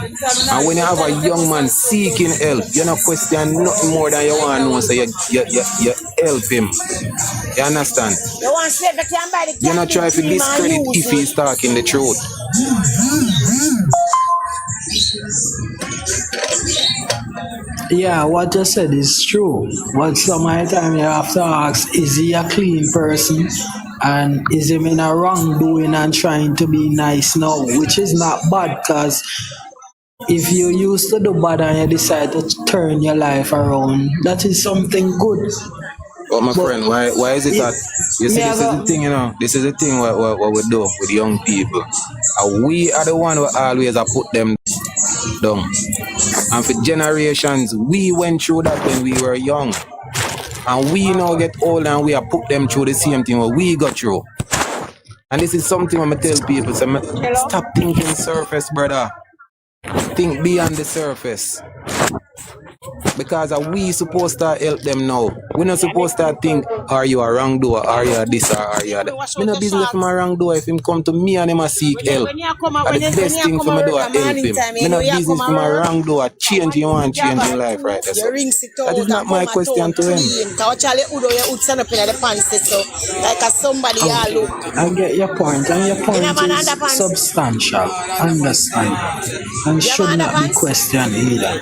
And when you have a young man seeking help, you don't question nothing more than you want to know, so you help him. You understand? You not try to discredit if he's talking the truth. Yeah, what you said is true. But some of the time you have to ask, is he a clean person? And is him in a wrongdoing and trying to be nice now? Which is not bad, because if you used to do bad and you decide to turn your life around, that is something good. But my friend, why is it that you see this is the thing, this is the thing what we do with young people. And we are the one who always put them down. And for generations, we went through that when we were young. And we now get old and we have put them through the same thing what we got through. And this is something I'm tell people, so stop thinking surface, brother. Think beyond the surface. Because we supposed to help them now. We're not supposed to think, are you a wrongdoer, are you a this, or are you a that. I'm not business for my wrongdoer. If him come to me and him seek help, the best thing for me do is help him. I'm not business for my wrongdoer. Change you want, change your life, right? That's that is not my question to him. I get your point, and your point is substantial, understand, and should not be questioned either.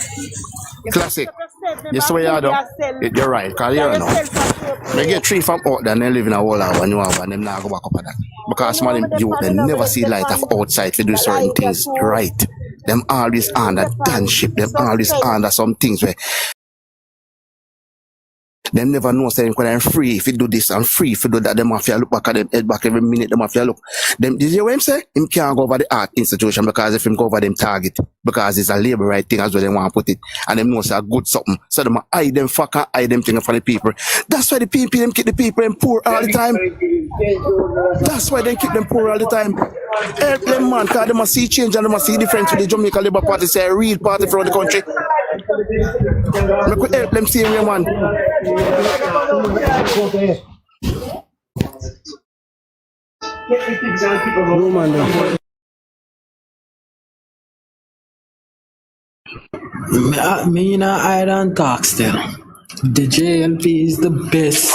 Classic. This way you do. You're right, because you know. They get 3 from out there and they live in a whole hour and you have and them not go back up at that. Because some of them youth, they never see light of outside to do certain things right. Them always under danship, them always under some things where them never know saying when I'm free if you do this and free if you do that, them have to look back at them head back every minute, them have to look. Them did you hear what I'm saying? Him can't go over the art institution because if him go over them target, because it's a labor right thing as well they want to put it. And them know it's a good something. So them hide them fucking hide them thing for the people. That's why the people them keep the people them poor all the time. That's why they keep them poor all the time. Help them man, because they must see change and they must see difference with the Jamaica Labour Party, say a real party for the country. Make we help them see real man. I don't talk still. The JLP is the best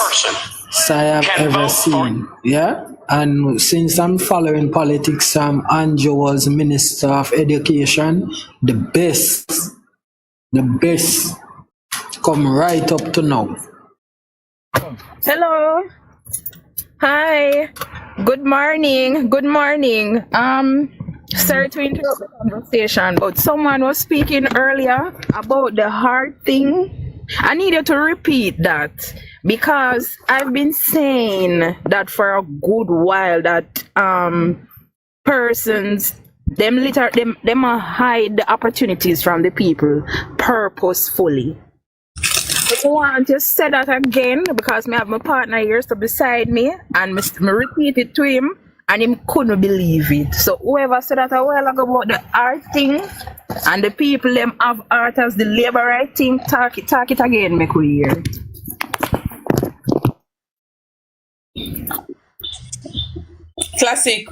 I have ever seen. Yeah? And since I'm following politics, Andrew was Minister of Education. The best come right up to now. Hello. Hi. Good morning. Good morning. Sorry to interrupt the conversation, but someone was speaking earlier about the hard thing. I needed to repeat that because I've been saying that for a good while that persons them hide the opportunities from the people purposefully. But I want to say that again because I have my partner here so beside me and I repeat it to him and him couldn't believe it. So whoever said that a while ago about the art thing and the people them have art as the labor right thing, talk it again, make we hear. Classic.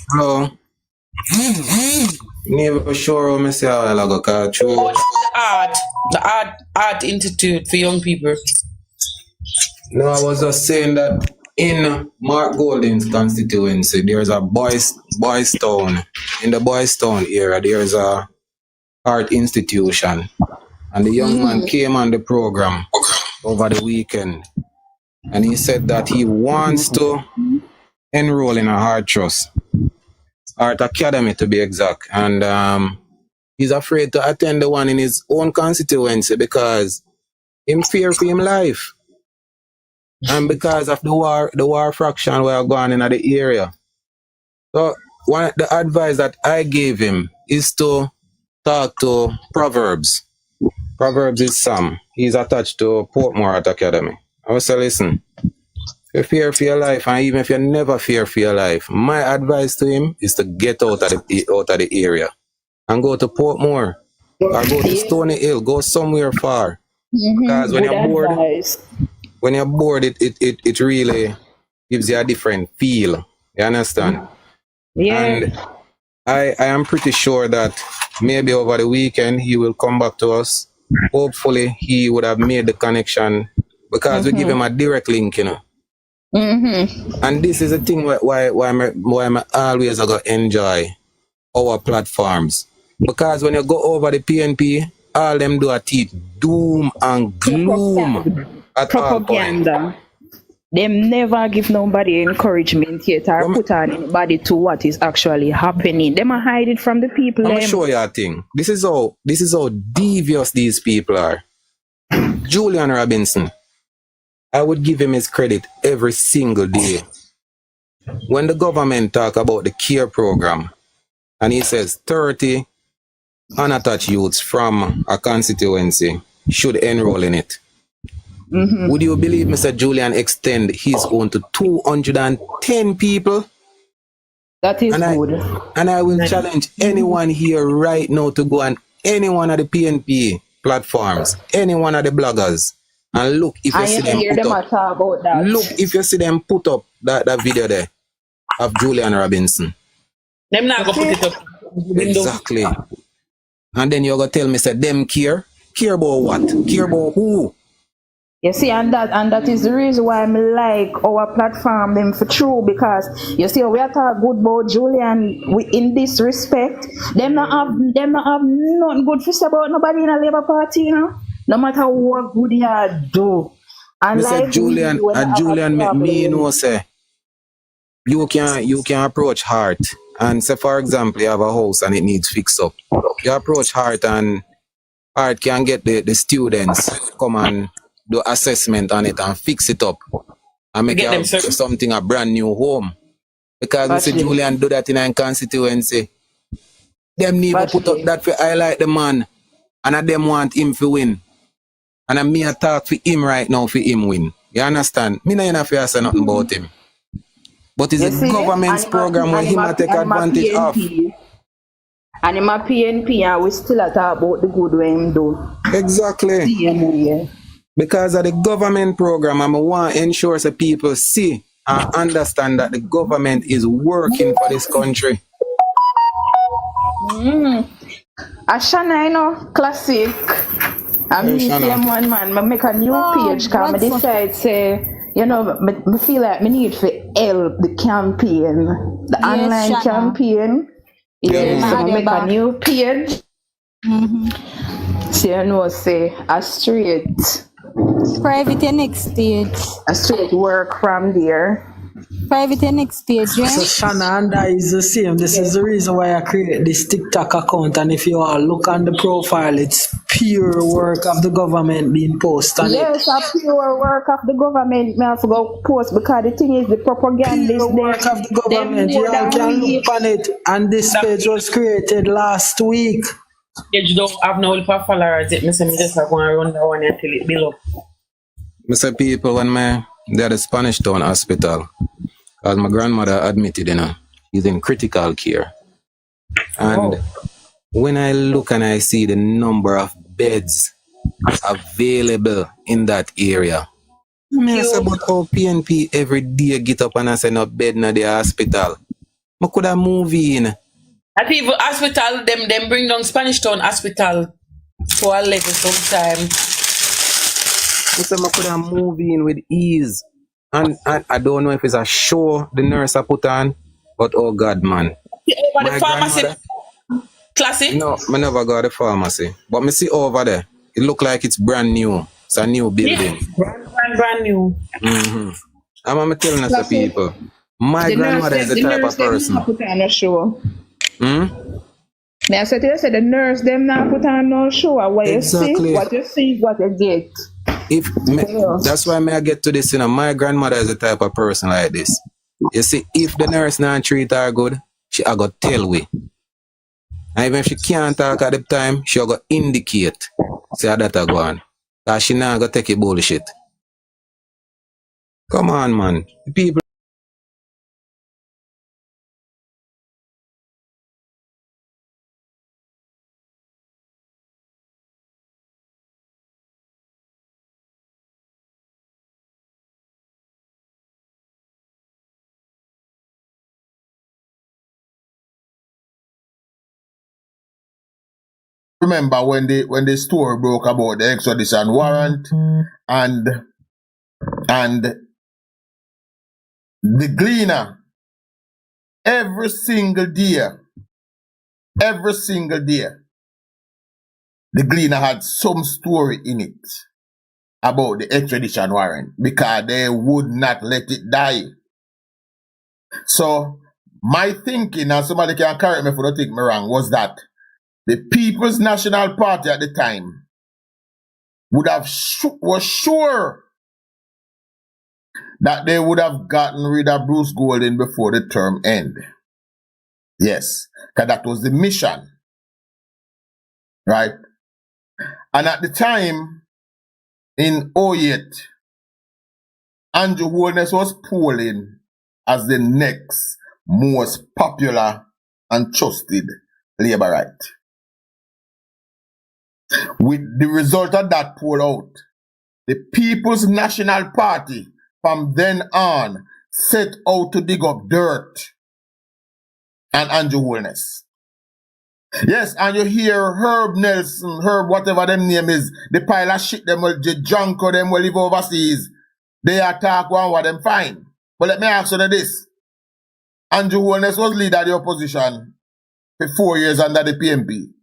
Hello. Never sure how I say how I go catch you. The art institute for young people. No, I was just saying that in Mark Golding's constituency, there's a Boys Town. In the Boys Town area, there's a art institution. And the young man came on the program over the weekend. And he said that he wants to enroll in a art trust. Art Academy to be exact. And he's afraid to attend the one in his own constituency because him fear for him life. And because of the war fraction we are going in the area. So the advice that I gave him is to talk to Proverbs. Proverbs is Sam. He's attached to Portmore Art Academy. I was say, listen, if you fear for your life, and even if you never fear for your life, my advice to him is to get out of the area and go to Portmore or go to Stony Hill, go somewhere far. Because when you're bored, it really gives you a different feel. You understand? And Yeah. I am pretty sure that maybe over the weekend he will come back to us. Hopefully he would have made the connection because we give him a direct link, you know. And this is the thing why I always gonna enjoy our platforms. Because when you go over the PNP, all them do a teach doom and gloom at all point. Propaganda. Them never give nobody encouragement yet or Well, put on anybody to what is actually happening. Them a hide it from the people. I'm gonna Them. show you a thing. This is how devious these people are. Julian Robinson, I would give him his credit every single day. When the government talk about the CARE program and he says 30 unattached youths from a constituency should enroll in it. Would you believe Mr. Julian extend his own to 210 people? That is And I good. and I will challenge anyone here right now to go on any one of the PNP platforms, any one of the bloggers, and look if you I see ain't them hear put them up. at talk about Look that. if you see them put up that video there of Julian Robinson. Them not go put See? it up window. Exactly. And then you're gonna tell me say them care? Care about what? Care about who? You see, and that is the reason why I like our platform them for true because you see we are talk good about Julian in this respect. Them not have nothing good to say about nobody in a Labour Party, you know. No matter what good you do. And Me say like we Julian when you and have a Julian make me know problem. say you can approach Heart and say for example you have a house and it needs fix up. You approach Heart and Heart can get the students come and do assessment on it and fix it up and To make you get them have service. something a brand new home. Because we Watch see this. Julian do that in a constituency. Them never Watch put up this. that for highlight the man. And I them want him to win. And I me a talk for him right now for him win. You understand? Me not enough to say nothing about him. But it's You a see? government's program where him a take advantage of. And in my PNP and we still a talk about the good way him do. Exactly. Same way. Because of the government program, I want to ensure that people see and understand that the government is working for this country. Ashana, you know, classic. I Hey, me Shana. same one man. I make a new page because I What's up? decide say, you know, me feel like me need to help the campaign, the Yes, online Shana. campaign. Yeah, Yeah, Yes, so man. I I had your make a back. new page. Mm-hmm. So you know, say Private your next stage. a straight work from there. Private your next stage, yeah? So Shana and I is the same. This is the reason why I create this TikTok account. And if you all look on the profile, it's pure work of the government being posted on it. Yes, a pure work of the government. Me have to go post because the thing is the Pure propagandists work of the them government. You more all than can look we. on it. And this That page was created last week. page don't have no help of followers. It me say me just have one run that one until it build up. Mr. People, when they're at the Spanish Town Hospital, as my grandmother admitted, he's in critical care. And Oh. when I look and I see the number of beds available in that area, me I say, You but how PNP every day get up and I say no bed in the hospital. I could have moved in. at even hospital them bring down Spanish Town Hospital to a level sometime. I say I could have moved in with ease. And I don't know if it's a show the nurse I put on, but oh God, man. Over the My pharmacy grandmother, classic. no, I never got the pharmacy. But me see over there, it look like it's brand new. It's a new Yeah. building. Brand new. Mm-hmm. I'm telling us the Classic. people. My grandmother is the The type of nurse them person. not put on a show. Hmm? Me I said to you, say the nurse them not put on no show. And Exactly. what you see, what you get. If me, Yeah. that's why I get to this, my grandmother is the type of person like this. You see, if the nurse not treat her good, she a go tell we. And even if she can't talk at the time, she a go indicate. Say that a go on. Cause she not go take a bullshit. Come on, man. The people remember when the story broke about the extradition warrant and the Gleaner, every single day, the Gleaner had some story in it about the extradition warrant because they would not let it die. So my thinking, and somebody can correct me if I don't think me wrong, was that the People's National Party at the time would have was sure that they would have gotten rid of Bruce Golding before the term end. Yes, because that was the mission, right? And at the time, in '08, Andrew Holness was polling as the next most popular and trusted Labourite. With the result of that poll out, the People's National Party from then on set out to dig up dirt on Andrew Holness. Yes, and you hear Herb Nelson, Herb whatever them name is, the pile of shit them will, the junk or them will live overseas. They attack one what them fine. But let me ask you this. Andrew Holness was leader of the opposition for 4 years under the PMP.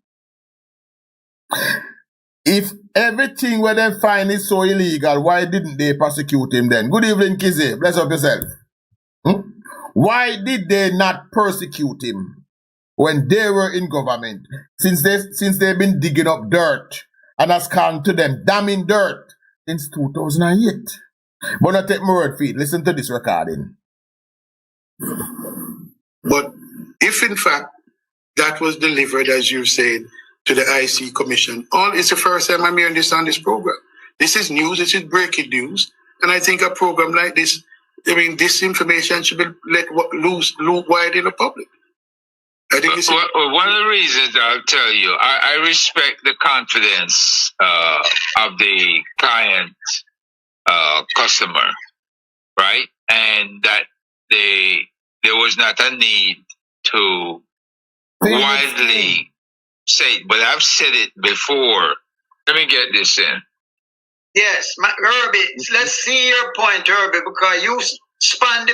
If everything where they find is so illegal, why didn't they prosecute him then? Good evening, Kizzy. Bless up yourself. Why did they not persecute him when they were in government? Since they've been digging up dirt and has come to them damning dirt since 2008. But not take my word for it. Listen to this recording. But if in fact that was delivered, as you said, to the IC Commission, it's the first time I'm hearing this on this program. This is news, this is breaking news. And I think a program like this, this information should be let loose wide in the public. I think one of the reasons I'll tell you, I respect the confidence of the client customer, right? And that there was not a need to widely say it, but I've said it before. Let me get this in. Yes, Herbie, let's see your point, Herbie, because you span the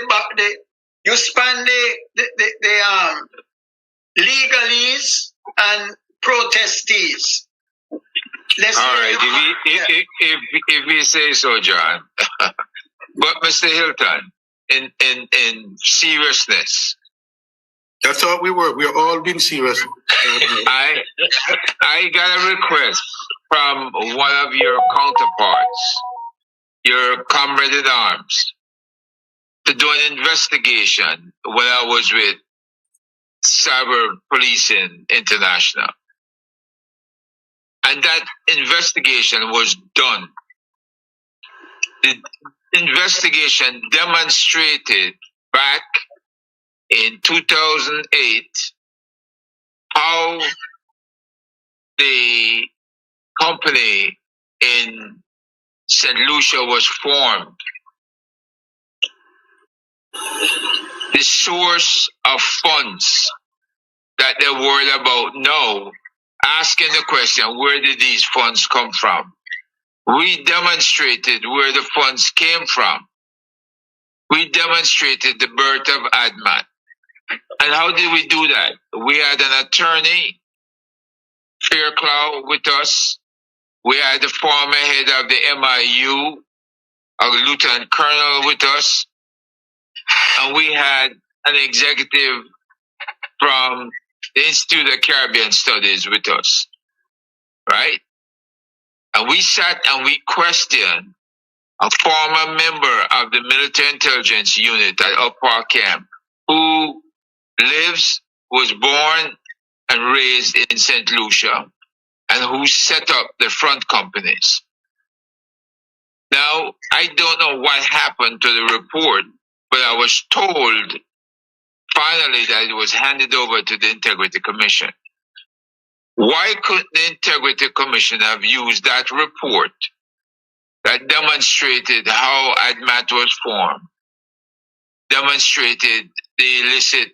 legalese and protestees. Let's all right, if you say so, John. But Mr. Hilton, in seriousness, that's all we were. We're all being serious. I got a request from one of your counterparts, your comrade at arms, to do an investigation when I was with Cyber Policing International. And that investigation was done. The investigation demonstrated back in 2008 how the company in St. Lucia was formed. The source of funds that they're worried about now, asking the question, where did these funds come from? We demonstrated where the funds came from. We demonstrated the birth of ADMAT. And how did we do that? We had an attorney, Fairclough, with us. We had the former head of the MIU, a lieutenant colonel, with us. And we had an executive from the Institute of Caribbean Studies with us, right? And we sat and we questioned a former member of the military intelligence unit at Up Park Camp who was born and raised in St. Lucia and who set up the front companies. Now, I don't know what happened to the report, but I was told finally that it was handed over to the Integrity Commission. Why couldn't the Integrity Commission have used that report that demonstrated how ADMAT was formed, demonstrated the illicit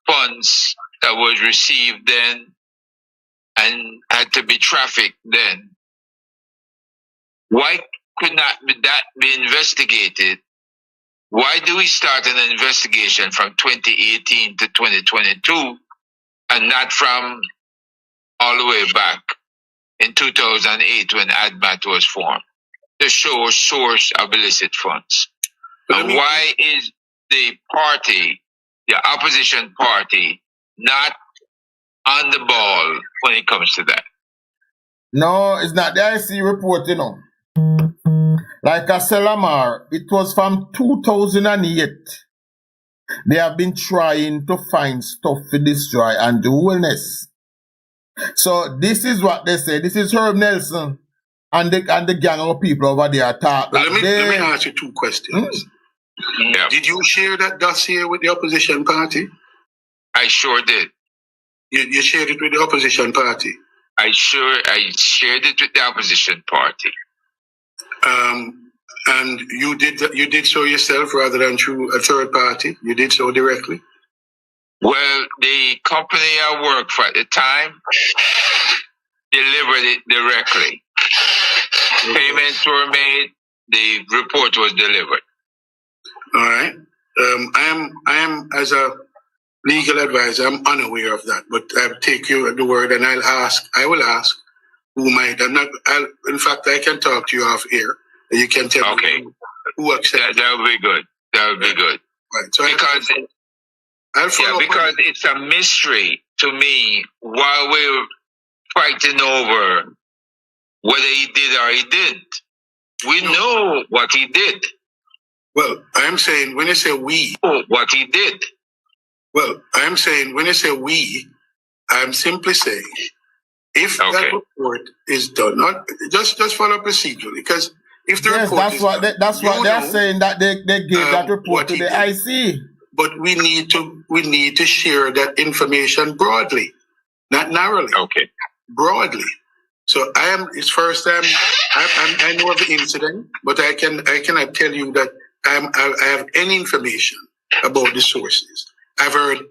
funds that was received then, and had to be trafficked then. Why could not that be investigated? Why do we start an investigation from 2018 to 2022 and not from all the way back in 2008 when ADMAT was formed to show source of illicit funds? And why is the party, the opposition party, not on the ball when it comes to that? No, it's not the IC report, you know. Like I said, Lamar, it was from 2008. They have been trying to find stuff to destroy and do wellness. So this is what they say. This is Herb Nelson and the gang of people over there talk. Let me ask you two questions. Yeah. Did you share that dossier with the opposition party? I sure did. You shared it with the opposition party? I shared it with the opposition party. And you did so yourself rather than through a third party? You did so directly? Well, the company I worked for at the time delivered it directly. Okay. Payments were made, the report was delivered. All right. I am as a legal advisor, I'm unaware of that, but I'll take you at the word and I will ask who might. In fact, I can talk to you off air. And you can tell me who accepted. That would be good. That would be good. Right. So because it's a mystery to me while we're fighting over whether he did or he didn't. We know what he did. Well, I'm saying when you say we. What he did. Well, I'm saying when you say we, I'm simply saying if that report is done, not just follow procedurally, because if the report that's is what done, that's what they're saying, that they gave that report to the IC. But we need to share that information broadly, not narrowly. Okay. Broadly. So it's first time I know of the incident, but I cannot tell you that I have any information about the sources. I've heard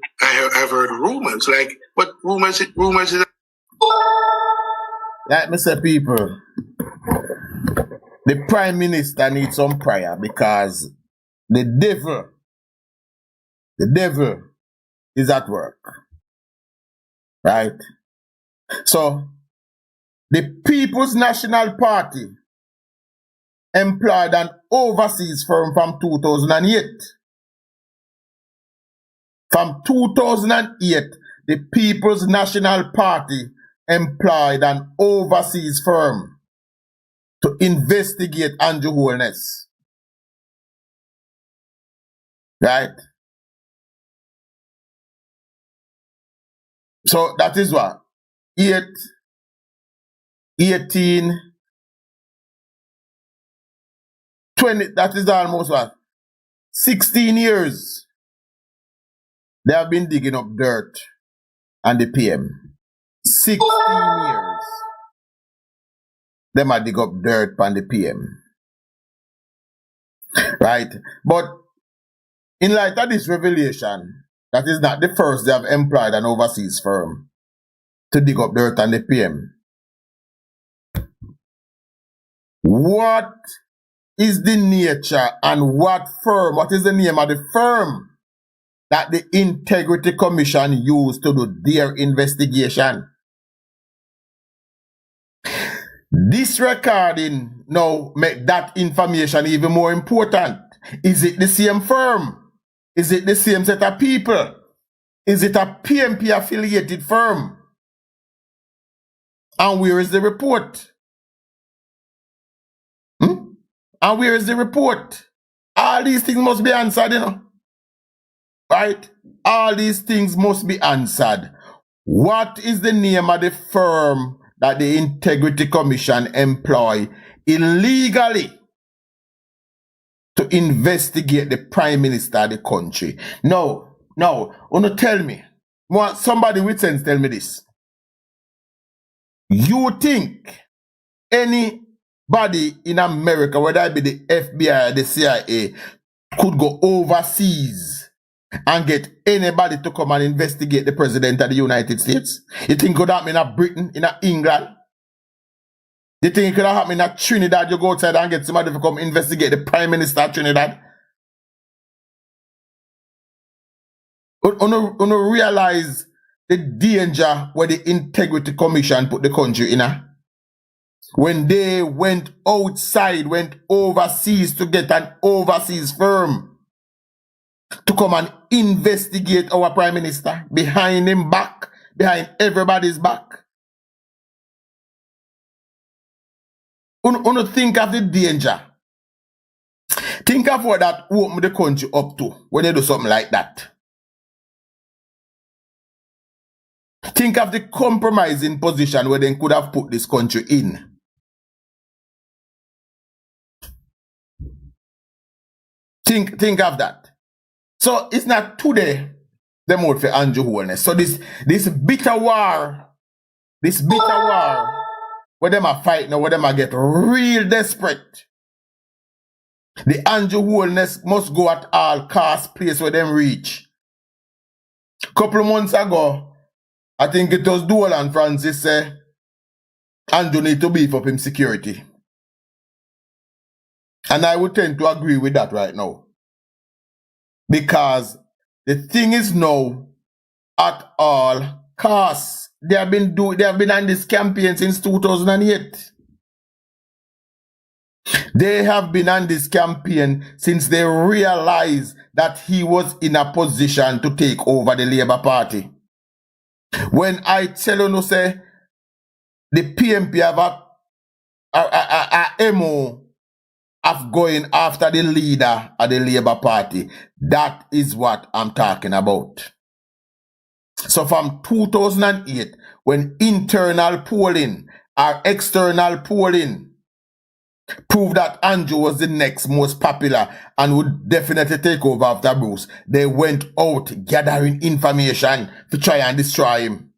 rumors, like what rumors is that? Like me say, people, the Prime Minister needs some prayer because the devil is at work. Right? So the People's National Party employed an overseas firm from 2008. From 2008, the People's National Party employed an overseas firm to investigate Andrew Holness. Right? So that is what? 18, 20, that is almost what? 16 years. They have been digging up dirt on the PM. 16 years. They might dig up dirt on the PM. Right? But in light of this revelation, that is not the first they have employed an overseas firm to dig up dirt on the PM. What is the nature and what is the name of the firm that the Integrity Commission used to do their investigation? This recording now make that information even more important. Is it the same firm? Is it the same set of people? Is it a PMP affiliated firm? And where is the report? And where is the report? All these things must be answered, you know. Right? All these things must be answered. What is the name of the firm that the Integrity Commission employ illegally to investigate the Prime Minister of the country? No, wanna tell me. Somebody with sense tell me this. You think anybody in America, whether it be the FBI or the CIA, could go overseas and get anybody to come and investigate the president of the United States? You think it could happen in Britain, in England? You think it could happen in Trinidad? You go outside and get somebody to come investigate the Prime Minister of Trinidad? You realize the danger where the Integrity Commission put the country in? When they went outside, went overseas to get an overseas firm to come and investigate our Prime Minister behind him back, behind everybody's back. You think of the danger. Think of what that open the country up to when they do something like that. Think of the compromising position where they could have put this country in. Think of that. So it's not today the mode for Andrew Holness. So this bitter war, where them are fighting or where them are get real desperate. The Andrew Holness must go at all costs place where them reach. Couple of months ago, I think it was Dolan Francis say Andrew need to beef up him security. And I would tend to agree with that right now. Because the thing is now, at all costs, they have been on this campaign since 2008. They have been on this campaign since they realized that he was in a position to take over the Labour Party. When I tell you, say, the PMP have a MO of going after the leader of the Labour Party. That is what I'm talking about. So from 2008, when internal polling or external polling proved that Andrew was the next most popular and would definitely take over after Bruce, they went out gathering information to try and destroy him.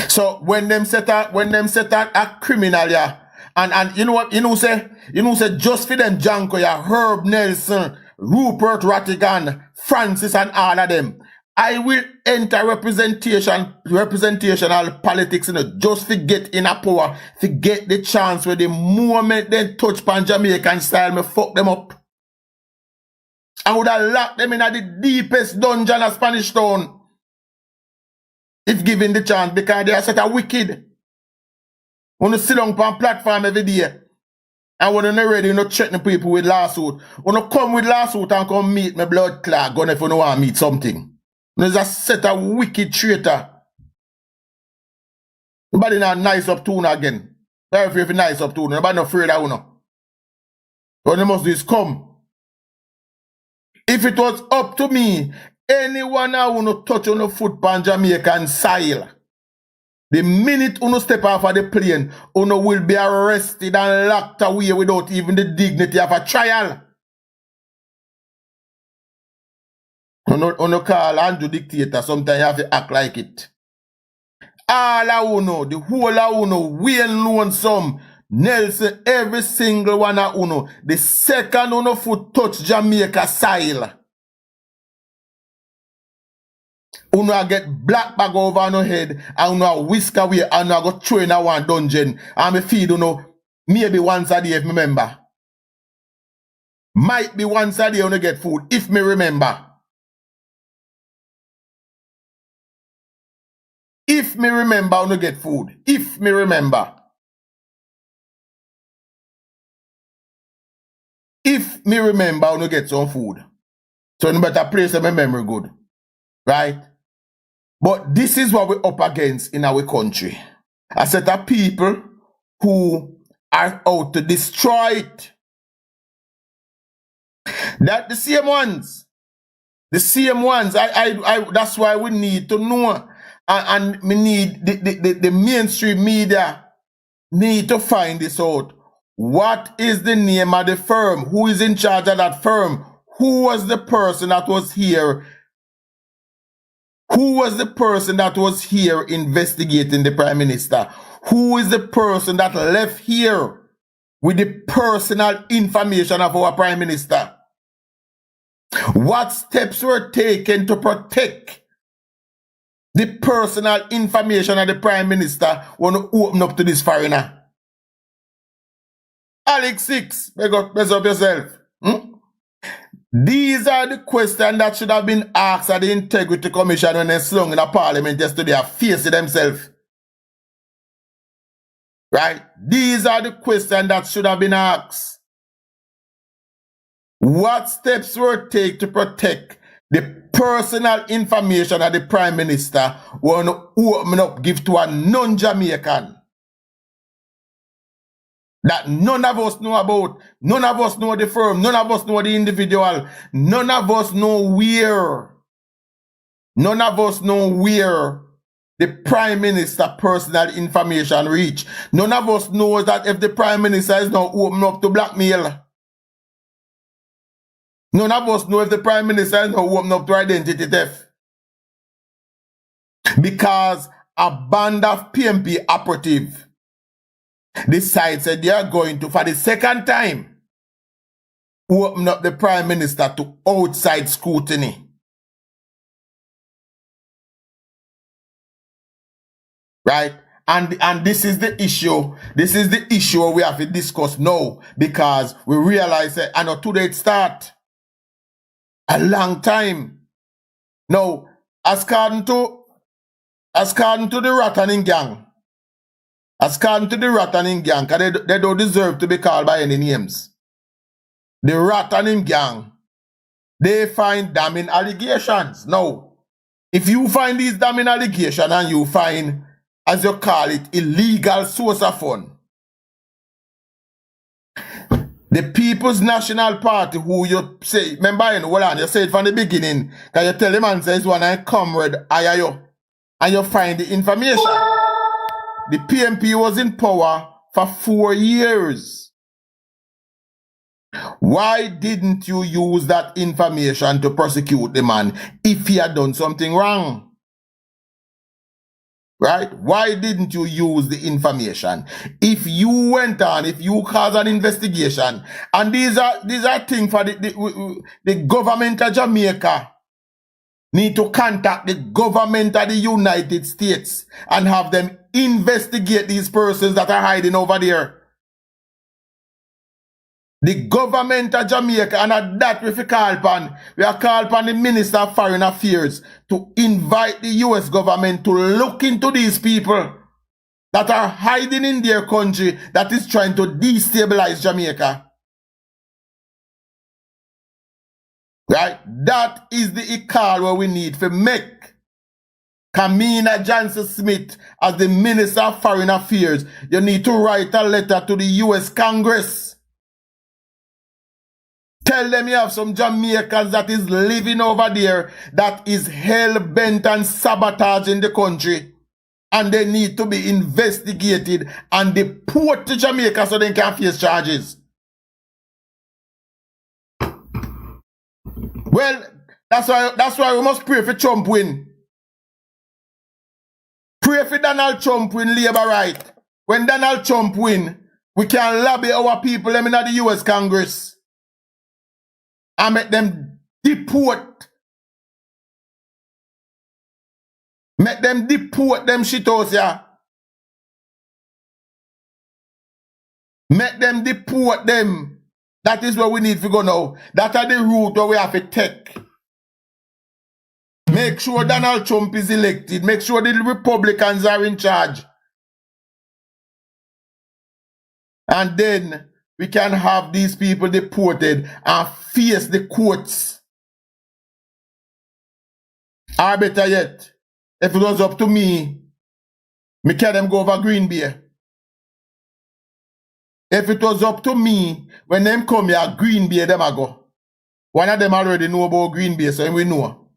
So when them set out a criminal, yeah, and you know what, say just for them Janko, yeah, Herb Nelson, Rupert Rattigan, Francis and all of them, I will enter representational politics, just to get in a power, to get the chance where the moment they touch pan Jamaican style, me fuck them up. I would have locked them in at the deepest dungeon of Spanish Town. If given the chance, because they are such a wicked. When you sit down on platform every day, and when you're not ready, you not threaten people with lawsuit. When you come with lawsuit and come meet my blood clot gun if you don't want to meet something. There's a set of wicked traitor. Nobody not nice up to you again. Very few if you nice up to you. Nobody not afraid of you. What you must do is come. If it was up to me, anyone who not touch on the foot on Jamaican soil, the minute you step off of the plane, you will be arrested and locked away without even the dignity of a trial. You call Andrew dictator, sometimes you have to act like it. All of you, the whole of you, Wayne Lonesome, Nelson, every single one of you, the second you foot touch Jamaica soil, you get black bag over on your head and you whisk away and you go throw in a one dungeon and me feed maybe once a day if me remember. Might be once a day you get food if me remember. If me remember you get food. If me remember. If me remember you get some food. So you better place my memory good. Right? But this is what we're up against in our country. A set of people who are out to destroy it. That the same ones. The same ones. That's why we need to know. And we need the mainstream media need to find this out. What is the name of the firm? Who is in charge of that firm? Who was the person that was here? Who was the person that was here investigating the Prime Minister? Who is the person that left here with the personal information of our Prime Minister? What steps were taken to protect the personal information of the Prime Minister when to open up to this foreigner? Alex 6, mess up yourself. These are the questions that should have been asked at the Integrity Commission when they slung in the Parliament yesterday and faced themselves. Right? These are the questions that should have been asked. What steps were taken to protect the personal information of the Prime Minister when open up give to a non-Jamaican that none of us know about, none of us know the firm, none of us know the individual, none of us know where the Prime Minister personal information reach. None of us knows that if the Prime Minister is now open up to blackmail. None of us know if the Prime Minister is now open up to identity theft. Because a band of PMP operative decided that they are going to, for the second time, open up the Prime Minister to outside scrutiny. Right? And this is the issue. This is the issue we have to discuss now, because we realize that, and today it start a long time. Now, as according to the Rattoning gang, because they don't deserve to be called by any names. The Rattoning gang, they find damning allegations. Now, if you find these damning allegations and you find, as you call it, illegal source of fund, the People's National Party, who you say, remember, you say it from the beginning, because you tell the man says one and comrade hire you, and you find the information. The PMP was in power for 4 years. Why didn't you use that information to prosecute the man if he had done something wrong? Right? Why didn't you use the information? If you went on, if you caused an investigation, and these are things for the government of Jamaica need to contact the government of the United States and have them investigate these persons that are hiding over there. The government of Jamaica, and at that we are called upon the Minister of Foreign Affairs to invite the US government to look into these people that are hiding in their country that is trying to destabilize Jamaica. Right? That is the call where we need to make Kamina Johnson Smith as the Minister of Foreign Affairs. You need to write a letter to the US Congress. Tell them you have some Jamaicans that is living over there that is hell-bent and sabotaging the country. And they need to be investigated and deported to Jamaica so they can face charges. Well, that's why we must pray for Trump win. Pray for Donald Trump win labor right. When Donald Trump win, we can lobby our people in the US Congress and make them deport. Make them deport them shitos, yeah. Make them deport them. That is where we need to go now. That are the route where we have to take. Make sure Donald Trump is elected. Make sure the Republicans are in charge. And then we can have these people deported and face the courts. Or better yet, if it was up to me can them go over Green Bay. If it was up to me, when them come here, Green Bay, them a go. One of them already know about Green Bay, so we know.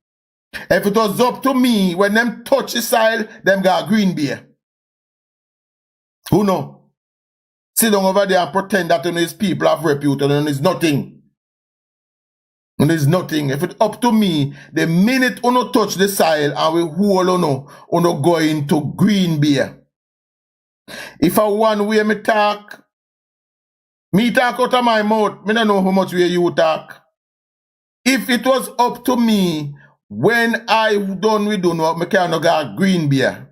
If it was up to me, when them touch the soil, them got Green Bay. Who know? Sit down over there and pretend that these people have repute and it's nothing. And it's nothing. If it's up to me, the minute you touch the soil and we hold you go into Green Bay. If I one way me talk out of my mouth, me don't know how much way you talk. If it was up to me, when I done with do no, I can't go green beer.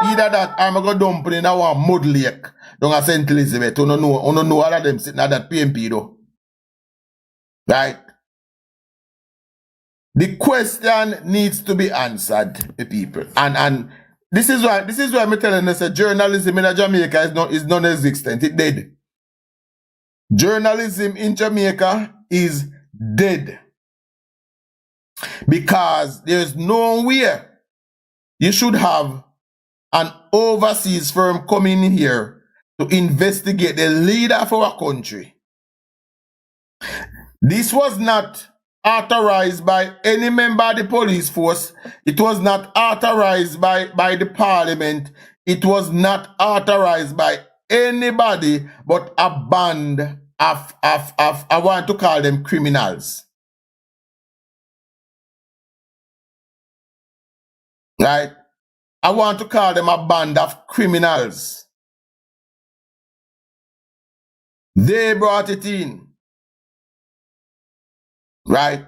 Either that, I'm going to dump in our mud lake down at St. Elizabeth. You don't know all of them sitting at that PMP though. Right? The question needs to be answered, the people. And this is why I'm telling you that journalism in Jamaica is non-existent. It dead. Journalism in Jamaica is dead. Because there's nowhere you should have an overseas firm coming in here to investigate the leader of our country. This was not authorized by any member of the police force. It was not authorized by the parliament. It was not authorized by anybody but a band of I want to call them criminals. Right? I want to call them a band of criminals. They brought it in. Right?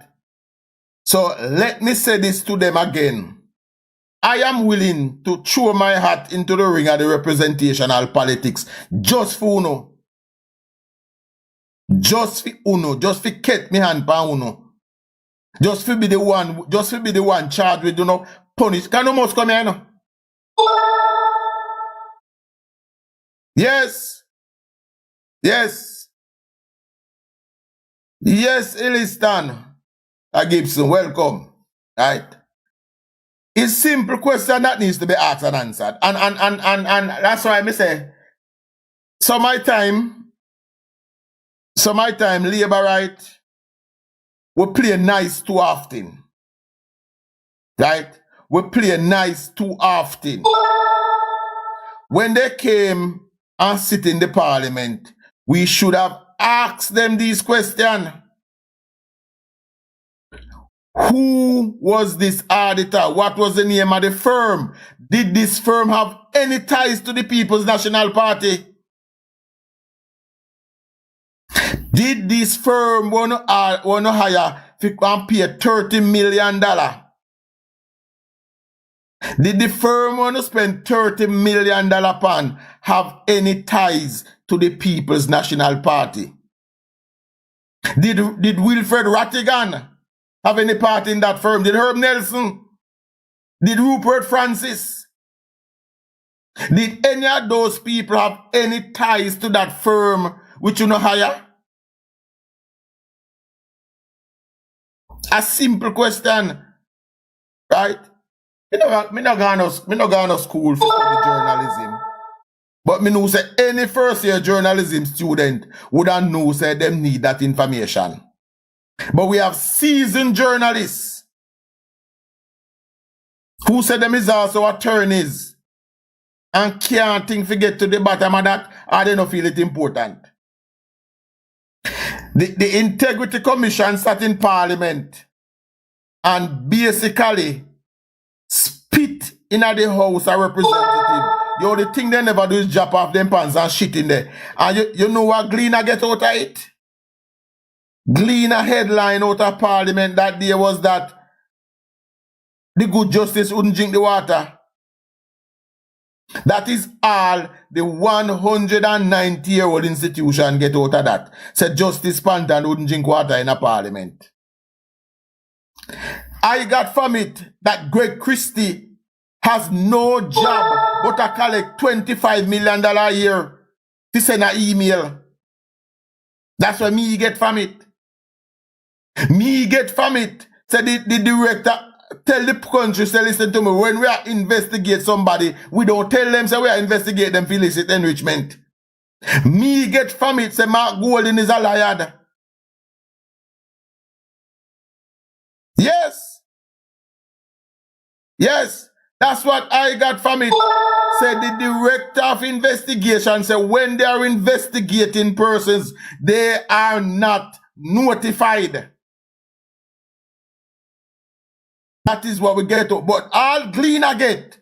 So let me say this to them again. I am willing to throw my hat into the ring of the representational politics just for Uno. Just for Uno. Just for get me hand pa Uno. Just for be the one charged with, punish. Can you must come here, no? Yes. Yes. Yes, Illistan. Gibson, welcome. Right. It's simple question that needs to be asked and answered. And that's why I say, so my time, labor right, we play nice too often. Right? We play nice too often. When they came and sit in the parliament, we should have asked them these questions. Who was this auditor? What was the name of the firm? Did this firm have any ties to the People's National Party? Did this firm want to hire and pay $30 million? Did the firm want to spend $30 million upon have any ties to the People's National Party? Did Wilfred Rattigan have any part in that firm? Did Herb Nelson? Did Rupert Francis? Did any of those people have any ties to that firm which you know hire? A simple question, right? Me no go to school for study journalism. But me know say any first year journalism student would have know say them need that information. But we have seasoned journalists who say them is also attorneys and can't think to get to the bottom of that, or they don't feel it important. The Integrity Commission sat in Parliament and basically spit in the House of Representatives. The only thing they never do is drop off them pants and shit in there. And you know what Gleaner get out of it? Gleaner headline out of Parliament that day was that the good justice wouldn't drink the water. That is all the 190-year-old institution get out of that. Said Justice Panton wouldn't drink water in a Parliament. I got from it that Greg Christie has no job but to collect $25 million a year to send an email. That's what me get from it. Me get from it. Said the director tell the country, say, listen to me, when we are investigate somebody, we don't tell them, say, we are investigate them for illicit enrichment. Me get from it, say, Mark Golding is a liar. Yes. Yes. That's what I got from it. Said the director of investigation, said, when they are investigating persons, they are not notified. That is what we get to. But all Gleaner get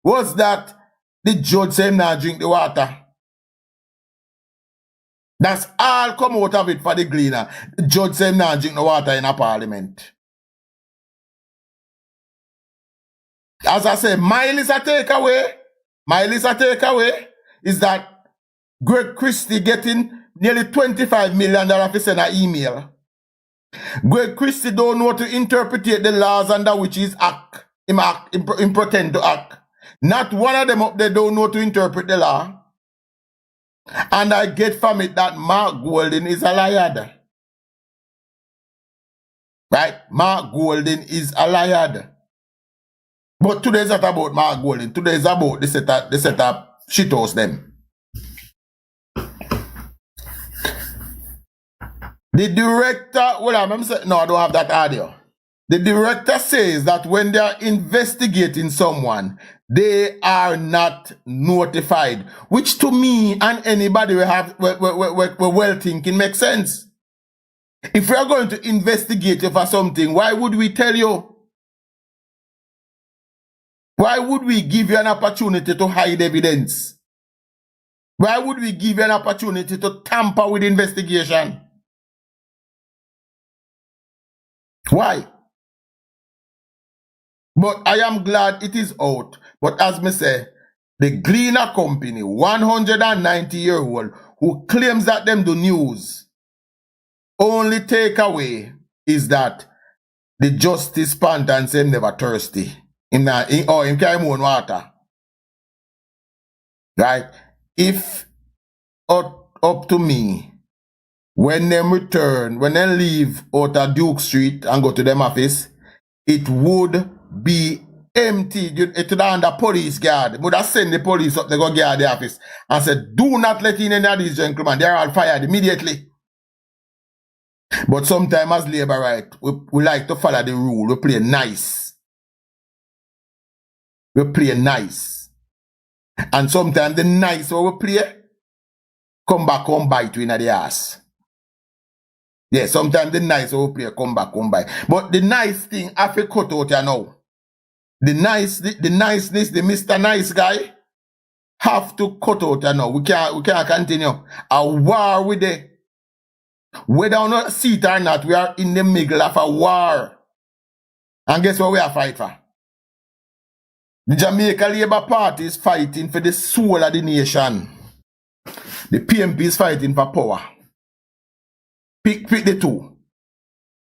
was that the judge said him not drink the water. That's all come out of it for the Gleaner. The judge said not drink no water in a parliament. As I say, my list a takeaway. My list a takeaway is that Greg Christie getting nearly $25 million to send an email. Greg Christie don't know to interpret the laws under which he's him pretend to act. Not one of them up there don't know to interpret the law. And I get from it that Mark Golding is a liar. Right? Mark Golding is a liar. But today is not about Mark Golding. Today is about the setup shithouse them. The director, no, I don't have that audio. The director says that when they are investigating someone, they are not notified, which to me and anybody we well thinking makes sense. If we are going to investigate you for something, why would we tell you? Why would we give you an opportunity to hide evidence? Why would we give you an opportunity to tamper with investigation? Why? But I am glad it is out. But as me say, the Gleaner Company, 190-year-old, who claims that them do news, only takeaway is that the justice pant and say him never thirsty. Him carry him own water. Right? If up to me, when them return, when they leave out of Duke Street and go to them office, it would be empty. It would under police guard. Would have send the police up, they go guard the office and said, do not let in any of these gentlemen. They're all fired immediately. But sometimes as labor right, we like to follow the rule. We play nice. We play nice. And sometimes the nice what we play come back, come bite you in the ass. Yeah, sometimes the nice will play come back, come by. But the nice thing, I feel cut out here now. The niceness, the Mr. Nice guy, have to cut out here now. We can't continue. A war with the, whether or not see it or not, we are in the middle of a war. And guess what we are fighting for? The Jamaica Labour Party is fighting for the soul of the nation. The PMP is fighting for power. Pick the two.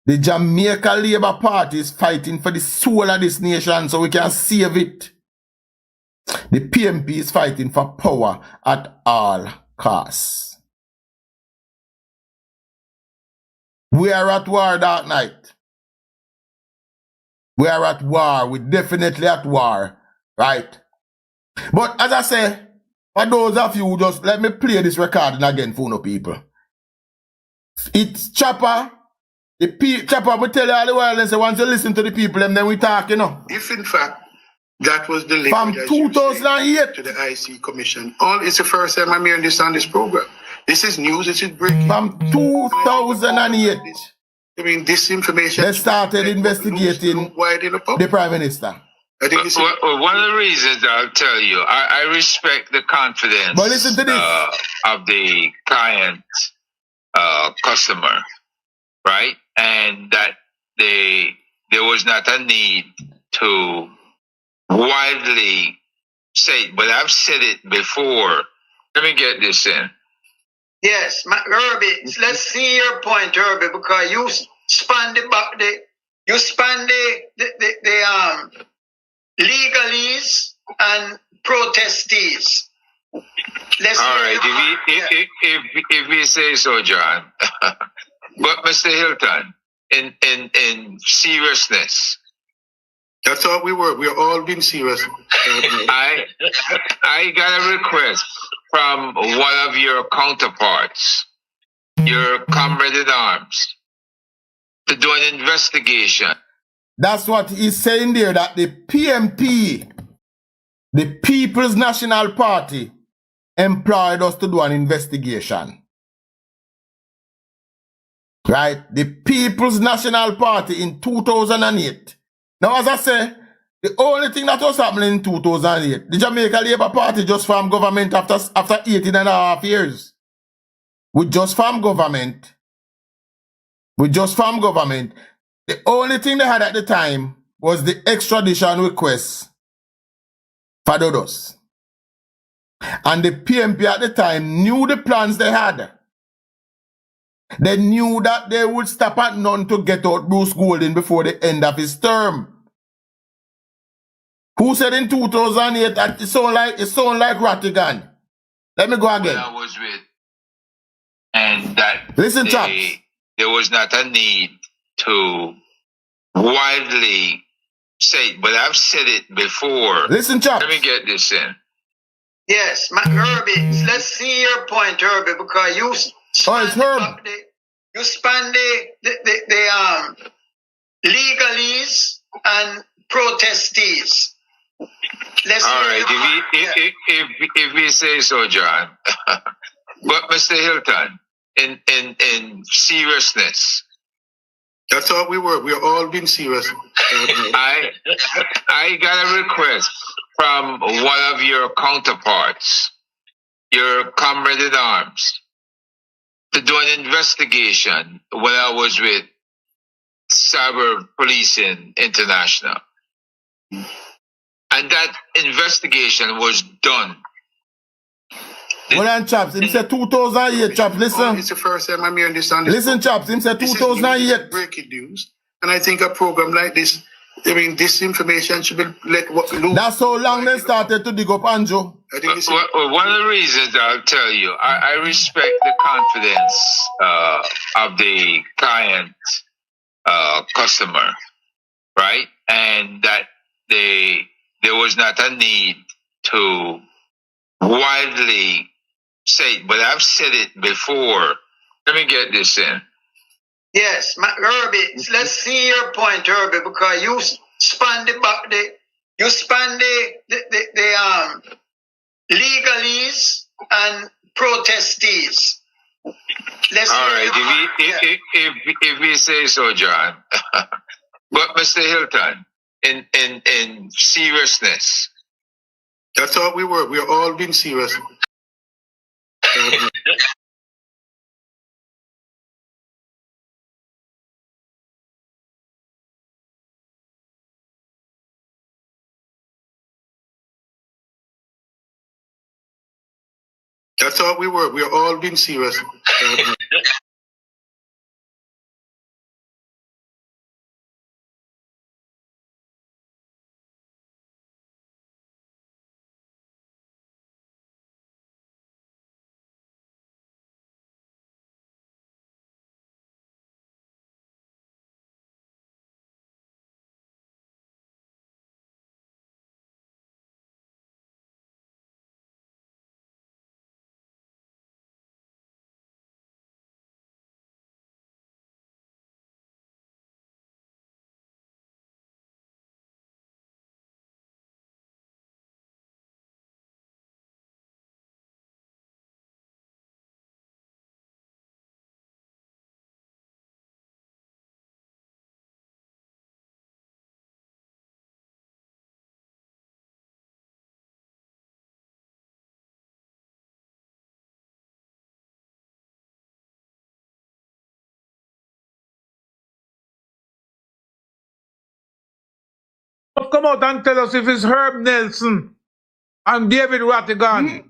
The Jamaica Labour Party is fighting for the soul of this nation so we can save it. The PMP is fighting for power at all costs. We are at war that night. We are at war. We're definitely at war. Right? But as I say, for those of you who just let me play this recording again for no people. It's Chopper. Chopper will tell you all the while and say once you listen to the people and then we talk, you know. If in fact that was delivered from 2008 to the IC Commission, it's the first time I'm hearing this on this program. This is news, this is breaking. From 2008. I mean, this information. They started investigating the Prime Minister. I think this one of the reasons I'll tell you, I respect the confidence but listen to this. Of the client customer, right? And that there was not a need to widely say it, but I've said it before. Let me get this in. Yes, Herbie, let's see your point, Herbie, because you span the legalese and protestees. All right, if we say so, John. But Mr. Hilton, in seriousness, that's all we were. We're all being serious. I got a request from one of your counterparts, your comrade in arms, to do an investigation. That's what he's saying there, that the PMP, the People's National Party, employed us to do an investigation. Right? The People's National Party in 2008. Now, as I say, the only thing that was happening in 2008, the Jamaica Labour Party just formed government after 18 and a half years. with just farm government, the only thing they had at the time was the extradition request for Dodos. And the PMP at the time knew the plans they had. They knew that they would stop at none to get out Bruce Golding before the end of his term. Who said in 2008 that it sound like Rattigan? Let me go again. I was with, and that Listen, chaps. there was not a need to widely say, but I've said it before. Listen, chaps. Let me get this in. Yes, Herbie, let's see your point, Herbie, because you span it's Herb. you span the legalese and protestees. Let's All hear right, your if we say so, John. But Mr. Hilton, in seriousness, That's all we were. We're all being serious. I got a request from one of your counterparts, your comrade in arms, to do an investigation when I was with Cyber Policing International. And that investigation was done. Hold on, chaps. Him said 2008, chaps. Listen. It's the first time I'm hearing this on Listen, chaps. Him said 2008. Breaking news. And I think a program like this, I mean, this information should be let loose. That's how long they started to dig up Anjo. I think this is One of the reasons I'll tell you, I respect the confidence of the client customer, right? And that there was not a need to widely say it, but I've said it before. Let me get this in. Yes, Herbie, let's see your point, Herbie, because you span the legalese and protestees. Let's All hear right, your if we say so, John. But Mr. Hilton, in seriousness, that's all we were. We're all being serious. That's all we were. We're all being serious. Come out and tell us if it's Herb Nelson and David Rattigan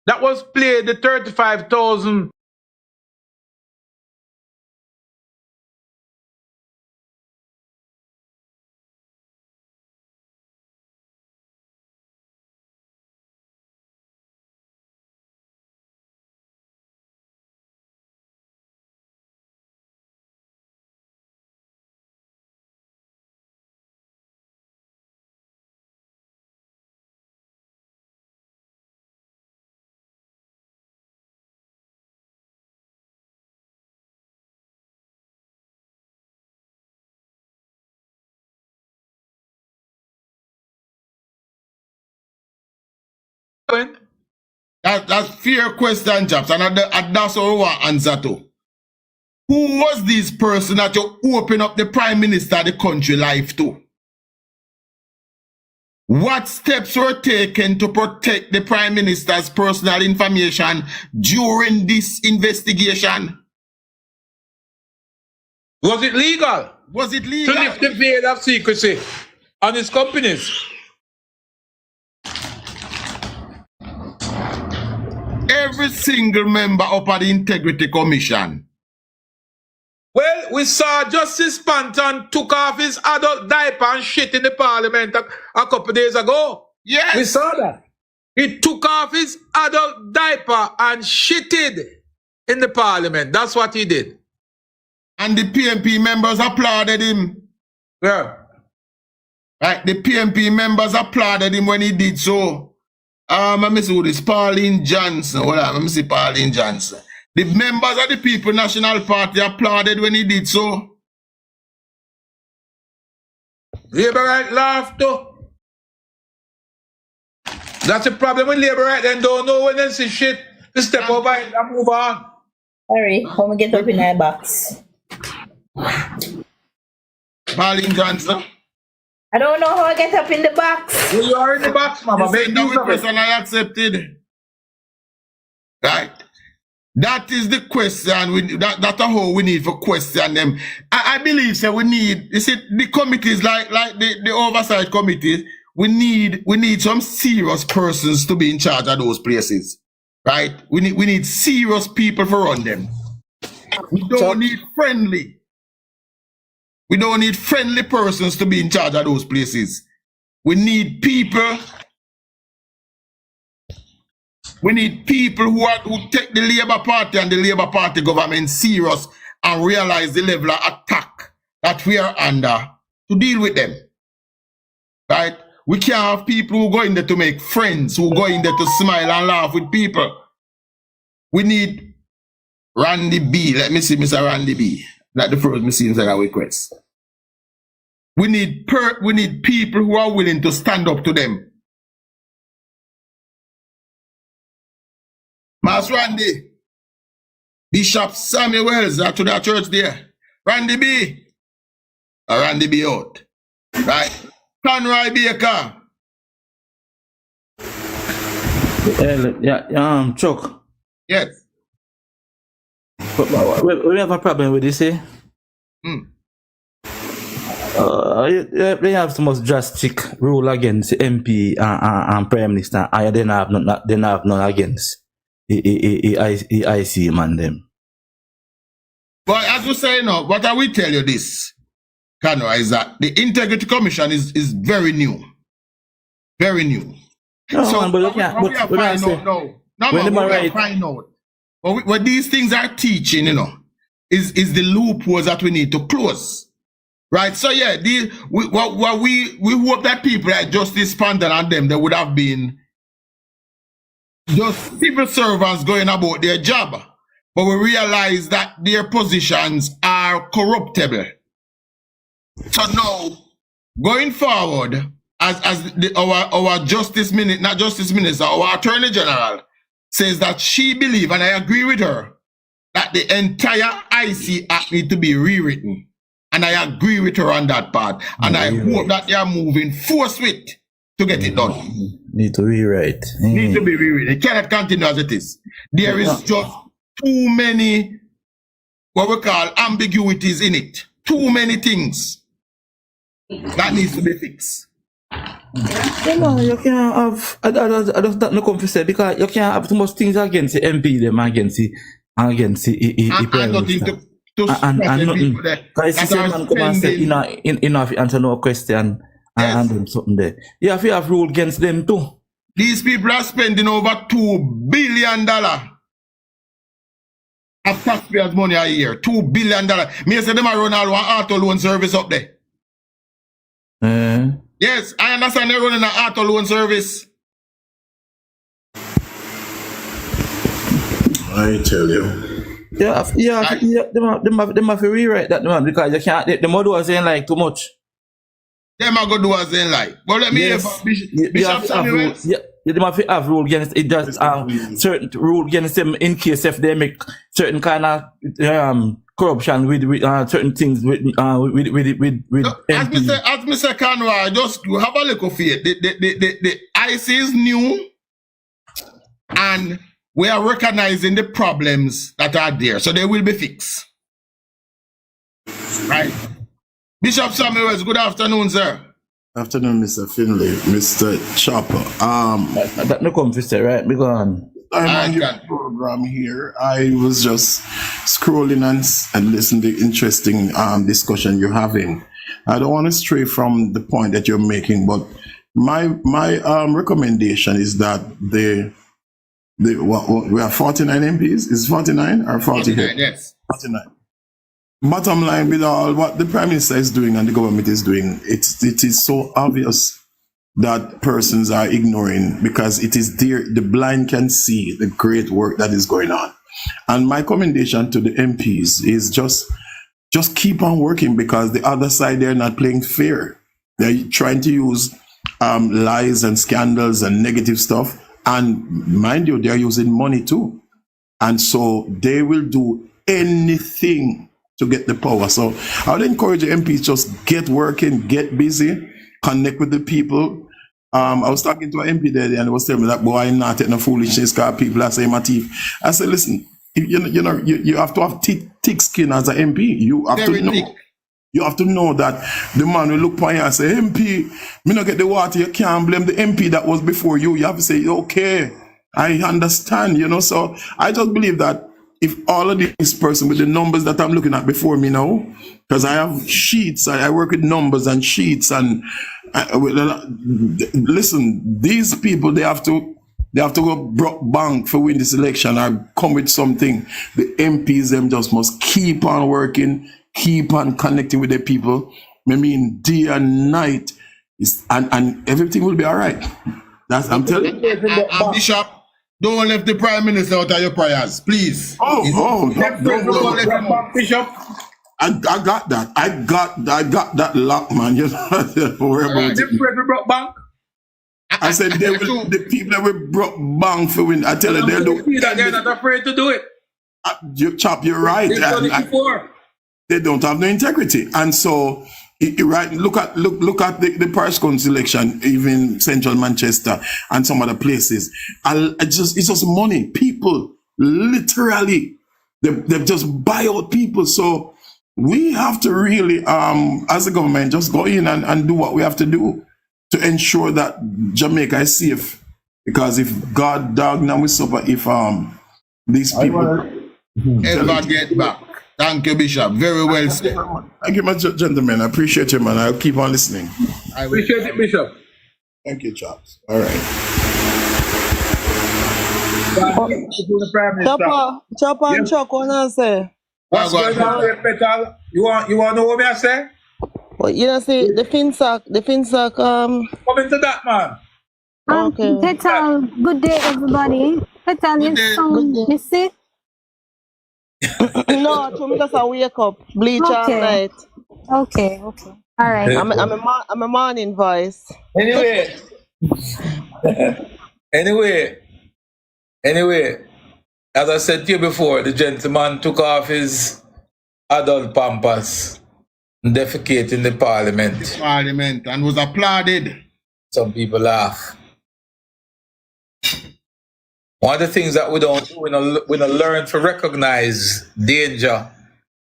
that was played the 35,000. That's fair question, chaps. And that's what we want answer to. Who was this person that you open up the Prime Minister of the country life to? What steps were taken to protect the Prime Minister's personal information during this investigation? Was it legal Was it to legal? lift the veil of secrecy on his companies? Every single member up at the Integrity Commission. Well, we saw Justice Panton took off his adult diaper and shit in the parliament a couple days ago. Yes. We saw that. He took off his adult diaper and shitted in the parliament. That's what he did. And the PMP members applauded him. Yeah. Right, the PMP members applauded him when he did so. Let me see who this, Pauline Johnson. Hold on, let me see Pauline Johnson. The members of the People National Party applauded when he did so. Labour right laugh too. That's the problem with Labour right, then don't know when they see shit to step over it and move on. Sorry, how me get up in my box? Pauline Johnson. I don't know how I get up in the box. Well, you are in the box, mama. You Make said that use of request it. and I accepted. Right. That is the question. That's how we need for question them. I believe so we need, you see, the committees like the oversight committee, we need some serious persons to be in charge of those places. Right? We need serious people to run them. We don't need friendly. We don't need friendly persons to be in charge of those places. We need people. We need people who take the Labour Party and the Labour Party government serious and realize the level of attack that we are under to deal with them. Right? We can't have people who go in there to make friends, who go in there to smile and laugh with people. We need Randy B. Let me see Mr. Randy B. That's the first me see inside our request. We need people who are willing to stand up to them. Master Randy, Bishop Samuel Wells, that to that church there. Randy B. Randy B out. Right. Conroy Baker. Yeah, Chuck. Yes. We have a problem with this, eh? They have the most drastic rule against the MP and Prime Minister. I then have none against the IC man them. But as we say now, what I will tell you this, Conroy, is that the Integrity Commission is very new. Very new. No, so man, but we are find out now. No, man, we are find out. But what these things are teaching, you know, is the loopholes that we need to close. Right? So yeah, we hope that people like Justice Panton and them, they would have been just civil servants going about their job. But we realize that their positions are corruptible. So now, going forward, as our Justice Minister, not Justice Minister, our Attorney General says that she believes, and I agree with her, that the entire IC Act need to be rewritten. And I agree with her on that part. And I hope that they are moving forthwith to get it done. Need to rewrite. Need to be rewritten. It cannot continue as it is. There is just too many, what we call ambiguities in it. Too many things that needs to be fixed. No, you can't have, I don't know what to say, because you can't have too much things against the MP, them against the and nothing to nothing. Because the same man come and say, enough answer no question and them something there. You have to have rule against them too. These people are spending over $2 billion of taxpayers' money a year. $2 billion. Me say them are run all one auto loan service up there. Yes, I understand they're running an auto loan service. I tell you. Them have to rewrite that, man, because you can't, the model was saying like too much. Them are going to do as they like. But let me hear from Bishop Samuel. They must have rule against it. Just certain rule against them in case if they make certain kind of corruption with certain things with MP. As Mr. Kanwa, just have a look of it. The IC is new, and we are recognizing the problems that are there, so they will be fixed. Right. Bishop Samuels, good afternoon, sir. Afternoon, Mr. Finlay, Mr. Chopper. That no come to right? Me go on. I'm on your program here. I was just scrolling and listening to the interesting discussion you're having. I don't want to stray from the point that you're making, but my recommendation is that we have 49 MPs. Is 49 or 40? 49, yes. 49. Bottom line, with all what the Prime Minister is doing and the government is doing, it is so obvious that persons are ignoring, because it is there, the blind can see the great work that is going on. And my commendation to the MPs is just keep on working, because the other side, they're not playing fair. They're trying to use lies and scandals and negative stuff. And mind you, they're using money too. And so they will do anything to get the power. So I would encourage the MPs, just get working, get busy, connect with the people. I was talking to an MP there, and he was telling me that, boy, I'm not taking no foolishness, because people are saying my teeth. I said, listen, you have to have thick skin as an MP. You have to know that the man will look upon you and say, MP, me not get the water. You can't blame the MP that was before you. You have to say, okay, I understand, So I just believe that if all of these persons with the numbers that I'm looking at before me now, because I have sheets, I work with numbers and sheets, and listen, these people, they have to go bank for win this election or come with something. The MPs, them just must keep on working, keep on connecting with the people. I mean, day and night, and everything will be all right. I'm telling you. Bishop, don't let the Prime Minister out of your prayers, please. Don't let him out. Bishop. I got that. I got that lock, man. You don't worry about it. I said the people that were brought bank for win. I tell you, they're not afraid to do it. You're right. They don't have no integrity, and so. Right, look at the parish council election, even central Manchester and some other places. It's just money. People literally they just buy out people. So we have to really, as a government, just go in and do what we have to do to ensure that Jamaica is safe. Because if God dog now we suffer, if these people ever get back. Thank you, Bishop. Very well said. Thank you, my gentlemen. I appreciate you, man. I'll keep on listening. I appreciate it, Bishop. Thank you, Chops. All right. Chopper and Chuck, what I say? What's going on, Petal? You want to know what I say? Well, see, the FinSac, Come into that, man. Okay. Petal, good day, everybody. Petal, you sound, you see? No, to just wake up, bleach all night. Okay. All right. I'm a morning voice. Anyway, as I said to you before, the gentleman took off his adult pampers and defecated in the parliament. And was applauded. Some people laugh. One of the things that we don't do, we don't learn to recognize danger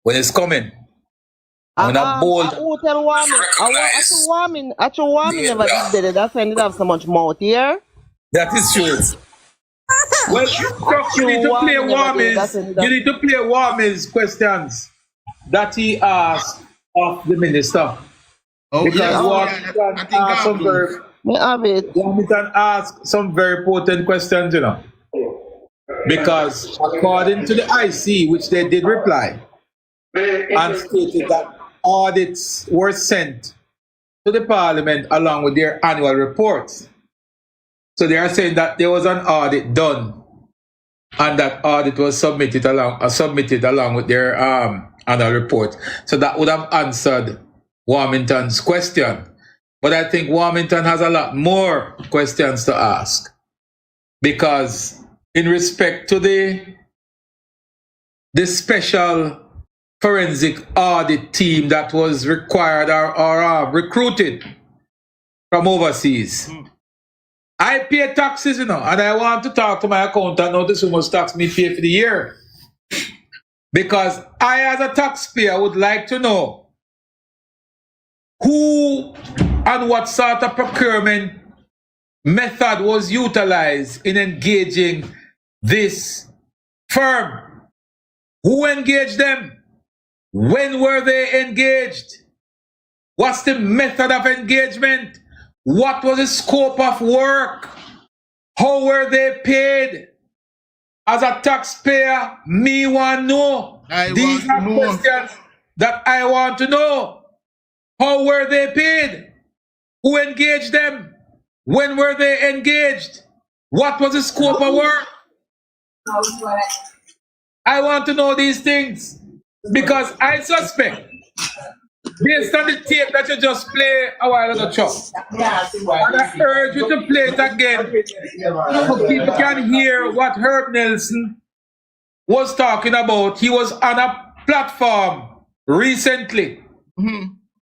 when it's coming. We're not bold. Warming never did it. That's why I didn't have so much mouth here. That is true. Well, you need to play Warm's questions that he asked of the minister. Because Warmington asked some very potent questions, Because according to the IC, which they did reply, and stated that audits were sent to the parliament along with their annual reports. So they are saying that there was an audit done, and that audit was submitted along with their annual report. So that would have answered Warmington's question. But I think Warmington has a lot more questions to ask. because in respect to the special forensic audit team that was required or recruited from overseas. I pay taxes, and I want to talk to my accountant, notice how much tax me pay for the year. Because I, as a taxpayer, would like to know who and what sort of procurement method was utilized in engaging this firm. Who engaged them? When were they engaged? What's the method of engagement? What was the scope of work? How were they paid? As a taxpayer, me want to know. These are questions that I want to know. How were they paid? Who engaged them? When were they engaged? What was the scope of work? I want to know these things because I suspect, based on the tape that you just played a while ago, Chuck, and I urge you to play it again so people can hear what Herb Nelson was talking about. He was on a platform recently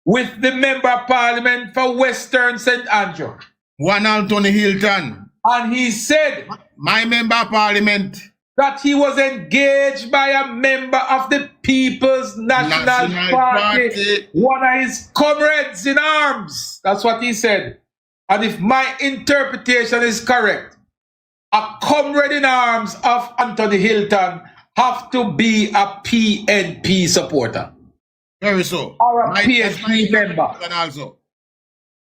with the Member of Parliament for Western St. Andrew. One Anthony Hilton. And he said, my Member of Parliament, that he was engaged by a member of the People's National Party, one of his comrades in arms. That's what he said. And if my interpretation is correct, a comrade in arms of Anthony Hilton have to be a PNP supporter. Very so. Or a PNP member. Also.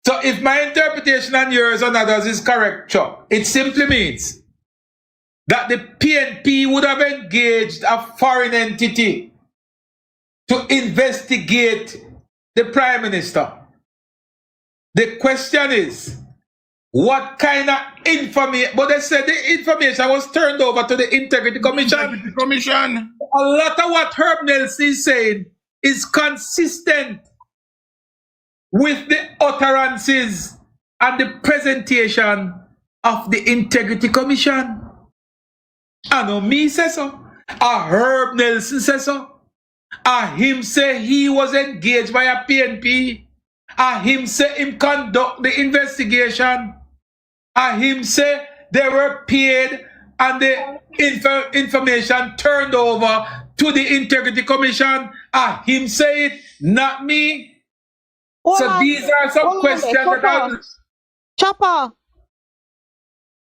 So if my interpretation and yours and others is correct, Chuck, it simply means that the PNP would have engaged a foreign entity to investigate the Prime Minister. The question is, what kind of information? But they said the information was turned over to the Integrity Commission. A lot of what Herb Nelson is saying is consistent with the utterances and the presentation of the Integrity Commission. I know me say so. Herb Nelson say so. Him say he was engaged by a PNP. Him say him conduct the investigation. Him say they were paid and the information turned over to the Integrity Commission. Him say it, not me. So these are some questions that I'm...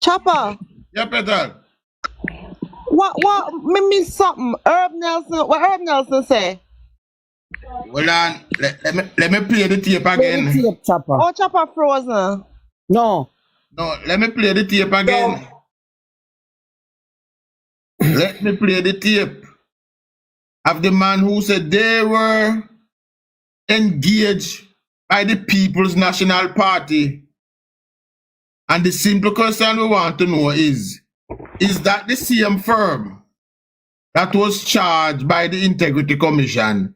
Chopper. Yeah, Petal. What me miss something? Herb Nelson, what Herb Nelson say? Hold on, let me play the tape again. Play the tape, Chopper. Oh, Chopper frozen. No, let me play the tape again. Let me play the tape of the man who said they were engaged by the People's National Party. And the simple question we want to know is that the same firm that was charged by the Integrity Commission?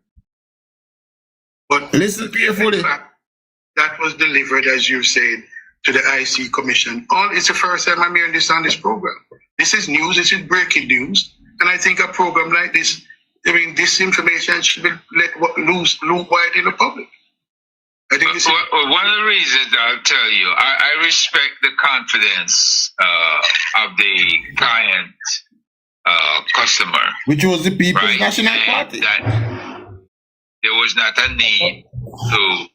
But listen carefully. That was delivered, as you said, to the IC Commission. It's the first time I'm hearing this on this program. This is news, this is breaking news. And I think a program like this, this information should be let loose wide in the public. I think this one of the reasons I'll tell you, I respect the confidence of the client customer. Which was the People's National Party. That there was not a need to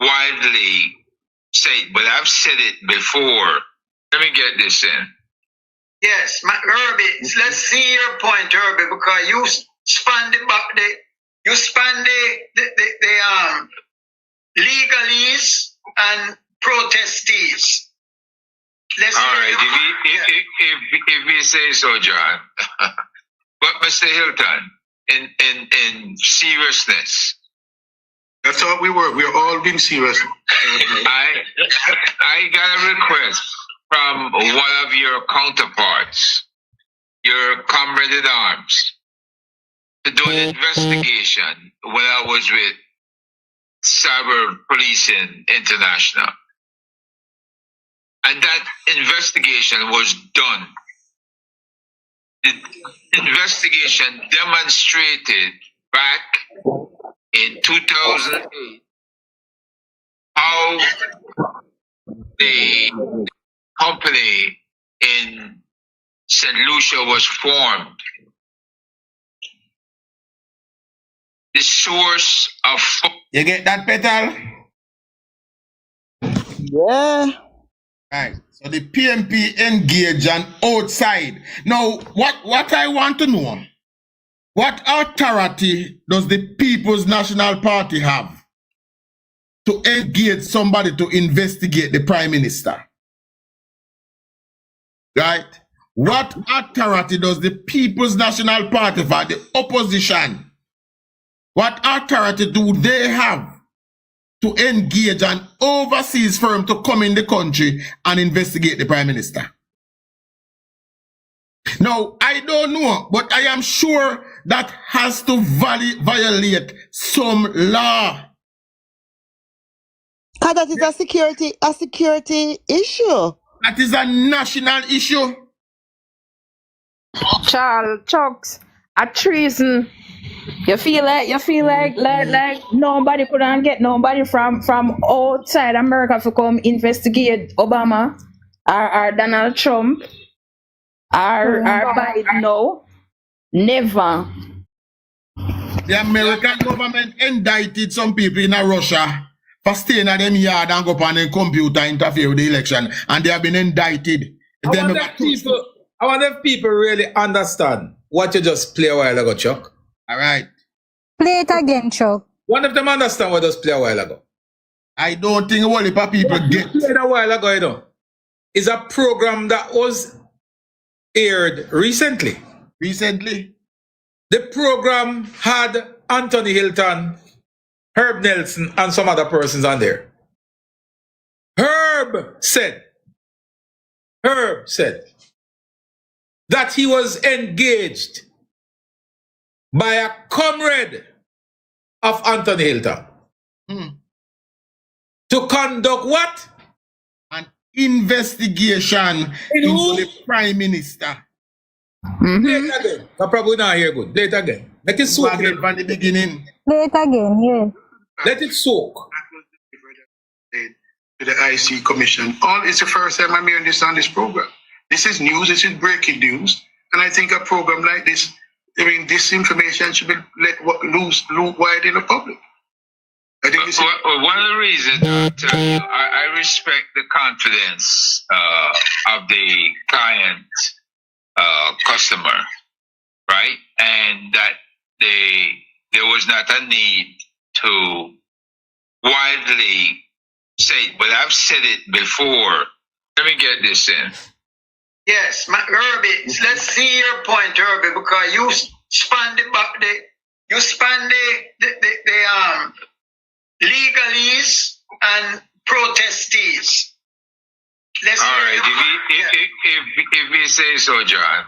widely say it, but I've said it before. Let me get this in. Yes, Herbie, let's see your point, Herbie, because you span the legalese and protestees. All right, if we say so, John. But Mr. Hilton, in seriousness, that's all we were. We're all being serious. I got a request from one of your counterparts, your comrade in arms, to do an investigation when I was with Cyber Policing International. And that investigation was done. The investigation demonstrated back in 2008 how the company in St. Lucia was formed. The source of... You get that, Petal? Yeah. Right. So the PMP engage and outside. Now, what I want to know, what authority does the People's National Party have to engage somebody to investigate the Prime Minister? Right? What authority does the People's National Party for the opposition? What authority do they have to engage an overseas firm to come in the country and investigate the Prime Minister? Now, I don't know, but I am sure that has to violate some law. Because that is a security issue. That is a national issue. Charles, Chucks, a treason. You feel like nobody couldn't get nobody from outside America to come investigate Obama or Donald Trump or Biden? No, never. The American government indicted some people in Russia for staying at them yard and go up on a computer interfere with the election, and they have been indicted. I wonder if people really understand what you just played a while ago, Chuck. All right. Play it again, Chuck. One of them understand what just played a while ago. I don't think a whole heap of people get. Played a while ago, you know. It's a program that was aired recently. Recently? The program had Anthony Hilton, Herb Nelson, and some other persons on there. Herb said that he was engaged by a comrade of Anthony Hilton to conduct what? An investigation into the Prime Minister. Play it again. I probably not hear good. Play it again. Let it soak. From the beginning. Play it again, yeah. Let it soak. To the IC Commission. It's the first time I'm hearing this on this program. This is news, this is breaking news. And I think a program like this, I mean, this information should be let loose wide in the public. I think this one of the reasons I respect the confidence of the client customer, right? And that there was not a need to widely say it, but I've said it before. Let me get this in. Yes, Herbie, let's see your point, Herbie, because you span the legalese and protestees. All right, if we say so, John.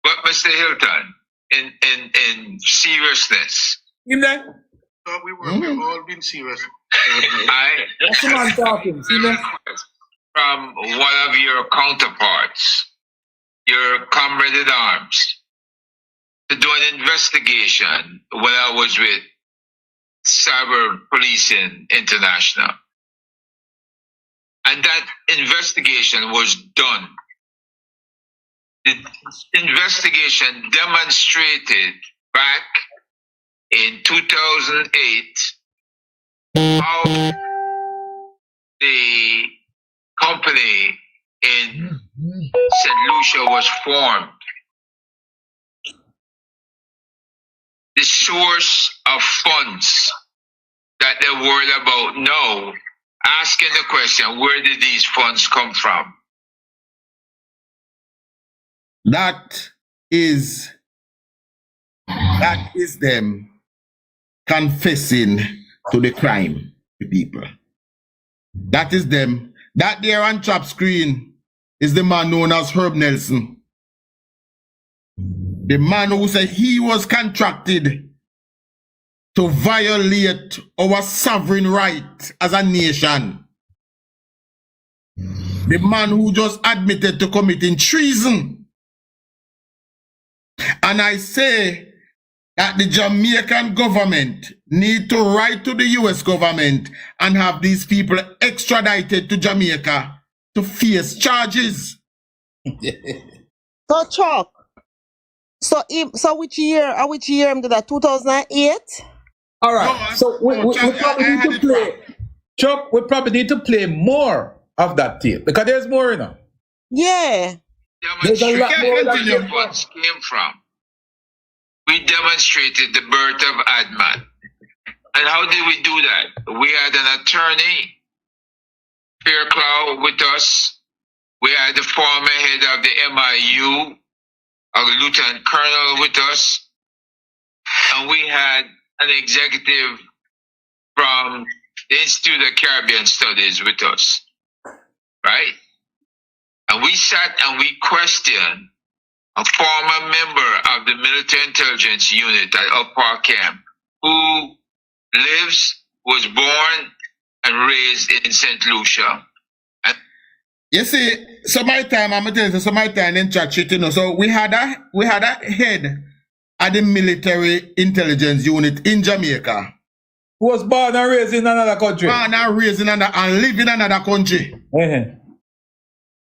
But Mr. Hilton, in seriousness. In there? We've all been serious. That's the man talking. See that? From one of your counterparts, your comrade at arms, to do an investigation when I was with Cyber Policing International. And that investigation was done. The investigation demonstrated back in 2008 how the company in St. Lucia was formed. The source of funds that they're worried about now, asking the question, where did these funds come from? That is them confessing to the crime, the people. That is them. That there on top screen is the man known as Herb Nelson. The man who said he was contracted to violate our sovereign right as a nation. The man who just admitted to committing treason. And I say that the Jamaican government need to write to the US government and have these people extradited to Jamaica to face charges. So Chuck, so which year him did that? 2008? All right. So we probably need to play. Chuck, we probably need to play more of that tape because there's more, you know. Yeah. There's a lot more where the funds came from. We demonstrated the birth of Adman. And how did we do that? We had an attorney, Fairclough, with us. We had the former head of the MIU, a lieutenant colonel, with us. And we had an executive from the Institute of Caribbean Studies with us. Right? And we sat and we questioned a former member of the military intelligence unit at Up Park Camp who was born and raised in St. Lucia. You see, so my time, I'm telling you, so my time in chat shit, you know. So we had a head of the military intelligence unit in Jamaica. Who was born and raised in another country. Born and raised in another and live in another country.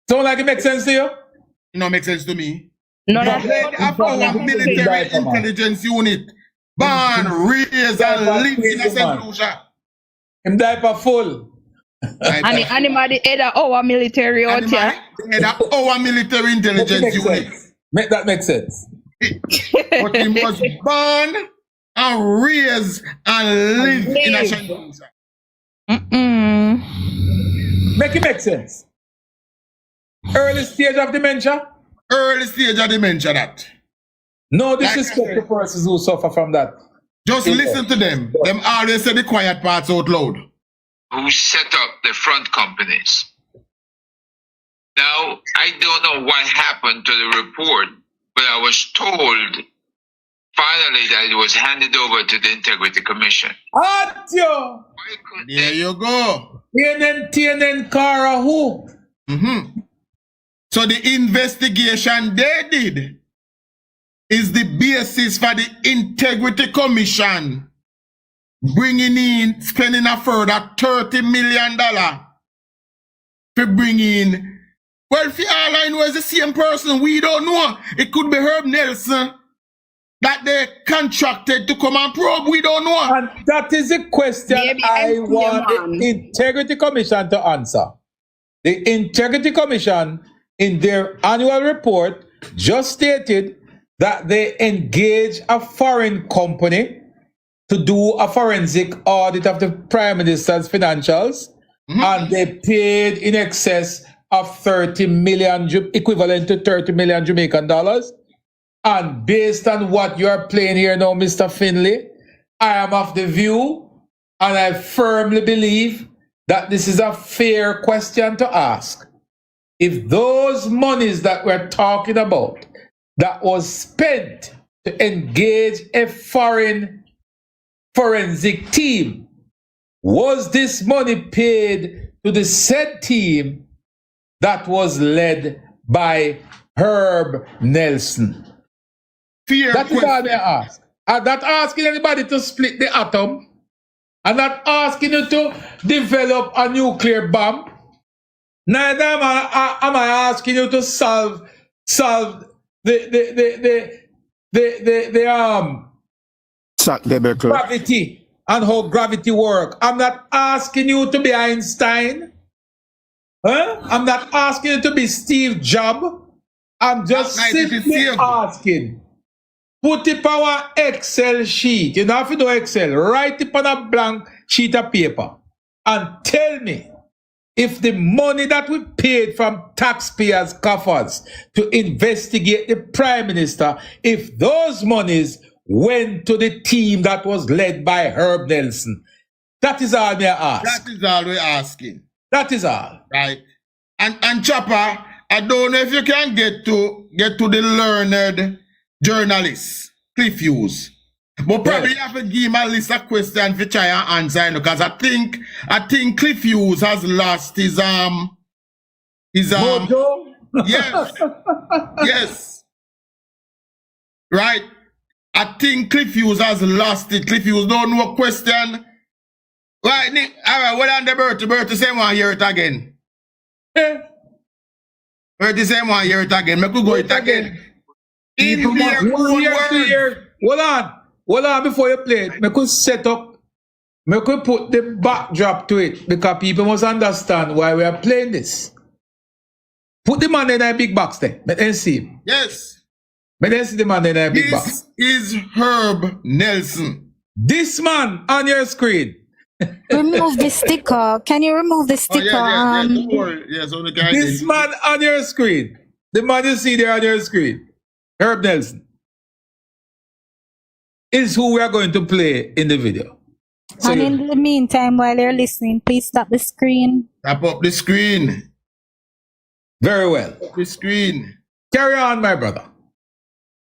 Sound like it makes sense to you? No, makes sense to me. No, the head of our military intelligence unit, born, raised, and live in St. Lucia. Him diaper full. And the head of our military out here. The head of our military intelligence unit. Make that make sense. But he was born and raised and live in a St. Lucia. Make it make sense. Early stage of dementia? Early stage of dementia, that. No disrespect to persons who suffer from that. Just listen to them. Them always say the quiet parts out loud. Who set up the front companies. Now, I don't know what happened to the report, but I was told finally that it was handed over to the Integrity Commission. Atyo! There you go. TNN Kara who? So the investigation they did is the basis for the Integrity Commission bringing in, spending a further $30 million to bring in. Well, if all I know is the same person, we don't know. It could be Herb Nelson that they contracted to come and probe. We don't know. And that is a question I want the Integrity Commission to answer. The Integrity Commission, in their annual report, just stated that they engaged a foreign company to do a forensic audit of the Prime Minister's financials, and they paid in excess of 30 million, equivalent to 30 million Jamaican dollars. And based on what you're playing here now, Mr. Finley, I am of the view, and I firmly believe that this is a fair question to ask. If those monies that we're talking about, that was spent to engage a foreign forensic team, was this money paid to the said team that was led by Herb Nelson? That is all they ask. I'm not asking anybody to split the atom. I'm not asking you to develop a nuclear bomb. Neither am I asking you to solve gravity and how gravity works. I'm not asking you to be Einstein. I'm not asking you to be Steve Jobs. I'm just simply asking. Put it on an Excel sheet. You don't have to do Excel. Write it on a blank sheet of paper. And tell me if the money that we paid from taxpayers' coffers to investigate the Prime Minister, if those monies went to the team that was led by Herb Nelson. That is all we ask. That is all we're asking. That is all. Right. And Chopper, I don't know if you can get to the learned journalist, Cliff Hughes. But probably you have to give him a list of questions to try and answer, because I think Cliff Hughes has lost his is Mojo? yes, yes, right. I think Cliff Hughes has lost it. Cliff Huges don't know a question. Right, Nick. All right, well on the Bertie same one hear it again. Bertie same one hear it again. Me could go it again. In their own words. Hold on before you play it. Me could set up, me could put the backdrop to it because people must understand why we are playing this. Put the man in a big box there. Let them see him. Yes. Let them see the man in a big box. This is Herb Nelson. This man on your screen. Remove the sticker. Can you remove the sticker? Don't worry. Yes, only guy. This man on your screen. The man you see there on your screen. Herb Nelson. Is who we are going to play in the video. So And in the meantime, while you're listening, please stop the screen. Tap up the screen. Very well. The screen. Carry on, my brother.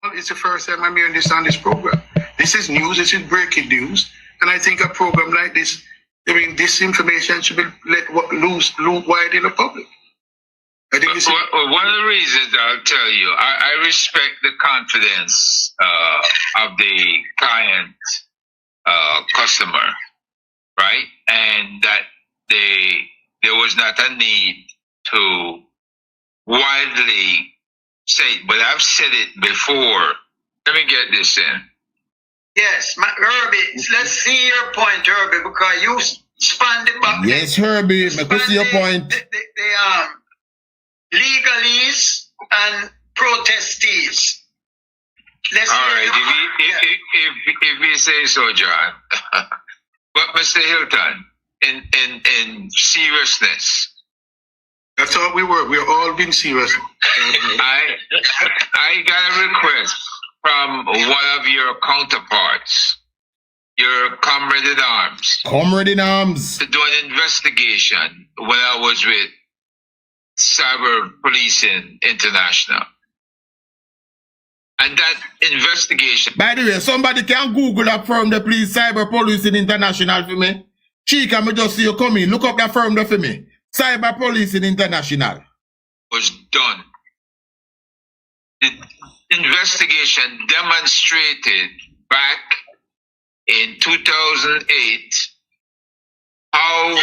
Well, it's the first time I'm hearing this on this program. This is news. This is breaking news. And I think a program like this, I mean, this information should be let loose wide in the public. I think this one of the reasons I'll tell you, I respect the confidence of the client, customer, right? And that there was not a need to widely say it, but I've said it before. Let me get this in. Yes, Herbie, let's see your point, Herbie, because you span the back. Yes, Herbie, I could see your point. The legalese and protestees. Let's all right, if you say so, John. But Mr. Hilton, in seriousness, I thought we were. We're all being serious. I got a request from one of your counterparts, your comrade in arms. Comrade in arms. To do an investigation when I was with Cyber Policing International. And that investigation. By the way, somebody can Google that firm there, please. Cyber Policing International for me. Chica, me just see you come in. Look up that firm there for me. Cyber Policing International. Was done. The investigation demonstrated back in 2008 how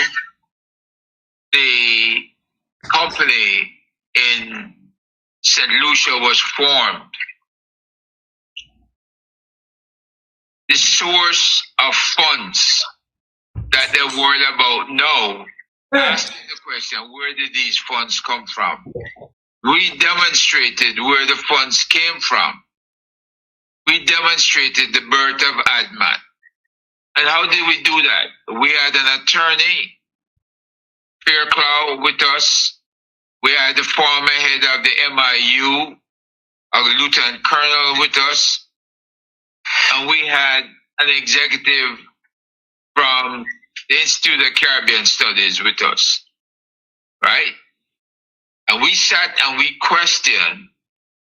the company in St. Lucia was formed. The source of funds that they're worried about now, asking the question, where did these funds come from? We demonstrated where the funds came from. We demonstrated the birth of ADMAT. And how did we do that? We had an attorney, Fairclough, with us. We had the former head of the MIU, a lieutenant colonel, with us. And we had an executive from the Institute of Caribbean Studies with us, right? And we sat and we questioned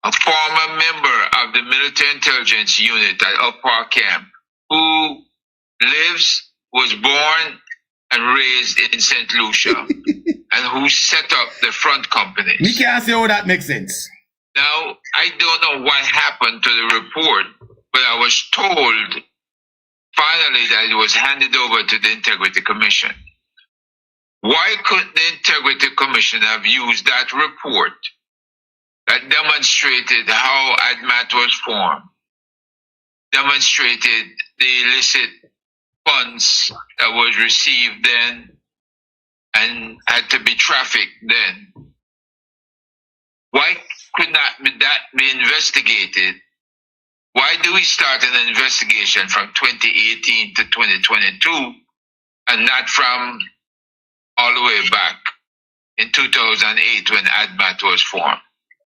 a former member of the military intelligence unit at Up Park Camp who was born and raised in St. Lucia and who set up the front company. We can't say how that makes sense. Now, I don't know what happened to the report, but I was told finally that it was handed over to the Integrity Commission. Why couldn't the Integrity Commission have used that report that demonstrated how ADMAT was formed, demonstrated the illicit funds that was received then and had to be trafficked then? Why could not that be investigated? Why do we start an investigation from 2018 to 2022 and not from all the way back in 2008 when ADMAT was formed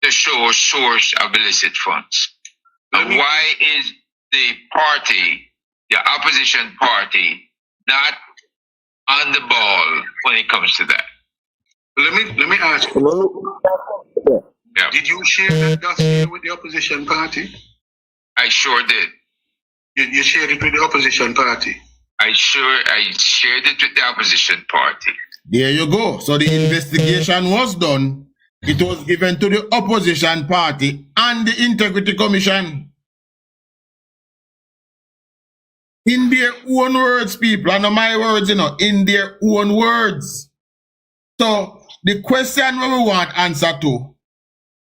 to show a source of illicit funds? And why is the party, the opposition party, not on the ball when it comes to that? Let me ask you. Yeah. Did you share that dossier with the opposition party? I sure did. You shared it with the opposition party? I shared it with the opposition party. There you go. So the investigation was done. It was given to the opposition party and the Integrity Commission. In their own words, people, and not my words, in their own words. So the question we want answer to,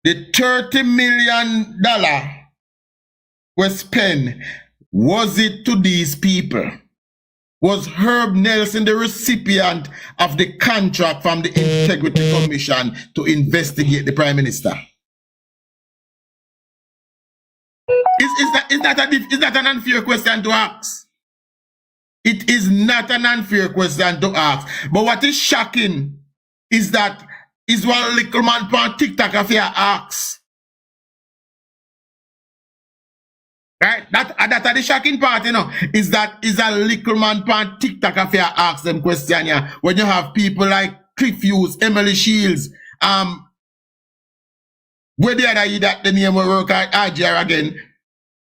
the $30 million was spent, was it to these people? Was Herb Nelson the recipient of the contract from the Integrity Commission to investigate the Prime Minister? Is that an unfair question to ask? It is not an unfair question to ask. But what is shocking is that is one little man on TikTok affair asks. Right? That the shocking part, is that is a little man on TikTok affair asks them question here. When you have people like Cliff Hughes, Emily Shields, where the other that the name will work at RGR again.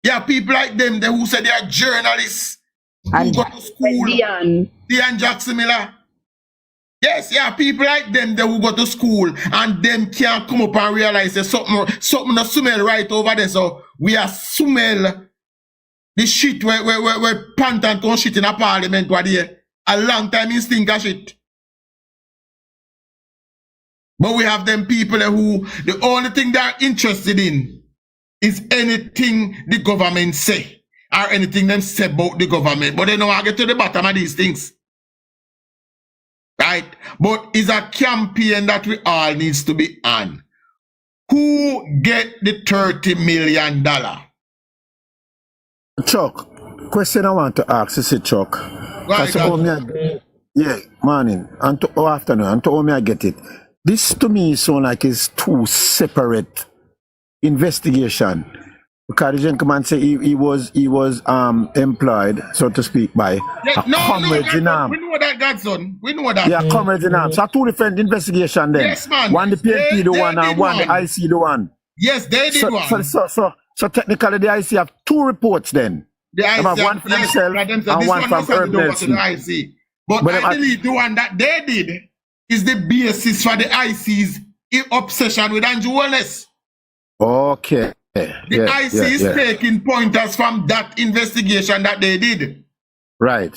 Yeah, people like them who say they are journalists who go to school. Dion Jackson Miller. Yes, yeah, people like them who go to school and them can't come up and realize there's something not smell right over there. So we are smell the shit where Pantan don't shit in a parliament what there. A long time in stink of shit. But we have them people who the only thing they're interested in is anything the government say or anything them say about the government. But they know I get to the bottom of these things. Right? But it's a campaign that we all needs to be on. Who get the $30 million? Chuck, question I want to ask is Chuck. Yeah, morning and to afternoon and to me I get it. This to me sound like it's two separate investigation. Because the gentleman say he was employed, so to speak, by comrades in arms. We know that, Godson. We know that. Yeah, comrades in arms. So two different investigation then. Yes, man. One the PNP the one and one the IC the one. Yes, they did one. So technically the IC have two reports then. The IC have one for themselves and one from Herb Nelson. But I believe the one that they did is the basis for the IC's obsession with Andrew Wallace. Okay. The IC is taking pointers from that investigation that they did. Right.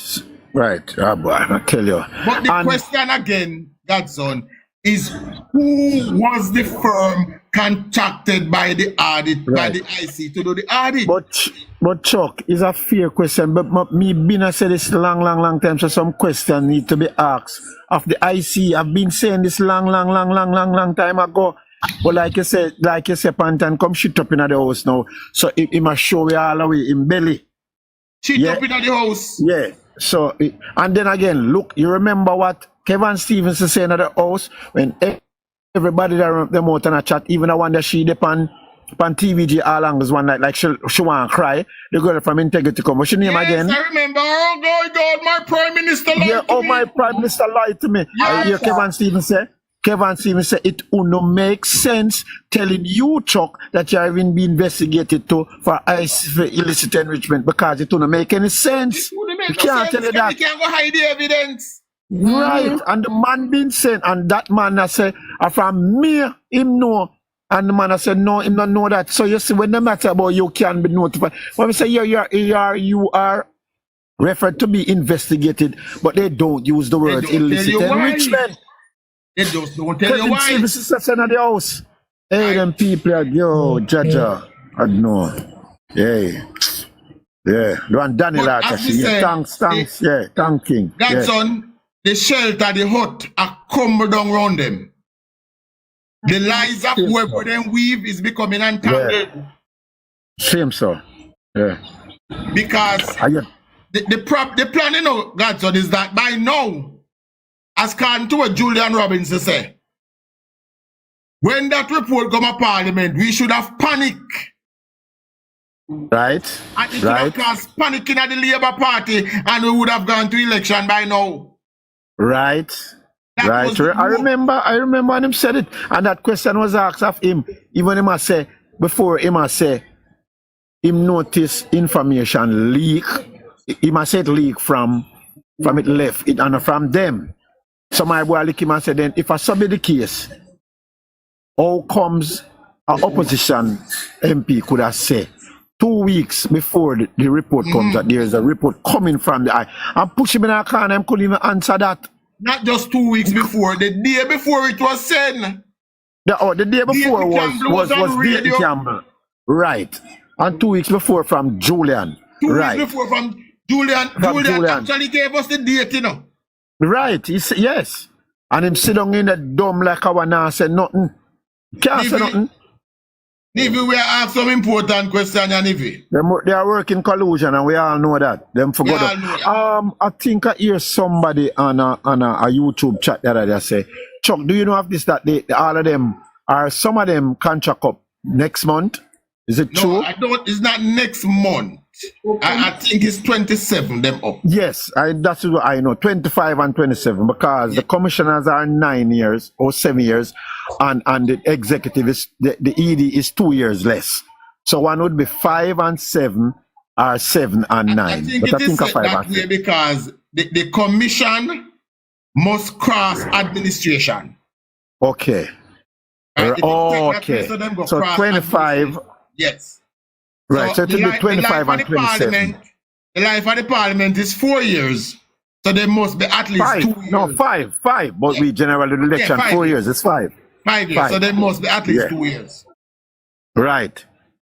Oh boy, I tell you. But the question again, Godson, is who was the firm contacted by the audit, by the IC to do the audit? But Chuck, it's a fair question. But me been said this long time, so some question need to be asked of the IC. I've been saying this long time ago. But like you said, Pantan come shit up in the house now. So he must show we all the way in belly. Shit up in the house. Yeah. So and then again, look, you remember what Kevin Stevens is saying at the house when everybody that them out in a chat, even the one that she depend on TVG all along is one night, like she want to cry. The girl from Integrity come. What's your name again? I remember. Oh God, my Prime Minister lied to me. My Prime Minister lied to me. Yes, hear Kevin Stevens say it wouldn't make sense telling you, Chuck, that you have been investigated for illicit enrichment because it wouldn't make any sense. You can't tell you that. You can't go hide the evidence. Right, and the man been saying, and that man I say, from me, him know, and the man I said, no, him not know that. So you see, when the matter about you can be notified. When we say you are referred to be investigated, but they don't use the word illicit enrichment. They just don't tell you why. This is the house. Hey, them people are, Jaja, I know. Yeah. The one Daniel thanks, thanking. Godson, the shelter, the hut, are come down around them. The lies of whoever them weave is becoming entangled. Same so. Yeah. Because the plan, Godson, is that by now, as according to what Julian Robinson said, when that report come to Parliament, we should have panic. Right. And it would have caused panic in the Labour Party and we would have gone to election by now. Right. I remember when him said it. And that question was asked of him. Even him must say, before him must say, him notice information leak. He must say it leak from from it left, it and from them. So my boy look him and said, then if I submit the case, how comes an opposition MP could have said 2 weeks before the report comes that there is a report coming from the eye and push him in a corner and couldn't even answer that. Not just 2 weeks before, the day before it was sent. The day before was radio. David Campbell. Right. And 2 weeks before from Julian. 2 right. weeks before from Julian. Julian actually gave us the date, you know. Right. Yes. And him sit down in the dumb like our now say nothing. Can't say nothing. Nivi, we ask some important question, Nivi. They are working collusion, and we all know that. Them forgot that. I think I hear somebody on a YouTube chat that I say, Chuck, do you know of this that all of them are some of them contract up next month? Is it true? No, I don't. It's not next month. I think it's 27 them up. Yes, that's what I know. 25 and 27 because the commissioners are 9 years or 7 years, and the executive is the ED is 2 years less. So one would be 5 and 7 or 7 and 9. I think it is set that way because the commission must cross administration. Okay. Okay. So 25. Yes. Right, so it will be 25 and 27. The life of the parliament is 4 years. So there must be at least 2 years. No, five. But we generally do election 4 years. It's 5. 5 years. So there must be at least 2 years. Right.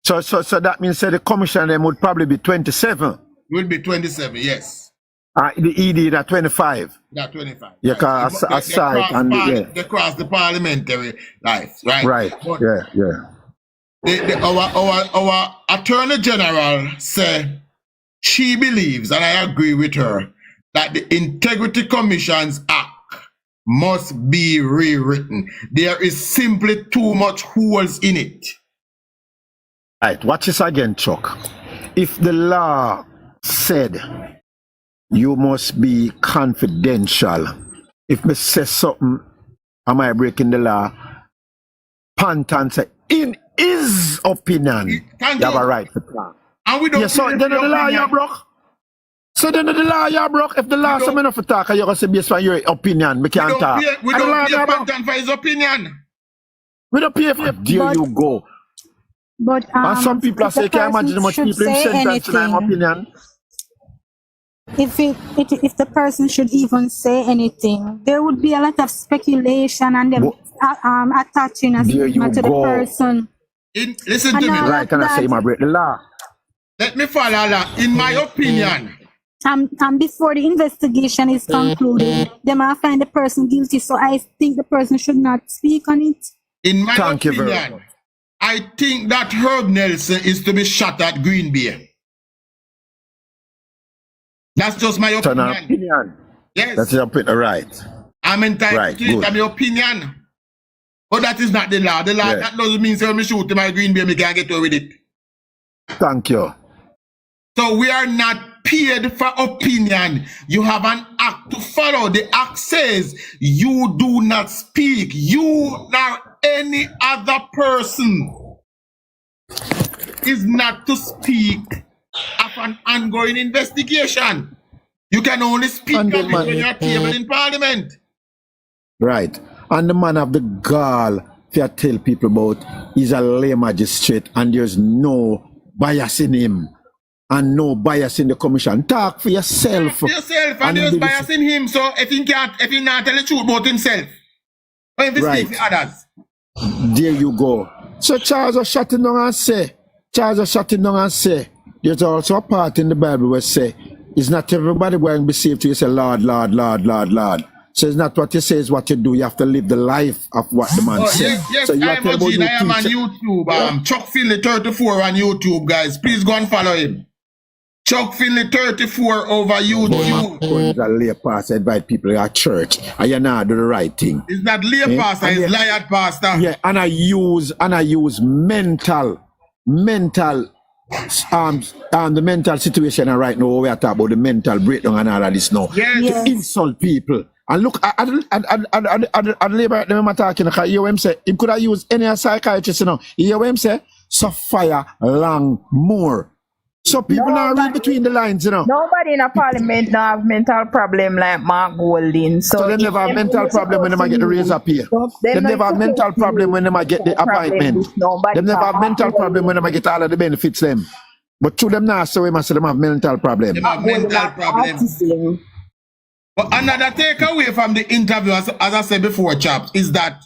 So that means that the commission them would probably be 27. Would be 27, yes. The ED at 25. That 25. Yeah, because aside and they cross the parliamentary life, right? Right. But yeah. Our Attorney General said she believes, and I agree with her, that the Integrity Commissions Act must be rewritten. There is simply too much holes in it. Right, watch this again, Chuck. If the law said you must be confidential, if me say something, am I breaking the law? Pantan say, in his opinion, you have a right to talk. And we don't. Yeah, so then the law you broke. So then the law you broke. If the law say me not to talk, you gonna say based on your opinion, me can't talk. We don't pay Pantan for his opinion. We don't pay for. There you go. But and some people say, can you imagine how much people in sentence in my opinion? If the person should even say anything, there would be a lot of speculation and them attaching a stigma to the person. Listen to me. Right, can I say my break the law? Let me follow that. In my opinion. And before the investigation is concluded, they might find the person guilty. So I think the person should not speak on it. In my opinion, I think that Herb Nelson is to be shot at Green Bay. That's just my opinion. Yes. That's your opinion, right. I'm entitled to it, that's my opinion. But that is not the law. The law, that doesn't mean when I shoot my Green Bay, I can't get away with it. Thank you. So we are not paid for opinion. You have an act to follow. The act says you do not speak. You nor any other person is not to speak of an ongoing investigation. You can only speak of it when you're table in parliament. Right. And the man of the gall, if you tell people about, he's a lay magistrate and there's no bias in him. And no bias in the commission. Talk for yourself. And there's bias in him. So if he not tell the truth about himself, or if he speak for others. There you go. So Charles was shutting down and say, there's also a part in the Bible where say, it's not everybody going to be saved till you say, Lord, Lord, Lord, Lord, Lord. So it's not what you say, it's what you do. You have to live the life of what the man said. Yes, so you I am on YouTube. Chuck Finley 34 on YouTube, guys. Please go and follow him. Chuck Finley 34 over YouTube. It's a lay pastor invite people at church and you not do the right thing. It's not lay pastor, it's liar pastor. Yeah, and I use mental the mental situation right now. We are talking about the mental breakdown and all of this now. Yes. To insult people. And look, I labor them talking. You hear what I'm saying? He could have used any psychiatrist, you know. You hear what I'm saying? Sophia Long more. So people now read between the lines, you know. Nobody in a parliament now have mental problem like Mark Golding. So they never have mental problem when they might get the raise up here. They never have mental problem when they might get the appointment. They never have mental problem when they might get all of the benefits them. But to them now, so we must say them have mental problem. Them have mental problem. But another takeaway from the interview, as I said before, chaps, is that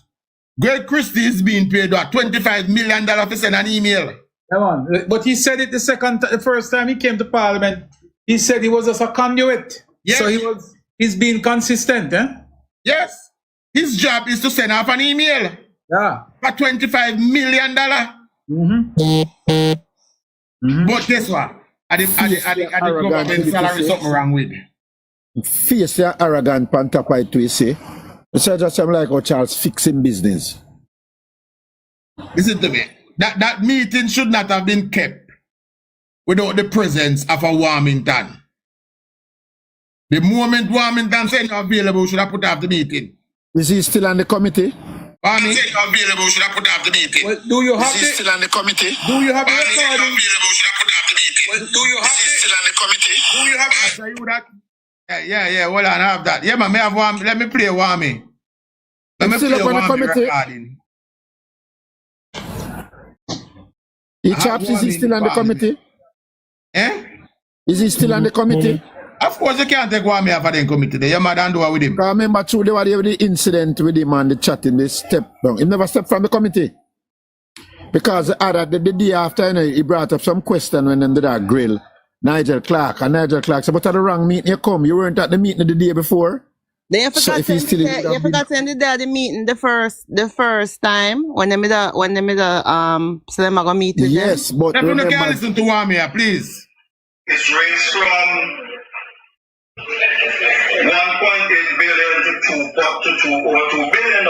Greg Christie is being paid what, $25 million to send an email. Come on. But he said it the first time he came to Parliament. He said he was just a conduit. Yes. So he's being consistent, eh? Yes. His job is to send off an email. Yeah. For $25 million. But guess what? At the government salary something wrong with. Face your arrogant pantapite to say. It's just something like how Charles fixing business. Listen to me. That meeting should not have been kept without the presence of a Warmington. The moment Warmington said you're available, should have put off the meeting. Is he still on the committee? Warmington said you're available, should have put off the meeting. Well, do you have Is he still on the committee? Do you have the recording? recording? Should have put off the meeting. Well, do you have Is he still on the committee? Do you have I you that? Yeah, hold on, I have that. Yeah, man, let me play Warmy. Let me play Warmy recording. Chaps, is he still on the committee? Eh? Is he still on the committee? Of course, you can't take Warmy off of the committee. You're mad and do it with him. I remember too, they were there with the incident with him and the chatting, they stepped down. He never stepped from the committee. Because the day after, you know, he brought up some question when they did that grill. Nigel Clark, and Nigel Clark said, but at the wrong meeting you come. You weren't at the meeting the day before. Then you forgot to send the day of the meeting the first time when they made so them are gonna meet with yes, them. But remember, you can listen to Warmy, please. It's raised from 1.8 billion to over $2 billion.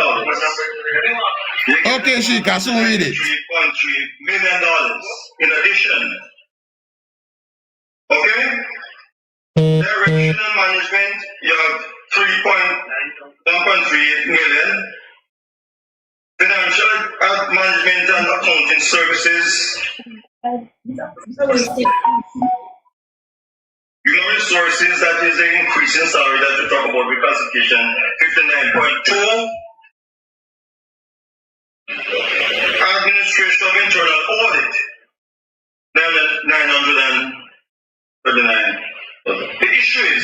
Okay, Shika, so read it. $3.3 million in addition. Okay? Direction and management, you have 1.38 million. Financial management and accounting services. Human resources, that is an increase in salary that you talk about, reclassification, 59.2. Administration of internal audit, 939. The issue is,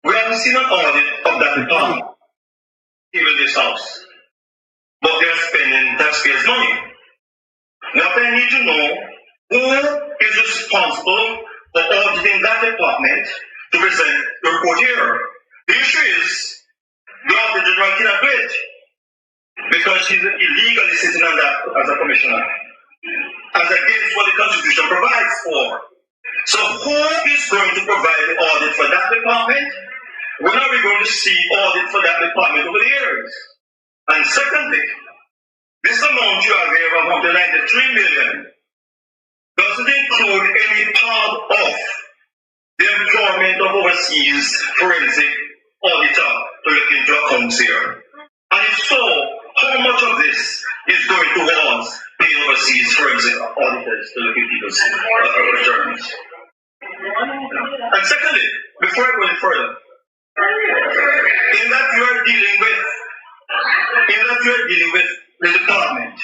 we haven't seen an audit of that department, even this house, but they're spending taxpayers' money. What I need to know, who is responsible for auditing that department to present the report here? The issue is, the auditor general cannot do it because she's illegally sitting on that as a commissioner, as against what the Constitution provides for. So who is going to provide the audit for that department? When are we going to see audit for that department over the years? And secondly, this amount you have here of 193 million doesn't include any part of the employment of overseas forensic auditor to look into accounts here. And if so, how much of this is going towards paying overseas forensic auditors to look at people's returns? And secondly, before I go any further, in that you are dealing with the department,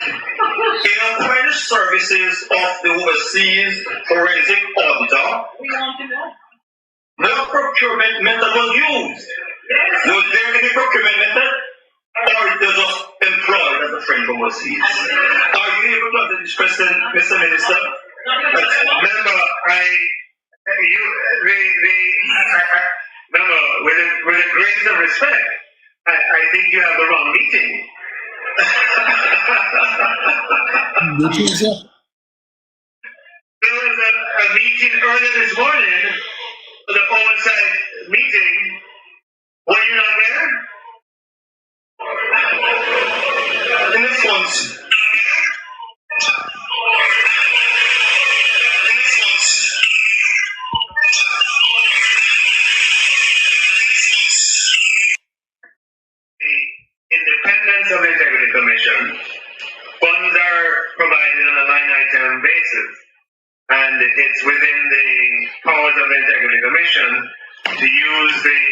in acquiring the services of the overseas forensic auditor, what procurement method was used? Was there any procurement method? Or it was just employed as a friend from overseas? Are you able to answer this question, Mr. Minister? Remember, with the greatest of respect, I think you have the wrong meeting. There was a meeting earlier this morning, the oversight meeting. Were you not there? In the funds. Independence of the Integrity Commission, funds are provided on a line item basis. it's within the powers of the Integrity Commission to use the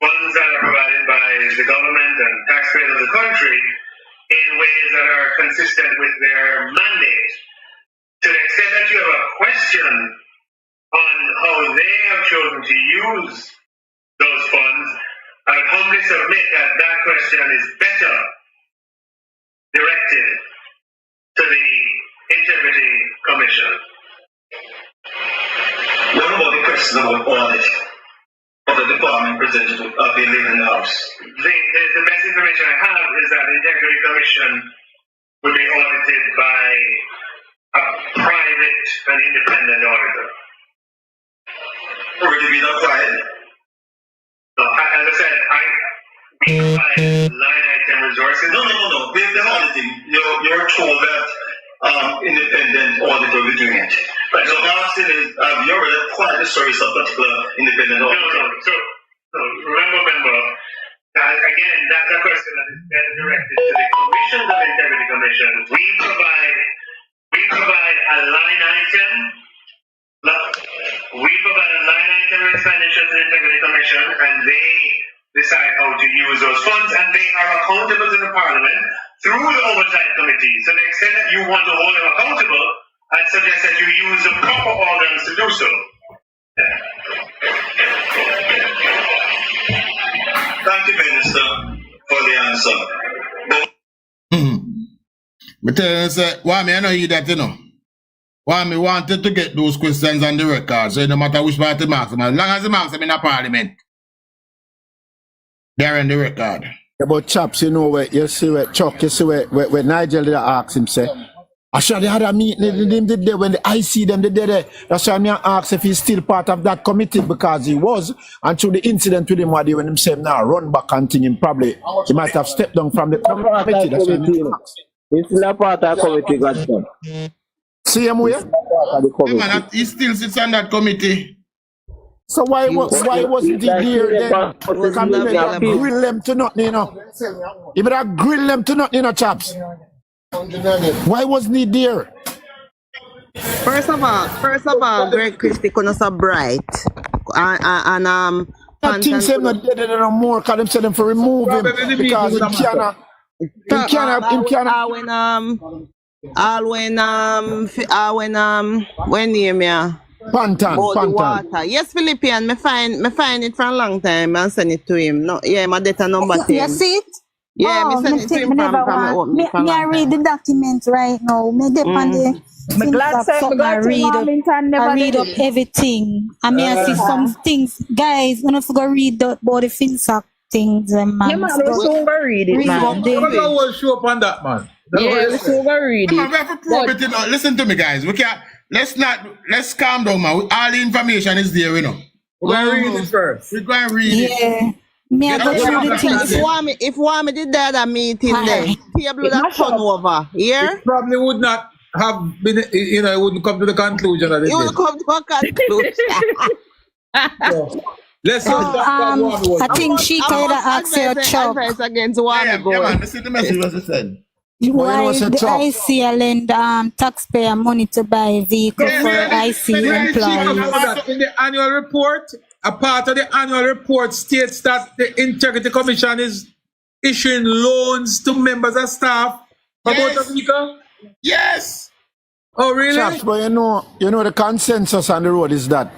funds that are provided by the government and taxpayers of the country in ways that are consistent with their mandate. To the extent that you have a question on how they have chosen to use those funds, I would humbly submit that that question is better directed to the Integrity Commission. What about the question about audit of the department presented to be in the House? The best information I have is that the Integrity Commission will be audited by a private and independent auditor. Already been applied? No, as I said, we provide line item resources. No. With the auditing, you're told that independent auditor will be doing it. Right. So my question is, have you already acquired the service of particular independent auditor? No. So remember, again, that's a question that is better directed to the commissions of the Integrity Commission. We provide a line item. We provide a line item expenditure to the Integrity Commission, and they decide how to use those funds, and they are accountable to the Parliament through the Oversight Committee. So to the extent that you want to hold them accountable, I suggest that you use the proper organs to do so. Thank you, Minister, for the answer. But tell you, say, why me I know you that, you know? Why me wanted to get those questions on the record, so no matter which party marks them, as long as the marks them in the Parliament, they're in the record. Yeah, but chaps, you know where you see where Chuck, you see where Nigel did ask him, say, I sure they had a meeting them did there when the IC them did there. That's why I asked if he's still part of that committee, because he was, and through the incident with him what they when him say now run back and thing, him probably he might have stepped down from the committee. That's why he's still a part of the committee, Godson. See him where? Yeah, man, he still sits on that committee. So why wasn't he here then? Come here, grill them to nothing, you know. You better grill them to nothing, you know, chaps. Why wasn't he there? First of all, Greg Christie couldn't so bright. And I think say not dead no more, because them say them for remove him because he cannot. When name ya? Pantan. Water. Yes, Philippian, me find it for a long time and send it to him. No, yeah, my data number 10. You see it? Yeah, me send it to him from me I read the document right now. Me depend the I'm glad I read up everything. I mean, I see some things. Guys, when I forgot read about the FinSac things, man. Yeah, man, we're so gonna read it, man. We're gonna show up on that, man. Yeah, we're so gonna read it. We have to probe it, you know. Listen to me, guys. We can't. Let's calm down, man. All the information is there, you know. We're gonna read it first. We're going to read it. Yeah. Me I go through the things. If Wami did that at meeting there, table that turn over. Yeah? It probably would not have been, you know, it wouldn't come to the conclusion that it You will come to a conclusion. So, let's I think she could have asked her Chuck. Against Wami. Yeah, man. Listen to the message what she said. Why the IC lend taxpayer money to buy a vehicle for IC employees? In the annual report, a part of the annual report states that the Integrity Commission is issuing loans to members of staff about a vehicle. Yes. Oh, really? Chaps, but you know the consensus on the road is that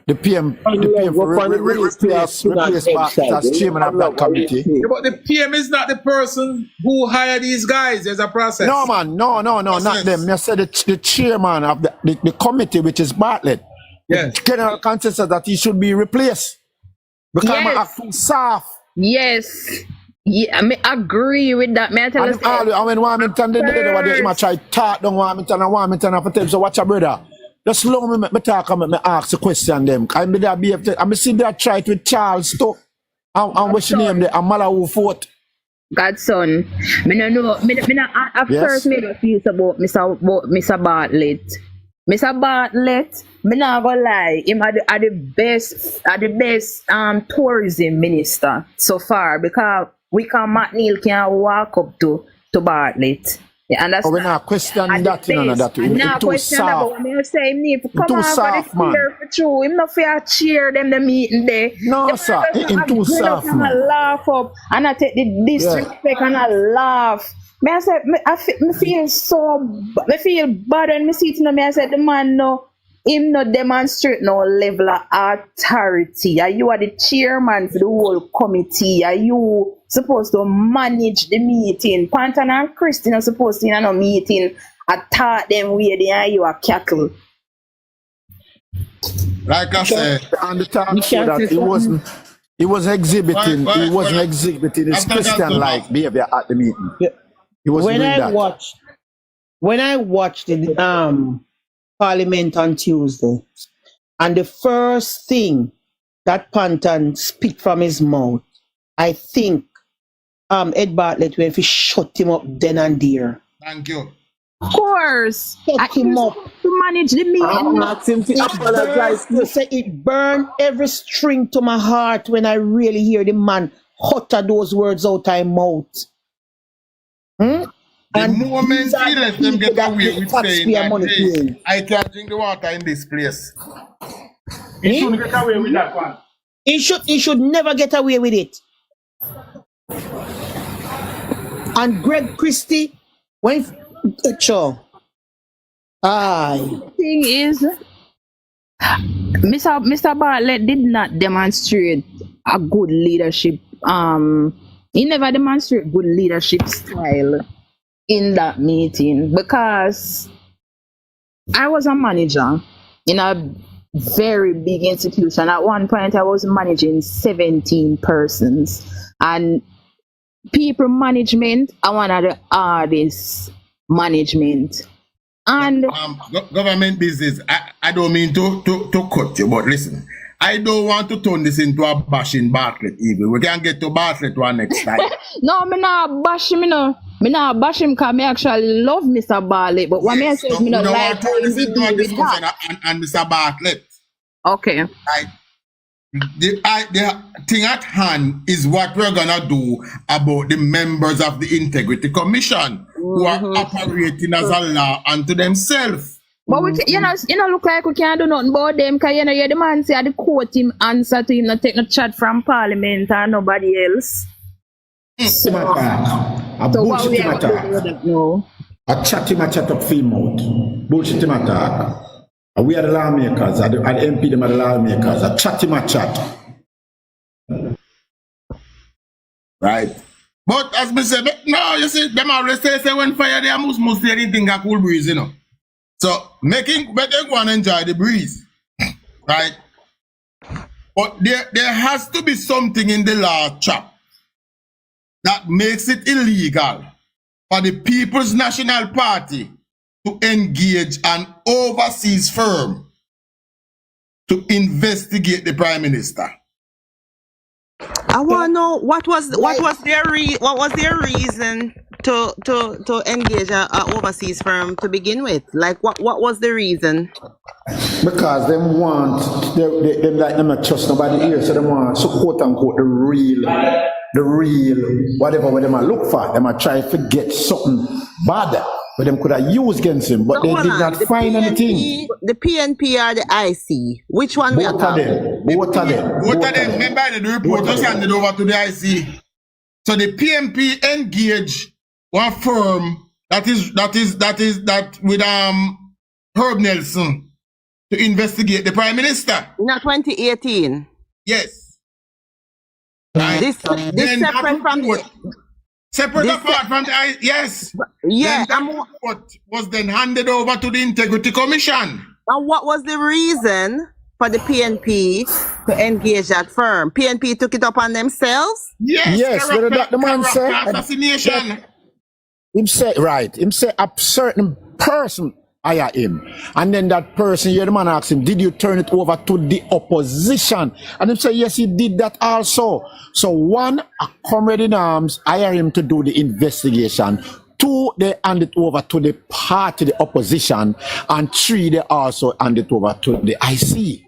the PM replace back as chairman of that committee. Yeah, but the PM is not the person who hired these guys. There's a process. No, man. No, not them. I said the chairman of the committee, which is Bartlett. Yes. The general consensus that he should be replaced. Because I'm acting soft. Yes. Yeah, I agree with that. May I tell you? And when Warmington did it, I try to talk down Warmington and Warmington after them. So watch your brother. Just long me talk and me ask the question them. I'm see that try it with Charles too. And what's your name there? And Malawu Fort. Godson. Me no know. At first me don't feel about Mr. Bartlett. Mr. Bartlett, me not gonna lie, him are the best tourism minister so far, because we can McNeil can walk up to Bartlett. You understand? we're not questioning At the that, you know, base. that And now him too question that, but soft. when you say him need to Him come too on for the soft, man. cheer for true. Him not fair cheer them the meeting there. No, The sir. man Him just too grin up soft, and man. a laugh up and I take the disrespect and I laugh. Me I said, me feel bad when me see it, you know, me I said the man no, him no demonstrate no level of authority. Are you are the chairman for the whole committee? Are you supposed to manage the meeting? Pantan and Christine are supposed to in a meeting. I taught them where they are you are cattle. Like I said, on the talk show that he wasn't exhibiting his After that, Christian-like behavior at the meeting. He was When doing I that. watched the Parliament on Tuesday, and the first thing that Panton spit from his mouth, I think Ed Bartlett went to shut him up then and there. Thank you. Of course. Shut him up. To manage the meeting. Ask him to apologize. You say it burned every string to my heart when I really hear the man utter those words out of his mouth. The moment he let them get away with saying that, hey, I can't drink the water in this place. He shouldn't get away with that one. He should never get away with it. And Greg Christie, when thing is, Mr. Bartlett did not demonstrate a good leadership. He never demonstrated good leadership style in that meeting because I was a manager in a very big institution. At one point, I was managing 17 persons, and people management are one of the hardest management. And government business, I don't mean to cut you, but listen, I don't want to turn this into a bashing Bartlett even. We can get to Bartlett one next time. No, me not bash him, Me not bash him because me actually love Mr. Bartlett. But what me say is me not like how he deal with that. And Mr. Bartlett. Okay. Right. The thing at hand is what we're gonna do about the members of the Integrity Commission who are operating as a law unto themselves. But we, you know, look like we can't do nothing about them because you know, you're the man say the court him answer to him, not take no chat from Parliament or nobody else. So what we have to do with that now? A chat him a chat up film out. Bullshit him attack. We are the lawmakers, the MP them are the lawmakers. A chat him a chat. Right. But as me say, no, you see, them always say when fire they must say anything a cool breeze, you know. So making one enjoy the breeze. Right? But there has to be something in the law, chap, that makes it illegal for the People's National Party to engage an overseas firm to investigate the Prime Minister. I want to know what was their reason to engage a overseas firm to begin with. Like what was the reason? Because them want them like them not trust nobody here, so them want so quote unquote the real whatever what them a look for. Them a try to get something bad but them could have used against him, but they did not find anything. The PNP or the IC? Which one we are talking? Both of them. Remember the report was handed over to the IC. So the PNP engaged one firm that with Herb Nelson to investigate the Prime Minister. In 2018. Yes. This separate from the... Separate apart from the yes. Yeah. What was then handed over to the Integrity Commission. And what was the reason for the PNP to engage that firm? PNP took it upon themselves? Yes. The man said assassination. Him say a certain person hire him, and then that person here, the man asked him, did you turn it over to the opposition? And him say yes, he did that also. So one, a comrade in arms hire him to do the investigation. Two, they hand it over to the party, the opposition, and three, they also hand it over to the IC.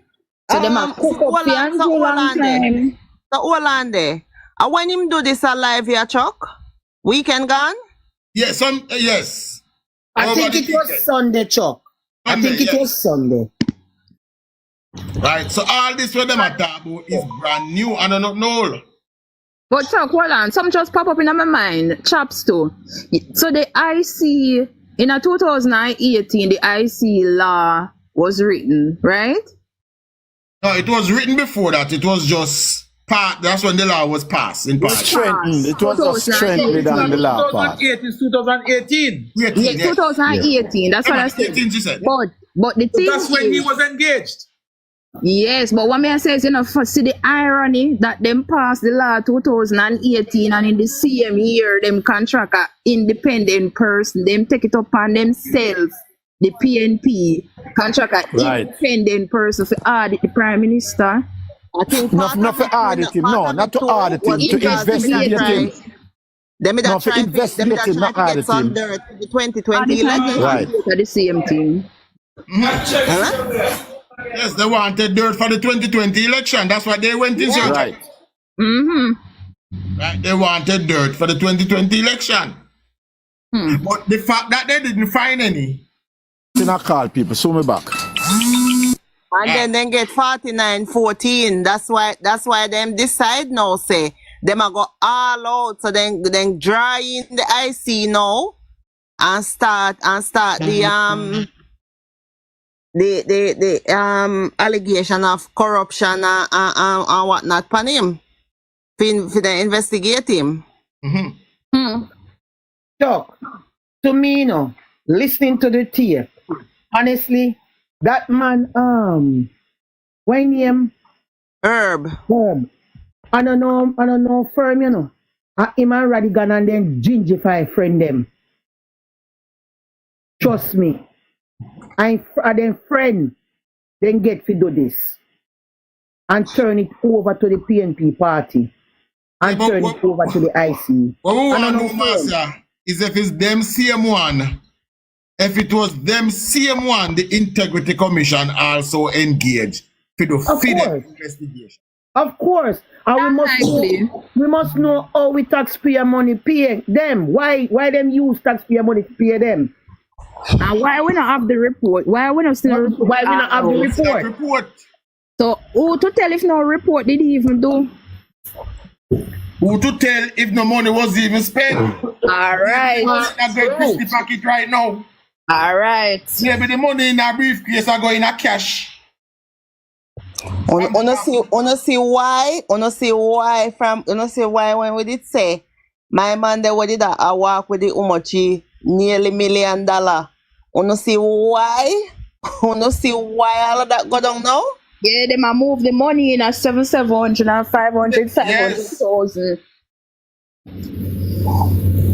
So them a cook up the Andrew long time. So Orlando, when him do this live here, Chuck? Weekend gone? Yes, yes. I think it was Sunday, Chuck. I think it was Sunday. Right. So all this what them are talking about is brand new and I don't know. But Chuck, hold on. Some just pop up in my mind. Chops too. So the IC in a 2018, the IC law was written, right? No, it was written before that. It was just part. That's when the law was passed in part. It was just strengthened on the law part. 2018. Yeah, 2018. That's what I said. But the thing that's when he was engaged. Yes, but what I say is, for see the irony that them passed the law 2018 and in the same year them contract a independent person, them take it upon themselves, the PNP contract a independent person for audit the Prime Minister. I think not for audit him, no, not to audit him, to investigate him. Not for investigate him, not audit him. The 2020 election. Right. The same thing. Yes, they wanted dirt for the 2020 election. That's what they went in search. Right. Right. They wanted dirt for the 2020 election. But the fact that they didn't find any. Did not call people, sue me back. And then get 49-14. That's why them decide now, say them are go all out. So then dry in the IC now and start the allegation of corruption and whatnot upon him. For the investigate him. So, to me, listening to the tape, honestly, that man, what name? Herb. I don't know firm, him and Radigan and then Gingify friend them. Trust me. I then friend, then get to do this and turn it over to the PNP party and turn it over to the IC. What we want to know, Master, is if it's them same one, if it was them same one, the Integrity Commission also engaged to do investigation. Of course. And we must know how we taxpayer money pay them. Why them use taxpayer money to pay them? And why we not have the report? Why we not still report? Why we not have the report? So who to tell if no report did he even do? Who to tell if no money was even spent? All right. I'm going to push the pocket right now. All right. Maybe the money in a briefcase are going in cash. Wanna see why when we did say my man they did a walk with the Umochi nearly $1 million. Wanna see why? Wanna see why all of that go down now? Yeah, they might move the money in at 700 and 500,000.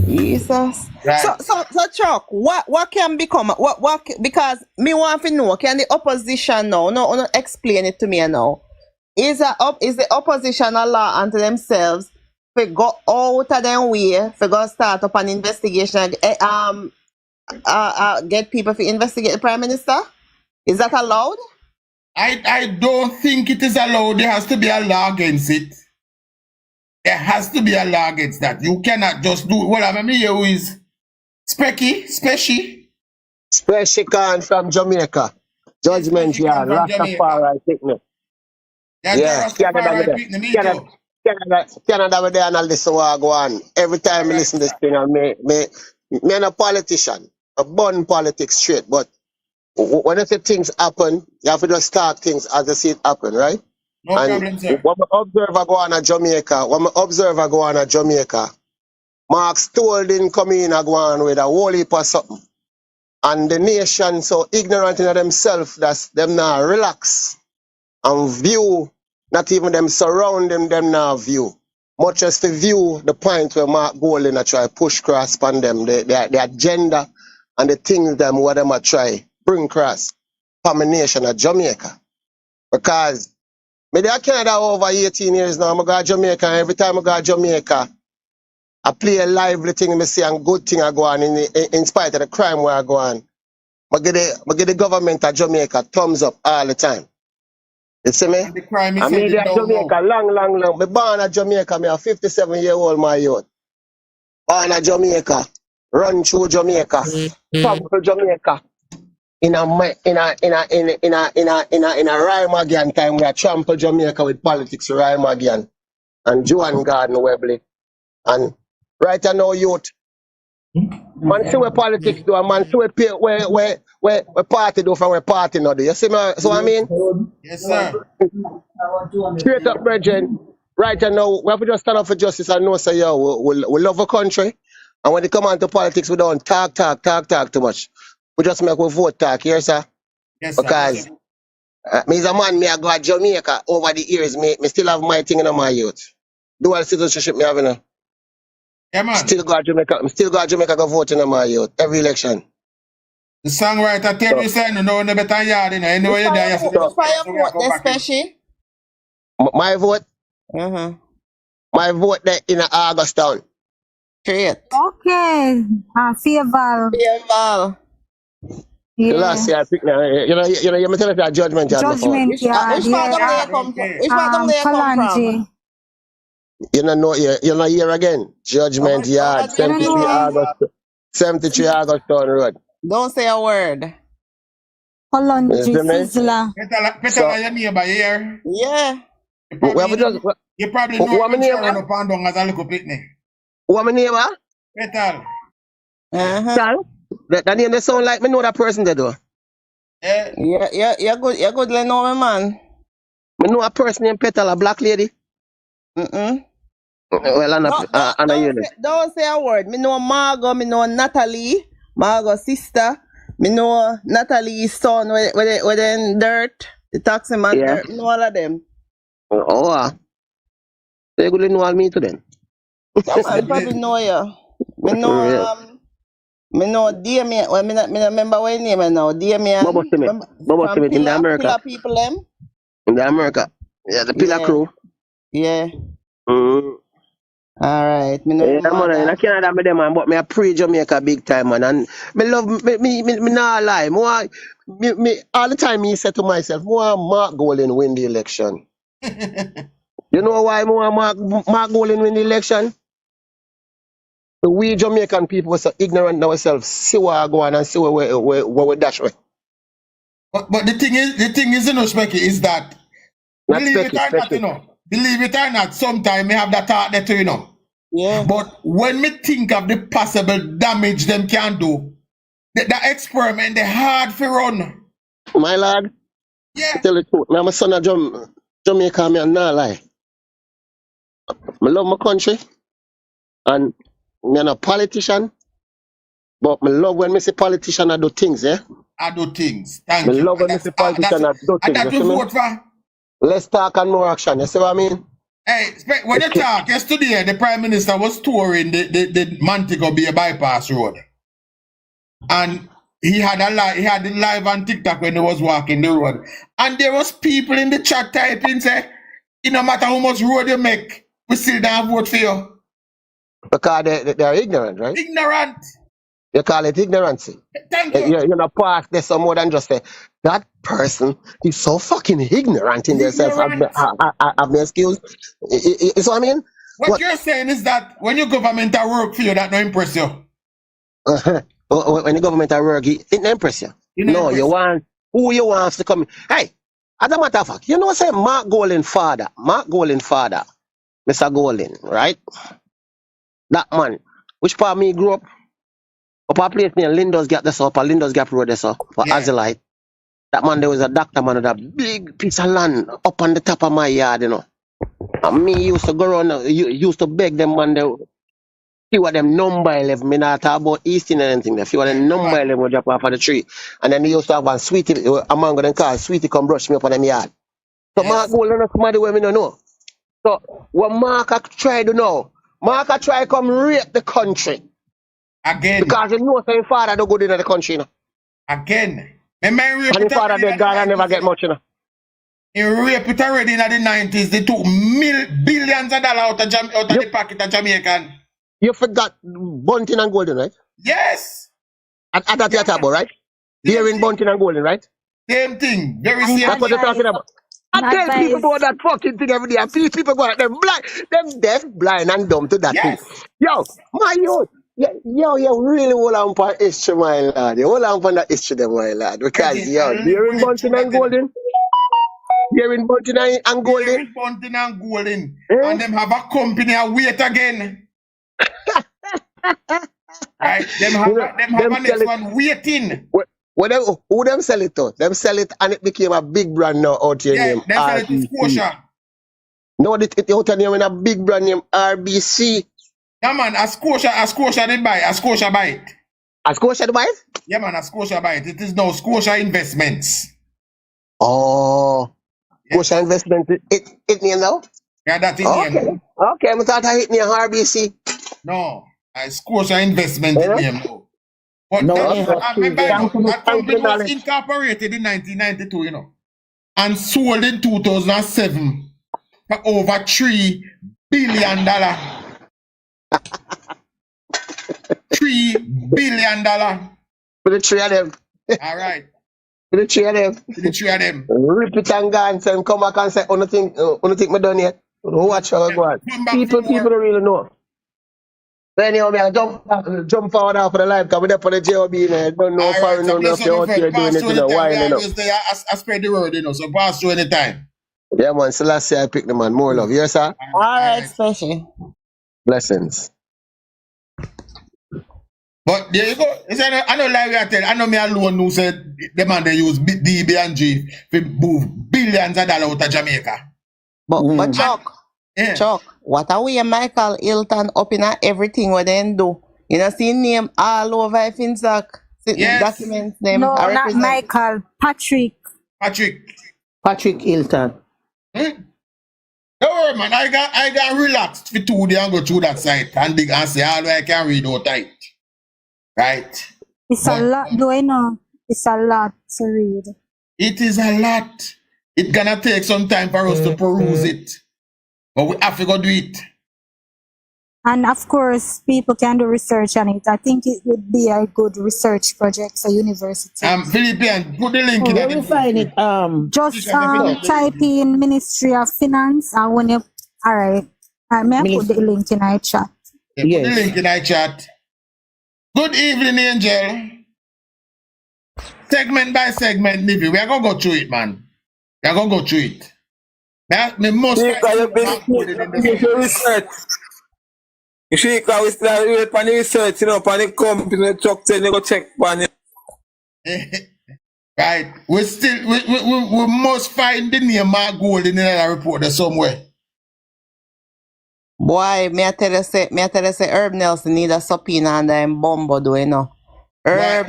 Jesus. Right. So Chuck, what can become what because me want to know, can the opposition now no explain it to me now. Is the opposition a law unto themselves to go out of them way to go start up an investigation get people to investigate the Prime Minister? Is that allowed? I don't think it is allowed. There has to be a law against it. There has to be a law against that. You cannot just do it. Well, I'm here who is Specky Khan from Jamaica. Judgment Yard, Rastafari picnic. Yeah, Canada with there and all this so I go on. Every time I listen to this thing, me I'm a politician. I born politics straight, but when I say things happen, you have to just start things as you see it happen, right? No problem, sir. When my observer go on a Jamaica, Mark Stoll didn't come in and go on with a whole heap of something. And the nation so ignorant in themselves that them now relax and view, not even them surrounding them now view. Much as to view the point where Mark Golding try push cross upon them, the agenda and the things them what them try bring cross combination of Jamaica. Because me there Canada over 18 years now, I go to Jamaica, and every time I go to Jamaica, I play a lively thing, I see a good thing I go on in spite of the crime where I go on. I get the government of Jamaica thumbs up all the time. You see me? And the crime is I mean, Jamaica, long. Me born in Jamaica, me a 57-year-old my youth. Born in Jamaica. run through Jamaica, trample Jamaica. In a rhyme again time, we are trample Jamaica with politics rhyme again. And Joan Garden Webley. And right now, youth, man, see what politics do, and man, see what where party do from where party not do. You see me? So I mean, Yes, sir. straight up, brethren. Right now, we have to just stand up for justice and know, say, yo, we love our country. And when it come on to politics, we don't talk too much. We just make we vote talk, here, sir. Yes, sir. Because me as a man, me I go to Jamaica over the years, me still have my thing in my youth. Dual citizenship me having a. Yeah, man. Still go to Jamaica go vote in my youth every election. The songwriter tell you saying you know the better yard, you know, anyway you there. Which fire vote there, special? My vote? My vote there in August town. Straight. Okay. Favor. Favor. The last year I picked now, you me tell you that judgment yard. Judgment yard. Which part of there come from? Which part of there come from? You know here again. Judgment yard, 73 August town road. Don't say a word. Kalonji Sizzler. Petala your neighbor here. Yeah. You probably know I'm run up and down as a little picnic. What my neighbor? Petal. That name they sound like me know that person they do. Yeah, you're good, like know me, man. Me know a person named Petal, a black lady. Well, don't say a word. Me know Margot, me know Natalie, Margot's sister. Me know Natalie's son with the dirt, the taxi man, dirt, know all of them. They good know all me to them. I probably know you. Me know Damien. Well, me remember what your name now. Damien. From in the America. Pillar people them. In the America. Yeah, the Pillar crew. Yeah. Alright. Me know in Canada me them man, but me a pre Jamaica big time man. And me love me not lie. Me all the time me say to myself, more Mark Golding win the election. You know why more Mark Golding win the election? We Jamaican people are so ignorant ourselves. See what go on and see where we dash way. But the thing is, you know, Specky, is that believe it or not, you know. Believe it or not, sometimes me have that thought there too, you know. Yeah. But when me think of the possible damage them can do, the experiment, they hard for run. My lad, yeah. I tell you the truth, I'm a son of Jamaica, me and not lie. I love my country, and I'm a politician, but I love when me see politician I do things, eh? I do things. Thank you. Love when me see politician I do things. That you vote for? Less talk and more action, you see what I mean? Hey, when you talk, yesterday the Prime Minister was touring the Montego Bay bypass road. And he had it live on TikTok when he was walking the road. And there was people in the chat typing, say, it no matter how much road you make, we still don't vote for you. Because they are ignorant, right? Ignorant. You call it ignorance. Thank you. You're not past this some more than just say, that person is so fucking ignorant in themselves. Have the excuse. You see what I mean? What you're saying is that when your government work for you, that don't impress you. When the government work, it don't impress you. No, you want who you want to come. Hey, as a matter of fact, you know what I'm saying? Mark Golding father, Mr. Golding, right? That man, which part of me grew up? Up a place near Lindos Gap, this up, Lindos Gap Road, this up, for Azalite. That man, there was a doctor man with a big piece of land up on the top of my yard, you know. And me used to go around, used to beg them, man, they few of them number 11, me not talk about Easting and anything, a few of them number 11 would drop off of the tree. And then they used to have one Sweetie, a man them call Sweetie come brush me up on them yard. So Mark Golding somebody where me don't know. So what Mark try to know, Mark try come rape the country. Again. Because you know saying father don't go in the country, you know. Again. And his father dead God and never get much, you know. He raped it already in the 90s. They took billions of dollars out of the pocket of Jamaican. You forgot Bunting and Golden, right? Yes. And that you're talking about, right? Hearing Bunting and Golden, right? Same thing. Very same thing. That's what you're talking about. I tell people about that fucking thing every day. And people go out there blind. Them deaf, blind, and dumb to that thing. Yo, my youth. you really hold on for history, my lad. You hold on for that history, them, my lad. Because, Darren Bunting and Golden, Darren Bunting and Golden. Darren Bunting and Golden. Eh? And them have a company and wait again. Right? Them have a next one waiting. Who them sell it to? Them sell it and it became a big brand now out here named Them sell it to RBC. Scotia. No, it out here name in a big brand named RBC. Yeah, man, a Scotia did buy. A Scotia buy it. A Scotia did buy it? Yeah, man, a Scotia buy it. It is now Scotia Investments. Oh. Scotia Investment, it name now? Yeah, that is name. Okay, I thought I hit near RBC. No, Scotia Investment name now. But No, that company was incorporated in 1992, you know, and sold in 2007 for over $3 billion. $3 billion. For the three of them. All right. For the three of them. For the three of them. Rip it and go and come back and say, I don't think me done yet. Watch how I go on. People don't really know. So anyhow, I jump forward after the live because we're there for the JLP, you know. Don't know foreign, don't know if you're out here doing it in a while, you know. I spread the word, you know, so pass through any time. Yeah, man, so last year I picked the man. More love. Yes, sir? All right, special. Blessings. But there you go. I know like we are telling. I know me alone who said the man they use DB and G to move billions of dollars out of Jamaica. But Chuck, what are we Michael Hilton up in everything what they do? You know, see name all over Finsac. Documents name. No, not Michael. Patrick Hilton. Don't worry, man. I got relaxed for 2 days and go through that site and dig and see all I can read out tight. Right? It's a lot, do I know? It's a lot to read. It is a lot. It's gonna take some time for us to peruse it. But we have to go do it. And of course, people can do research on it. I think it would be a good research project for university. Philippine, put the link in Where we find it? Just type in Ministry of Finance and when you alright. May I put the link in our chat? Yeah, put the link in our chat. Good evening, Angel. Segment by segment, Nivi. We are gonna go through it, man. We are gonna go through it. Me must research. You see, because we still wait for the research, you know, for the company, Chuck said, you go check for it. Right. We must find the name Mark Gold in the report somewhere. Boy, me I tell you say Herb Nelson need a subpoena and I'm bombo do you know. I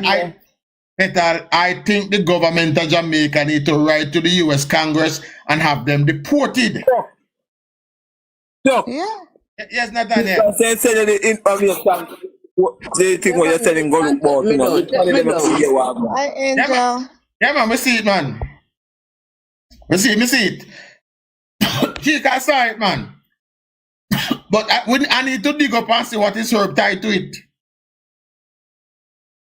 think the government of Jamaica need to write to the US Congress and have them deported. So, yeah. Yes, Nathaniel. Send the information. They think what you're telling go look about, you know. Hi, Angel. Yeah, man, we see it, man. Me see it. Chica saw it, man. But I need to dig up and see what is Herb tied to it.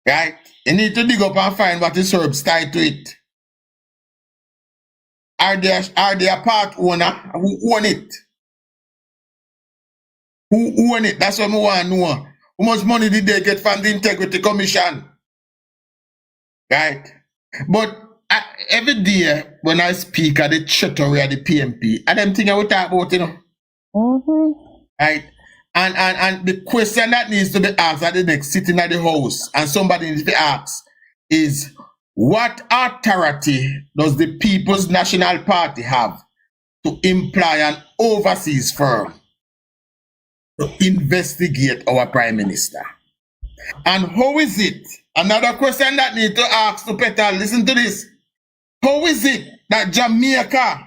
Right? You need to dig up and find what is Herb's tied to it. Are they a part owner who own it? Who own it? That's what I want to know. How much money did they get from the Integrity Commission? Right? But every day when I speak at the Treasury at the PMP, I them thing I will talk about, you know. Right? And the question that needs to be asked at the next sitting at the house, and somebody needs to ask, is what authority does the People's National Party have to employ an overseas firm to investigate our Prime Minister? And how is it? Another question that needs to ask to Petal, listen to this. How is it that Jamaica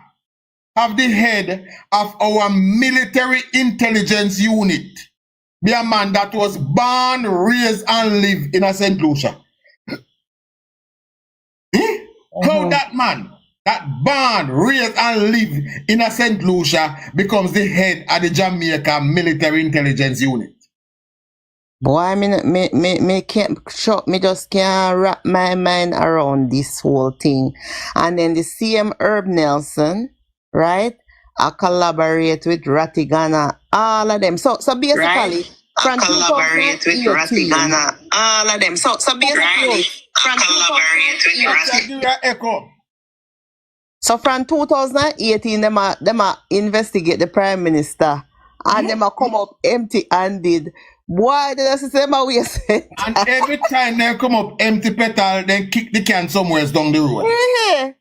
have the head of our military intelligence unit be a man that was born, raised, and live in a St. Lucia? How that man that born, raised, and live in a St. Lucia becomes the head of the Jamaica military intelligence unit? Boy, me just can't wrap my mind around this whole thing. And then the CM Herb Nelson, right? I collaborate with Ratigana, all of them. So basically, collaborate with Ratigana, all of them. So basically, from collaborate with Echo. So from 2018, them a investigate the Prime Minister, and them a come up empty-handed. Boy, they just say them a waste. And every time they come up empty petal, then kick the can somewhere down the road. Yeah.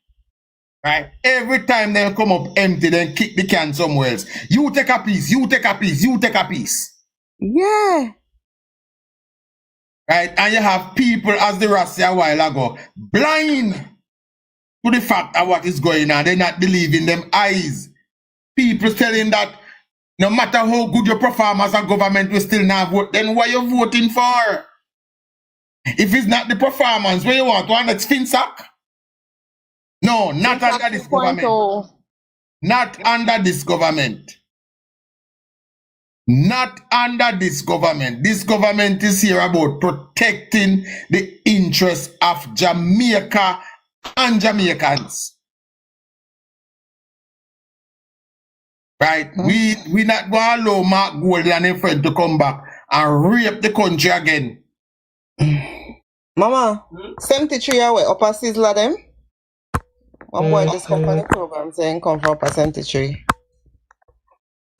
Right? Every time they come up empty, then kick the can somewhere else. You take a piece, you take a piece, you take a piece. Yeah. Right? And you have people, as the Ras said a while ago, blind to the fact of what is going on. They're not believing them eyes. People telling that no matter how good your perform as a government, we still not vote. Then what you voting for? If it's not the performance, where you want one that's FinSac? No, not under this government. Not under this government. Not under this government. This government is here about protecting the interests of Jamaica and Jamaicans. Right? We not going to allow Mark Gold and his friend to come back and rape the country again. Mama, 73 away, upper Sizzler them. One boy just come on the program saying come for upper 73.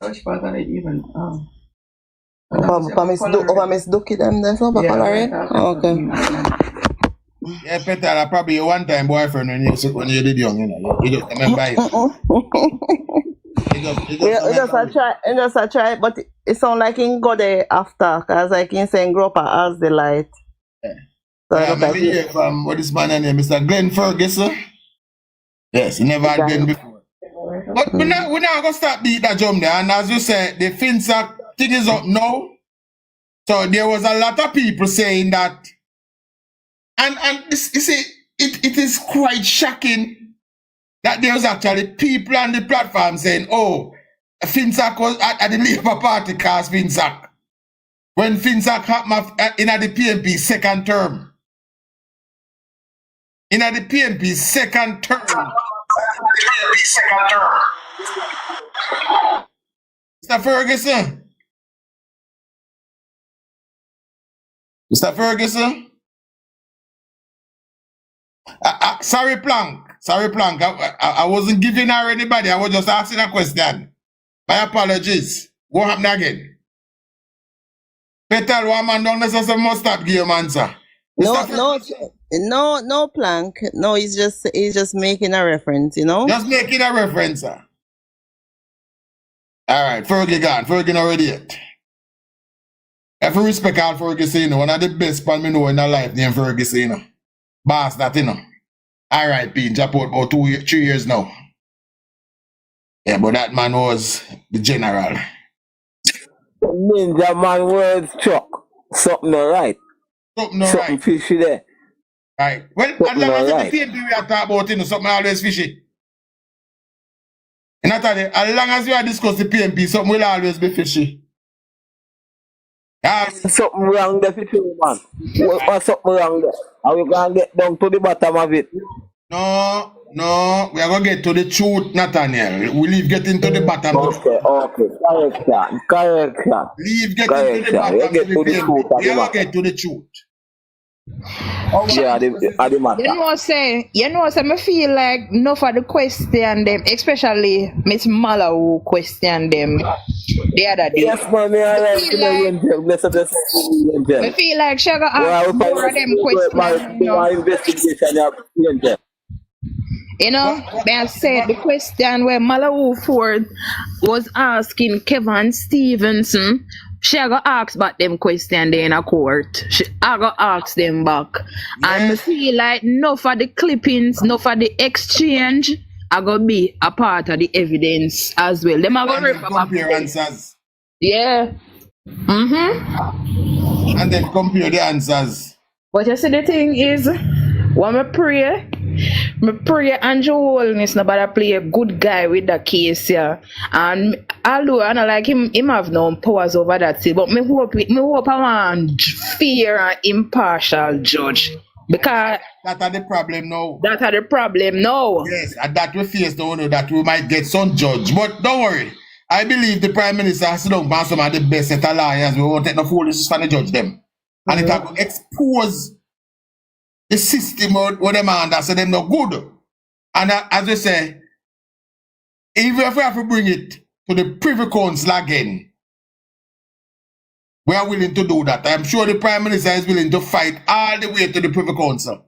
Which part are they even? Upper Miss Ducky them there, so Papa Larry? Okay. Yeah, Peter, probably your one-time boyfriend when you did young, you know. You just remember it. He just a try, but it sound like he go there after, cause like he saying grow up as the light. Yeah. So I remember hear from what this man name, Mr. Glenn Ferguson. Yes, he never had Glenn before. But we're not gonna stop beat that drum there. And as you said, the FinSac thing is up now. So there was a lot of people saying that, and this, you see, it is quite shocking that there was actually people on the platform saying, oh, FinSac was at the Labour Party cast FinSac. When FinSac happened in the PNP second term. In the PNP second term. Mr. Ferguson. Mr. Ferguson. Sorry, Plank. I wasn't giving her anybody. I was just asking a question. My apologies. What happened again? Petal, one man don't necessarily must stop give him answer. No, Plank. No, he's just making a reference, you know? Just making a reference, sir. Alright, Fergie gone. Fergie already yet. If you respect all Ferguson, one of the best pan me know in our life, named Ferguson. Boss that, you know. R.I.P. in Japan about 3 years now. Yeah, but that man was the general. Ninja man words truck. Something alright. Something fishy there. Right. Well, as long as it's the PNP we are talking about, you know, something always fishy. And as long as we are discussing the PNP, something will always be fishy. Something wrong there, fishy man. What's something wrong there? Are we going to get down to the bottom of it? No, we are going to get to the truth, Nathaniel. We leave getting to the bottom. Okay. Correct. Leave getting to the bottom. We are going to get to the truth. Yeah, the matter. You know, me feel like enough of the question them, especially Miss Mala who question them the other day. Yes, man, I feel like she got ask more of them questions. You know, they said the question where Malawi Ford was asking Kevin Stevenson, she got ask back them question there in a court. I got ask them back. Yes. And I feel like enough of the clippings, enough of the exchange are going to be a part of the evidence as well. Them are going to compare answers. Yeah. And then compare the answers. But you see, the thing is, when I pray Andrew Holness nobody play a good guy with that case, yeah. And although I don't like him have no powers over that, but me hope I want fair and impartial judge. Because that are the problem now. Yes, and that we face the owner that we might get some judge. But don't worry. I believe the Prime Minister has to down for some of the best set of lawyers. We won't take no foolishness for the judge them. And it will expose the system where them under, so them not good. And as we say, even if we have to bring it to the Privy Council again, we are willing to do that. I'm sure the Prime Minister is willing to fight all the way to the Privy Council.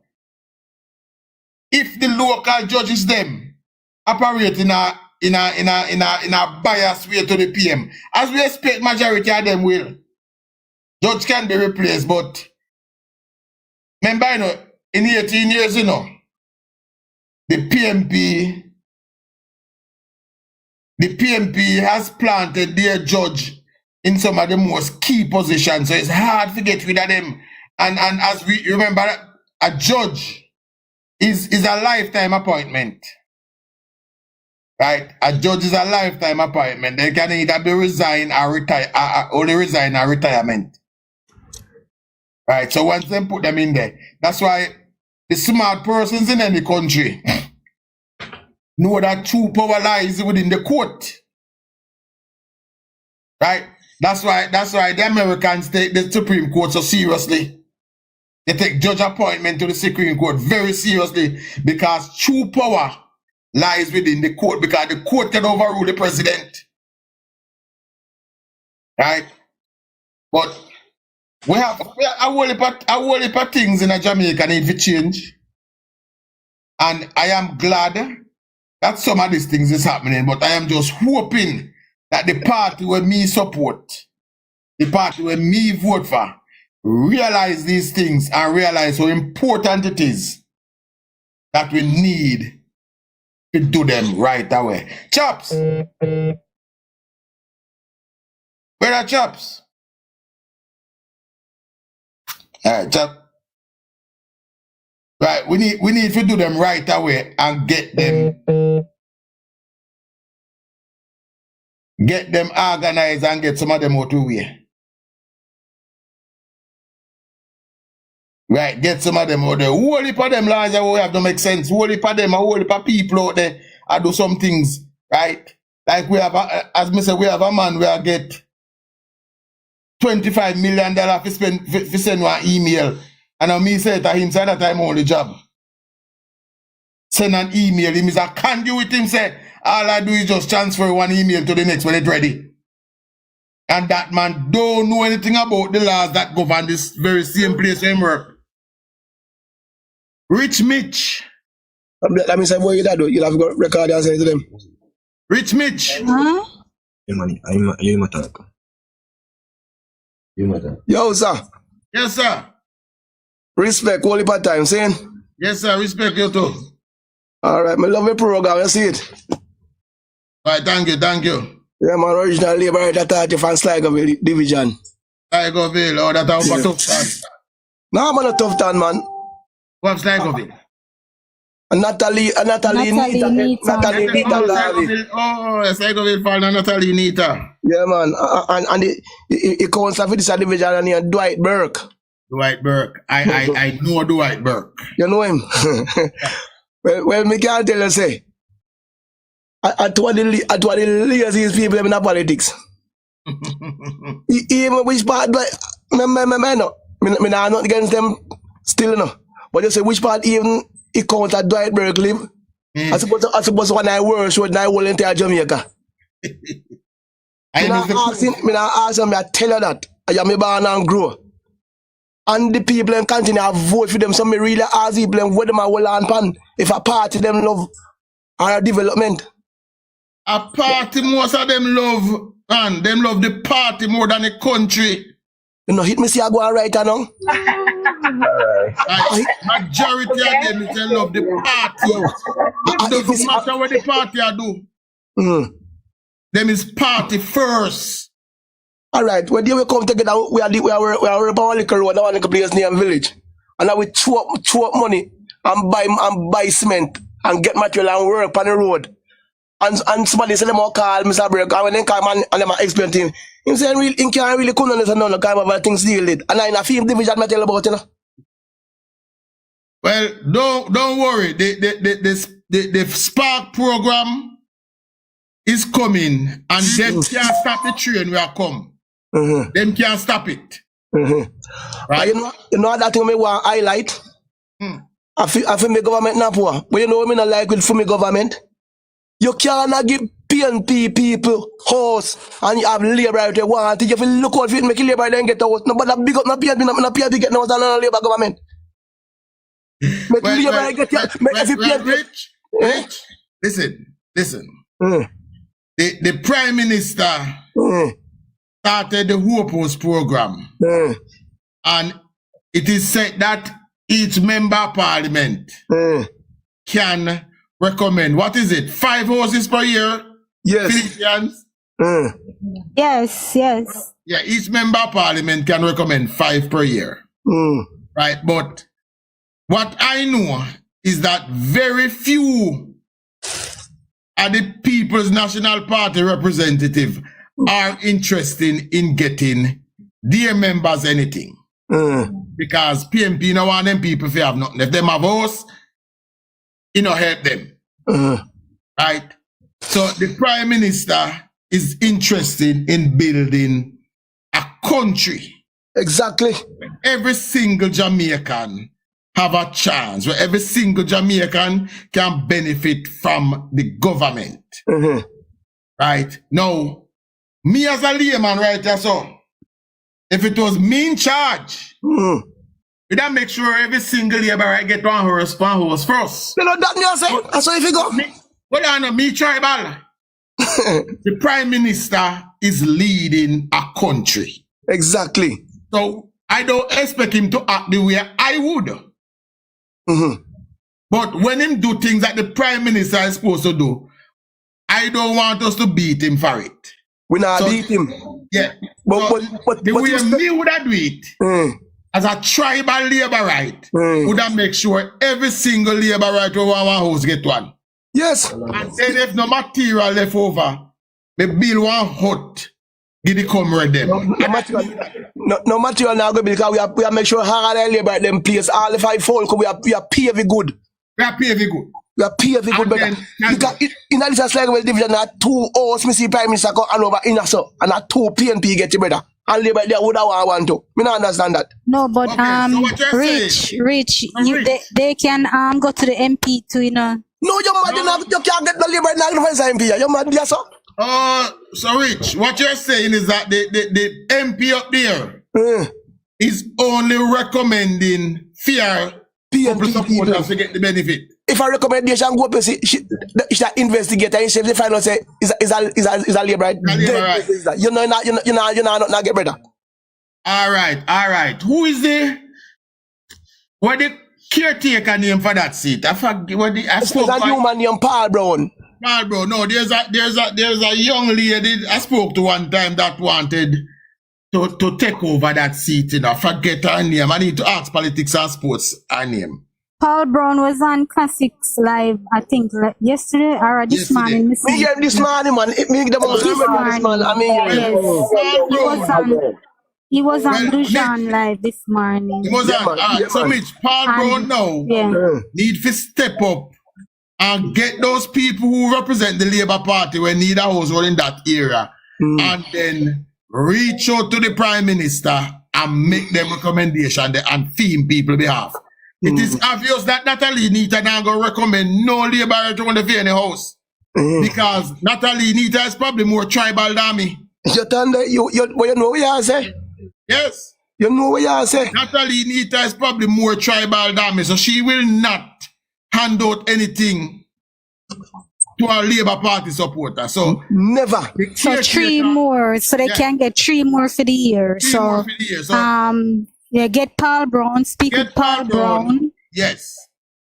If the local judges them operate in a biased way to the PM, as we expect majority of them will, judge can be replaced. But remember, you know, in 18 years, you know, the PMP has planted their judge in some of the most key positions, so it's hard to get rid of them. And as we remember, a judge is a lifetime appointment. Right? A judge is a lifetime appointment. They can either be resign or retire, or they resign or retirement. Right? So once they put them in there, that's why the smart persons in any country know that true power lies within the court. Right? That's why the Americans take the Supreme Court so seriously. They take judge appointment to the Supreme Court very seriously because true power lies within the court, because the court can overrule the president. Right? But we have a whole heap of things in Jamaica need to change. And I am glad that some of these things is happening, but I am just hoping that the party where me support, the party where me vote for, realize these things and realize how important it is that we need to do them right away. Chops! Where are Chops? Alright, Chop. Right, we need to do them right away and get them organized and get some of them out of the way. Right, get some of them out there. Whole heap of them laws that we have to make sense. Whole heap of them, a whole heap of people out there I do some things, right? Like we have, as me say, we have a man where I get $25 million to send one email. And I me say to him, say that I'm on the job. Send an email. Him is a conduit. Him say, all I do is just transfer one email to the next when it's ready. And that man don't know anything about the laws that govern this very same place where he work. Rich Mitch. Let me say what you do. You'll have to record and say to them. Rich Mitch. Huh? Yo, sir. Yes, sir. Respect, all the time, saying? Yes, sir. Respect you too. All right, I love your program. You see it? All right, thank you, thank you. Yeah, man, original labor right at from Sligoville Division. Sligoville, oh, that's a tough time. No, man, a tough time, man. What's Sligoville? Natalie Nita. Oh, Sligoville fall on Natalie Nita. Yeah, man. And the council for this division and Dwight Burke. Dwight Burke. I know Dwight Burke. You know him? well, me can't tell you, say. At what the laziest people in the politics. Even which part, me not against them still, no. But you say which part even he count at Dwight Burke live? I suppose when I work, so I will entire Jamaica. I ask him, I tell you that I am born and grow. And the people in continue to vote for them, so me really ask people whether my will and pan if a party them love or a development. A party, most of them love, and them love the party more than the country. You know, hit me see I go right now. Majority of them they love the party. It doesn't matter what the party I do. Them is party first. All right, when we come together, we are a little road, one little place near village, and now we chew up money and buy cement and get material and work on the road. And somebody say them all call Mr. Burke, and when they call man and them explain to him, he say he can't really come understand none of the kind of things deal with. And I in a 5th division I tell about, you know. Well, don't worry. The Spark program is coming and them can't stop the train we are come. Them can't stop it. Right? You know that thing me want highlight? I feel my government not poor. But you know what I mean like with for me government? You cannot give PNP people house and you have labor out there want it. You feel look out for it, make labor then get out. No, but that big up no PNP, no PNP get no than labor government. Make labor get make every PNP. Rich, listen. The Prime Minister started the Hope program. And it is said that each member of parliament can recommend, what is it, 5 houses per year? Yes. Philippians? Yes. Yeah, each member of parliament can recommend 5 per year. Right, but what I know is that very few of the People's National Party representative are interested in getting their members anything. Because PNP no want them people if they have nothing. If them have house, it no help them. Right? So the Prime Minister is interested in building a country. Exactly. Every single Jamaican have a chance, where every single Jamaican can benefit from the government. Right? Now, me as a layman right here, so, if it was me in charge, we don't make sure every single labor get one horse first. You know that me I say? That's how if you go. Well, I know me tribal. The Prime Minister is leading a country. Exactly. So I don't expect him to act the way I would. But when him do things that the Prime Minister is supposed to do, I don't want us to beat him for it. We not beat him. Yeah. But the way me would have do it, as a tribal labor right, would have make sure every single labor right over one house get one. Yes. And then if no material left over, me build one hut, give the comrade them. No material now go because we have make sure hard labor them place all the 5 folk we are pay every good. We are pay every good. We are pay every good better. Because in this like division that 2 hours me see Prime Minister go all over in so and that 2 PNP get you better. And labor there would have want to. Me not understand that. No, but Rich, they can go to the MP to, you know. No, you're mad. You can't get the labor now for MP. You're mad, yes, sir. So Rich, what you're saying is that the MP up there is only recommending fair people supporters to get the benefit. If a recommendation go up, she investigate and if they find out say is a labor right. You know not get better. All right. Who is what the caretaker name for that seat? I forget what the it's a human named Paul Brown. Paul Brown. No, there's a young lady I spoke to one time that wanted to take over that seat. You know, forget her name. I need to ask politics and sports her name. Paul Brown was on Classics Live, I think, yesterday or this morning. Me hear this morning, man. Me the most this morning. I mean, he was on Brujan Live this morning. He was on. So Mitch, Paul Brown now need to step up and get those people who represent the Labour Party when need a household in that area, and then reach out to the Prime Minister and make them recommendation and theme people behalf. It is obvious that Natalie Nita now go recommend no labor to the any house. Because Natalie Nita is probably more tribal than me. You know what you say? Yes. You know what you say? Natalie Nita is probably more tribal than me, so she will not hand out anything to our Labour Party supporter. So never. So 3 more, so they can get 3 more for the year. So yeah, get Paul Brown, speak with Paul Brown. Yes.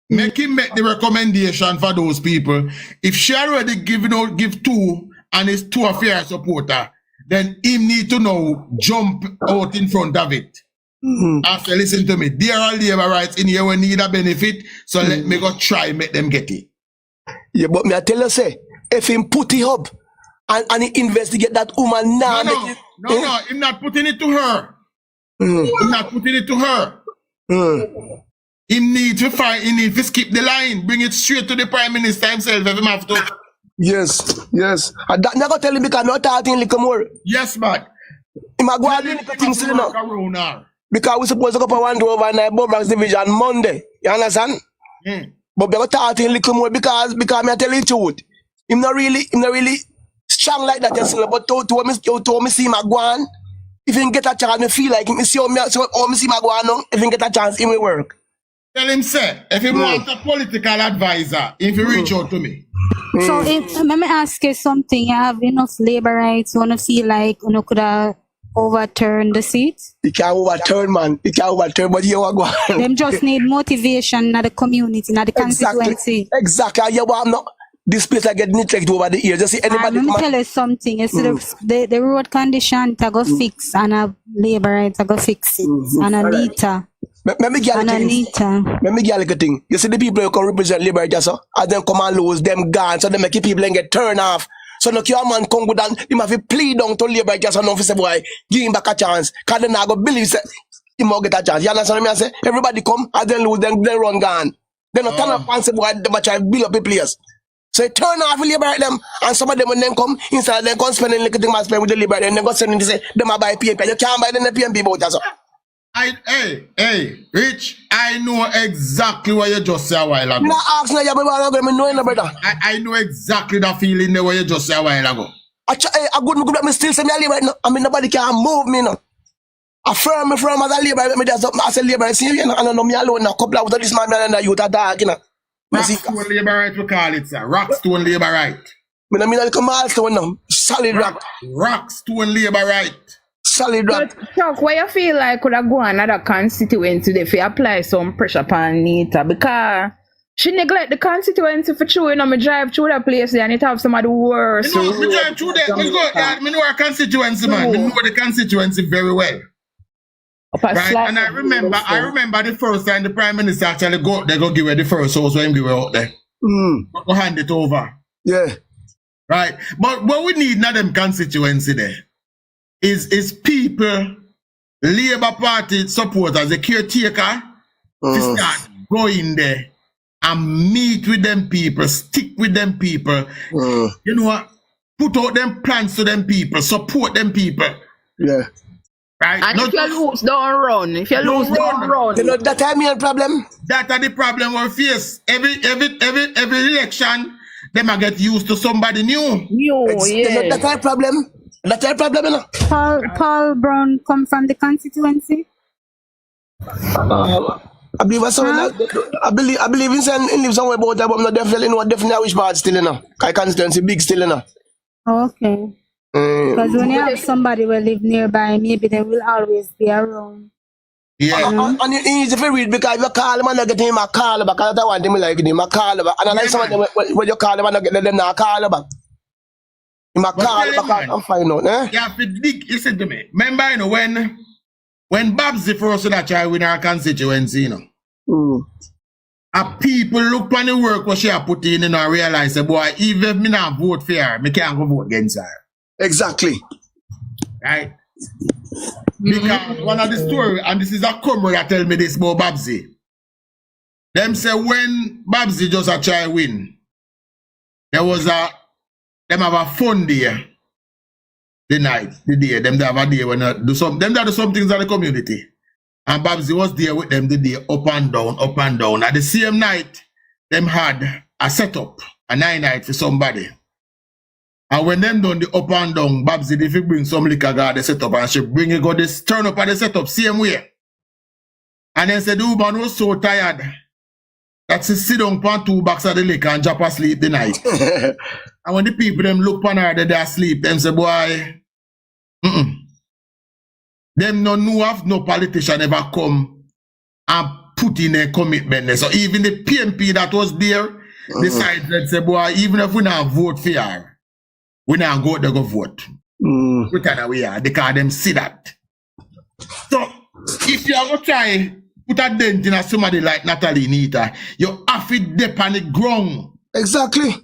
Make him make the recommendation for those people. If she already give 2 and is 2 fair supporter, then him need to know jump out in front of it. And say, listen to me, there are labor rights in here we need a benefit, so let me go try make them get it. Yeah, but me I tell you say, if him put it up and he investigate that woman now. No, him not putting it to her. He's not putting it to her. He need to skip the line, bring it straight to the Prime Minister himself if him have to. Yes, yes. And that never tell him because I'm not talking little more. Yes, man. He might go and do little things still now. Because we're supposed to go for one to overnight Bobranks division Monday. You understand? But we're talking little more because me I tell you the truth. Him not really strong like that, yes, but to me see him go on. If he get a chance, me feel like him. See how me see him go on now. If he get a chance, he will work. Tell him, sir, if he want a political advisor, if you reach out to me. So let me ask you something. You have enough labor rights. You wanna feel like you could have overturned the seat? You can't overturn, man. You can't overturn, but you want to go. Them just need motivation in the community, in the constituency. Exactly. You want not this place like get neglected over the years. Just see anybody. Let me tell you something. You see the road condition to go fix and a labor rights to go fix it. And Anita. Let me get a thing. You see the people who can represent liberty, so as them come and lose them guns, so they make people and get turned off. So no your man come good and he have to plead down to liberty, so no say boy, give him back a chance. Cause then I go believe say he might get a chance. You understand what I say? Everybody come and then lose them, they run gun. They not turn up and say boy, they try to build up a place. So they turn off the liberty them, and some of them when them come instead they come spending little thing spend with the liberty, and they go sending to say them a buy PMP. You can't buy them the PMP about that. So. Hey, Rich, I know exactly what you just said a while ago. I know exactly that feeling there what you just said a while ago. I good, me still say me a labor. I mean, nobody can move me, no. I firm as a labor, me just as a labor. See, you know, I don't know me alone. A couple of this man and the youth are dark, you know. Rockstone labor right, we call it, sir. Rockstone labor right. I mean, like a milestone now. Solid rock. Rockstone labor right. Solid rock. But Chuck, why you feel like could I go another constituency if you apply some pressure upon Nita? Because she neglect the constituency for true, you know, me drive through that place and it have some of the worst. You know, me drive through that, me know our constituency, man. Me know the constituency very well. Right? And I remember the first time the Prime Minister actually they go give her the first house when him give her out there. Go hand it over. Yeah. Right? But what we need now them constituency there is people, Labour Party supporters, the caretaker, to start going there and meet with them people, stick with them people, you know what, put out them plans to them people, support them people. Yeah. Right? And if you lose, don't run. If you lose, don't run. You know, that time me a problem? That are the problem we face. Every election, they might get used to somebody new. You know, that time problem? That's a problem, you know. Paul Brown come from the constituency. I believe I believe in live somewhere about that, but I'm not definitely which part still, you know. I constituency big still, you know. Okay. Because when you have somebody will live nearby, maybe they will always be around. Yeah. And it's easy to read because if you call him and not get him a call back, I don't want him like him a call back. And I like some of them when you call him and not get them not call back. I'm fine out, eh? You have to dig, listen to me. Remember, you know, when Babs the first that try win our constituency, you know. People look on the work what she have put in and realize that boy, even if me not vote for her, me can't go vote against her. Exactly. Right? Because one of the story, and this is a comrade that tell me this about Babsy. Them say when Babsy just a try win, them have a fun day. The day, them have a day when do some things in the community. And Babsy was there with them the day up and down. At the same night, them had a setup, a night for somebody. And when them done the up and down, Babsy if you bring some liquor guard the setup and she bring it, go this turn up at the setup, same way. And then said the woman was so tired that she sit down on 2 bags of the liquor and drop asleep the night. And when the people them look on her, they asleep, them say, boy, them no politician ever come and put in a commitment. So even the PMP that was there decided that say, boy, even if we not vote for her, we not go to go vote. We kind of we are, because them see that. So if you ever try put a dent in somebody like Natalie Nita, you have to dip on the ground. Exactly.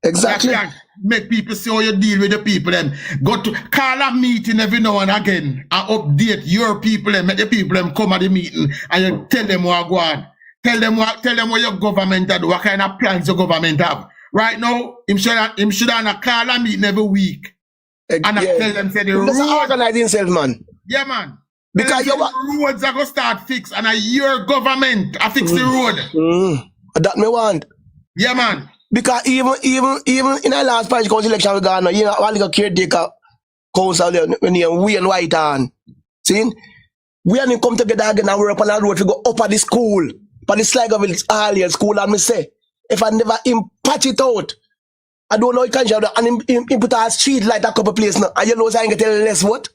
Exactly. Make people see how you deal with the people them. Go to call a meeting every now and again and update your people and make the people them come at the meeting and you tell them what go on. Tell them what your government do, what kind of plans your government have. Right now, him should have a call a meeting every week. And I tell them say the roads. Organize himself, man. Yeah, man. Because the roads are gonna start fix, and your government a fix the road. That me want. Yeah, man. Because even in the last parish council election we got now, you know, one little caretaker council there, we and White on. See? We and him come together again and we're up on the road to go up at the school. But the Sligo Village earlier school, and me say, if I never patch it out, I don't know you can shout and him put a street light a couple places now. And you know so I ain't get less vote.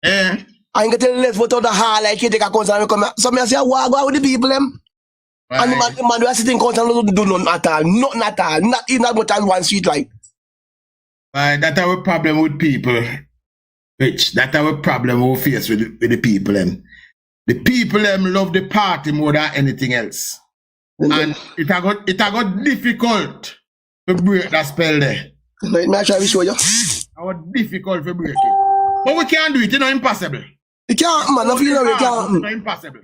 I ain't get less vote out the hall like you take a council and come. So me say, what go with the people them? And the man we are sitting council and don't do nothing at all. Nothing at all. Not even about one street light. That's our problem with people. Rich, that's our problem we face with the people them. The people them love the party more than anything else. And it got difficult to break that spell there. Let me try to show you. It was difficult to break it. But we can't do it, impossible. You can't, man. I feel like you can't. Impossible.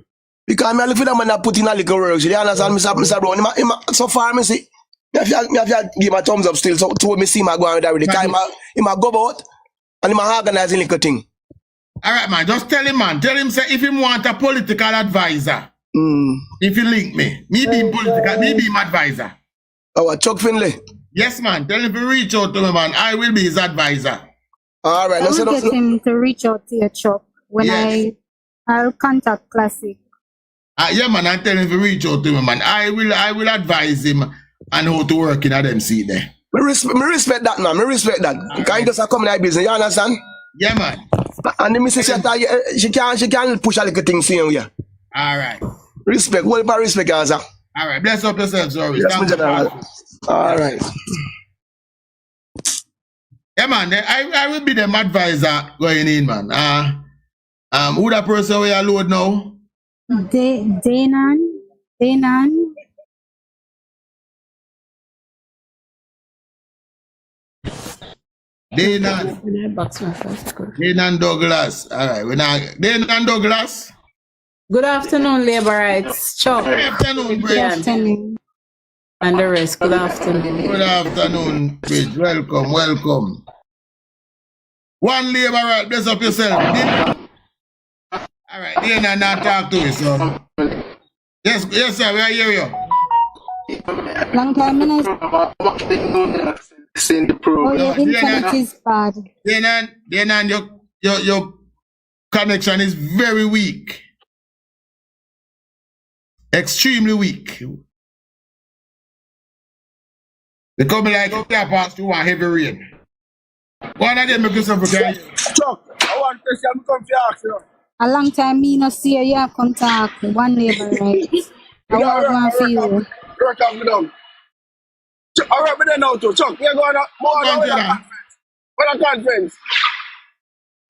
Because I look for that man that put in a little work. You understand, Mr. Brown? So far, I see. I have to give my thumbs up still. So to me see my going with that really. Because he might go about and he might organize a little thing. All right, man. Just tell him, man. Tell him, say, if he want a political advisor, if he link me be political, me be him advisor. Oh, Chuck Finlay? Yes, man. Tell him to reach out to me, man. I will be his advisor. All right. I will get him to reach out to you, Chuck, when I'll contact Classic. Yeah, man. I tell him to reach out to me, man. I will advise him on how to work in a them seat there. Me respect that, man. Me respect that. You can't just come in that business. You understand? Yeah, man. And the missus she can push a little thing same way. All right. Respect. Well, by respect, answer. All right. Bless up yourself, sorry. Yes, my general. All right. Yeah, man. I will be them advisor going in, man. Who that person we are load now? Danan. Danan Douglas. All right. Danan Douglas. Good afternoon, labor rights. Chuck. Good afternoon, Bridge. And the rest. Good afternoon. Good afternoon, Bridge. Welcome. One labor right. Bless up yourself. All right. Danan now talk to you, so. Yes, sir. We are hear you. Long time minutes. Send the program. Oh, your internet is bad. Danan, your connection is very weak. Extremely weak. They come like up there past through a heavy rain. One of them make yourself okay. Chuck, I want question to come to ask you. A long time me not see you come talk. One labor right. I want to go and feel you. Work off me down. All right, but then now too. Chuck, you're going more than that. What a conference.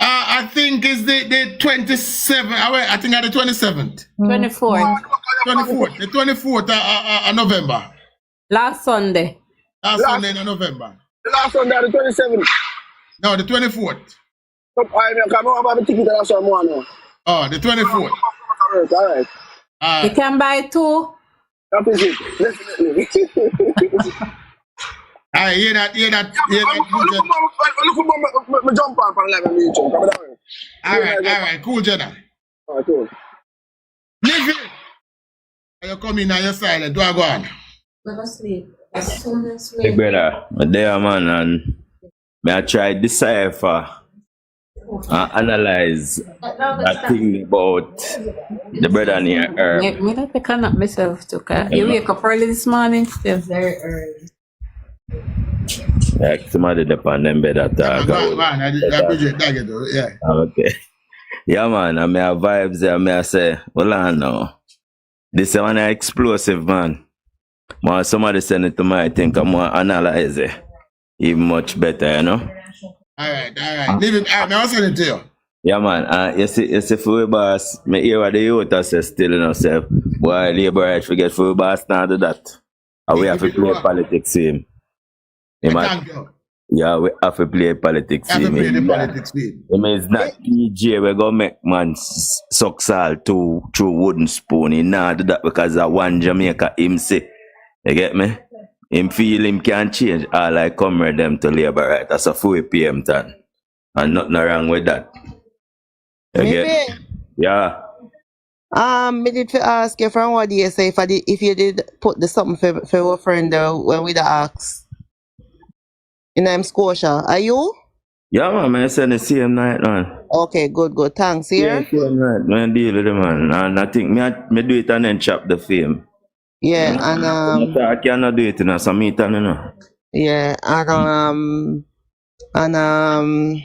I think it's the 27th. I think at the 27th. 24th. 24th. The 24th of November. Last Sunday. Last Sunday in November. The last Sunday, the 27th. No, the 24th. Come on, ticket that's what I want. Oh, the 24th. All right. You can buy two. That is it. Definitely. I hear that. Look for jump on for 11 minutes. All right. Cool, Jenna. All right, cool. Living. You come in and you're silent. Do I go on? Go to sleep. As soon as we... Hey, brother. I'm there, man, and I try to decipher and analyze that thing about the brother near Herb. Me not pick up myself too, cause you wake up early this morning, still very early. Like somebody depend them better talk. Yeah. Okay. Yeah, man. I mean, vibes there. I say, well, I know. This is one explosive, man. More somebody send it to me, I think I'm more analyze it. Even much better, you know? All right. Leave it. I'll send it to you. Yeah, man. You see, for boss, me hear what the youth say still in ourselves. Boy, labor right forget for boss now do that. And we have to play politics game. Thank you. Yeah, we have to play politics game. Have to play the politics game. I mean, it's not PJ we go make man suck salt through wooden spoon. He nah do that because of one Jamaica him say. You get me? him feel him can change all I come with them to labor right. That's a 4 PM time. And nothing wrong with that. You get? Maybe. Yeah. Me did to ask you from what you say if you did put the something for your friend when we the ask in Scotia. Are you? Yeah, man, I send the same night, man. Okay, good. Thanks. Here? Yeah, same night. Man, deal with the man. And I think me do it and then chop the fame. Yeah, and I cannot do it in a summit, you know. yeah, and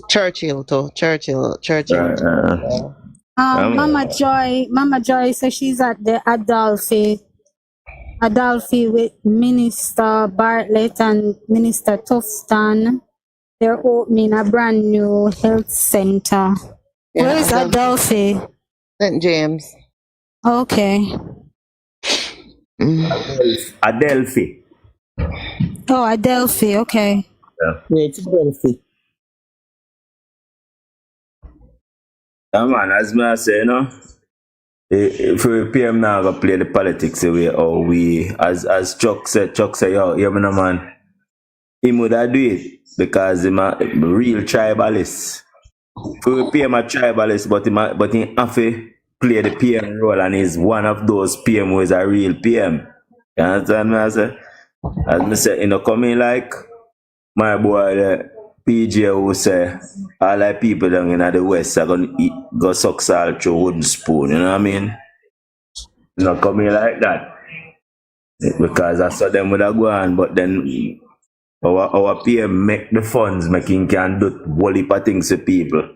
Churchill too. Churchill. Mama Joy says she's at the Adolphi with Minister Bartlett and Minister Tufton. They're opening a brand new health center. Yeah, Where is Adolphi? St. James. Okay. Adelphi. Oh, Adelphi. Okay. Yeah. It's Adelphi. Yeah, man, as me I say, you know, if we PM now go play the politics away, or we, as Chuck said, yo, you know, man, he would have do it because he's a real tribalist. If we PM a tribalist, but he have to play the PM role, and he's one of those PM who is a real PM. You understand me? As I say, you know, coming like my boy, PJ, who say all the people down in the West are going to go suck salt through wooden spoon, you know what I mean? Not coming like that. Because I saw them with a go on, but then our PM make the funds, making can do whole heap of things to people.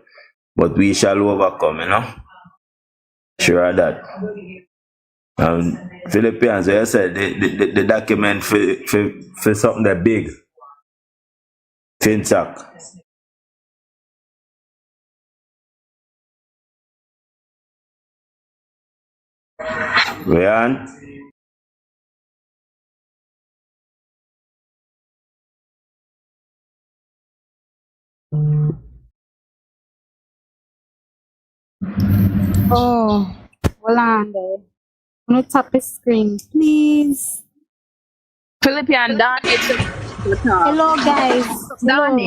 But we shall overcome, you know? Sure of that. Philippines, I said the document for something that big. FinTech. Ryan? Oh, well on there. I'm gonna tap the screen, please. Philippian, done it. Hello, guys. Done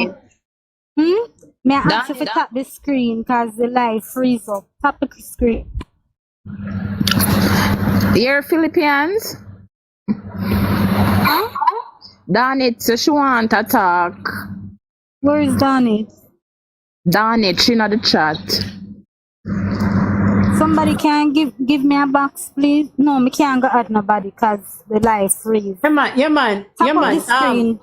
Hello. May I ask you to tap the screen because the live freeze up. Tap the screen. You're Philippians? Done it. So she want to talk. Where is Donnie? Done it. She not the chat. Somebody can give me a box, please. No, me can't go at nobody because the live freeze. Yeah, man. Tap on the screen.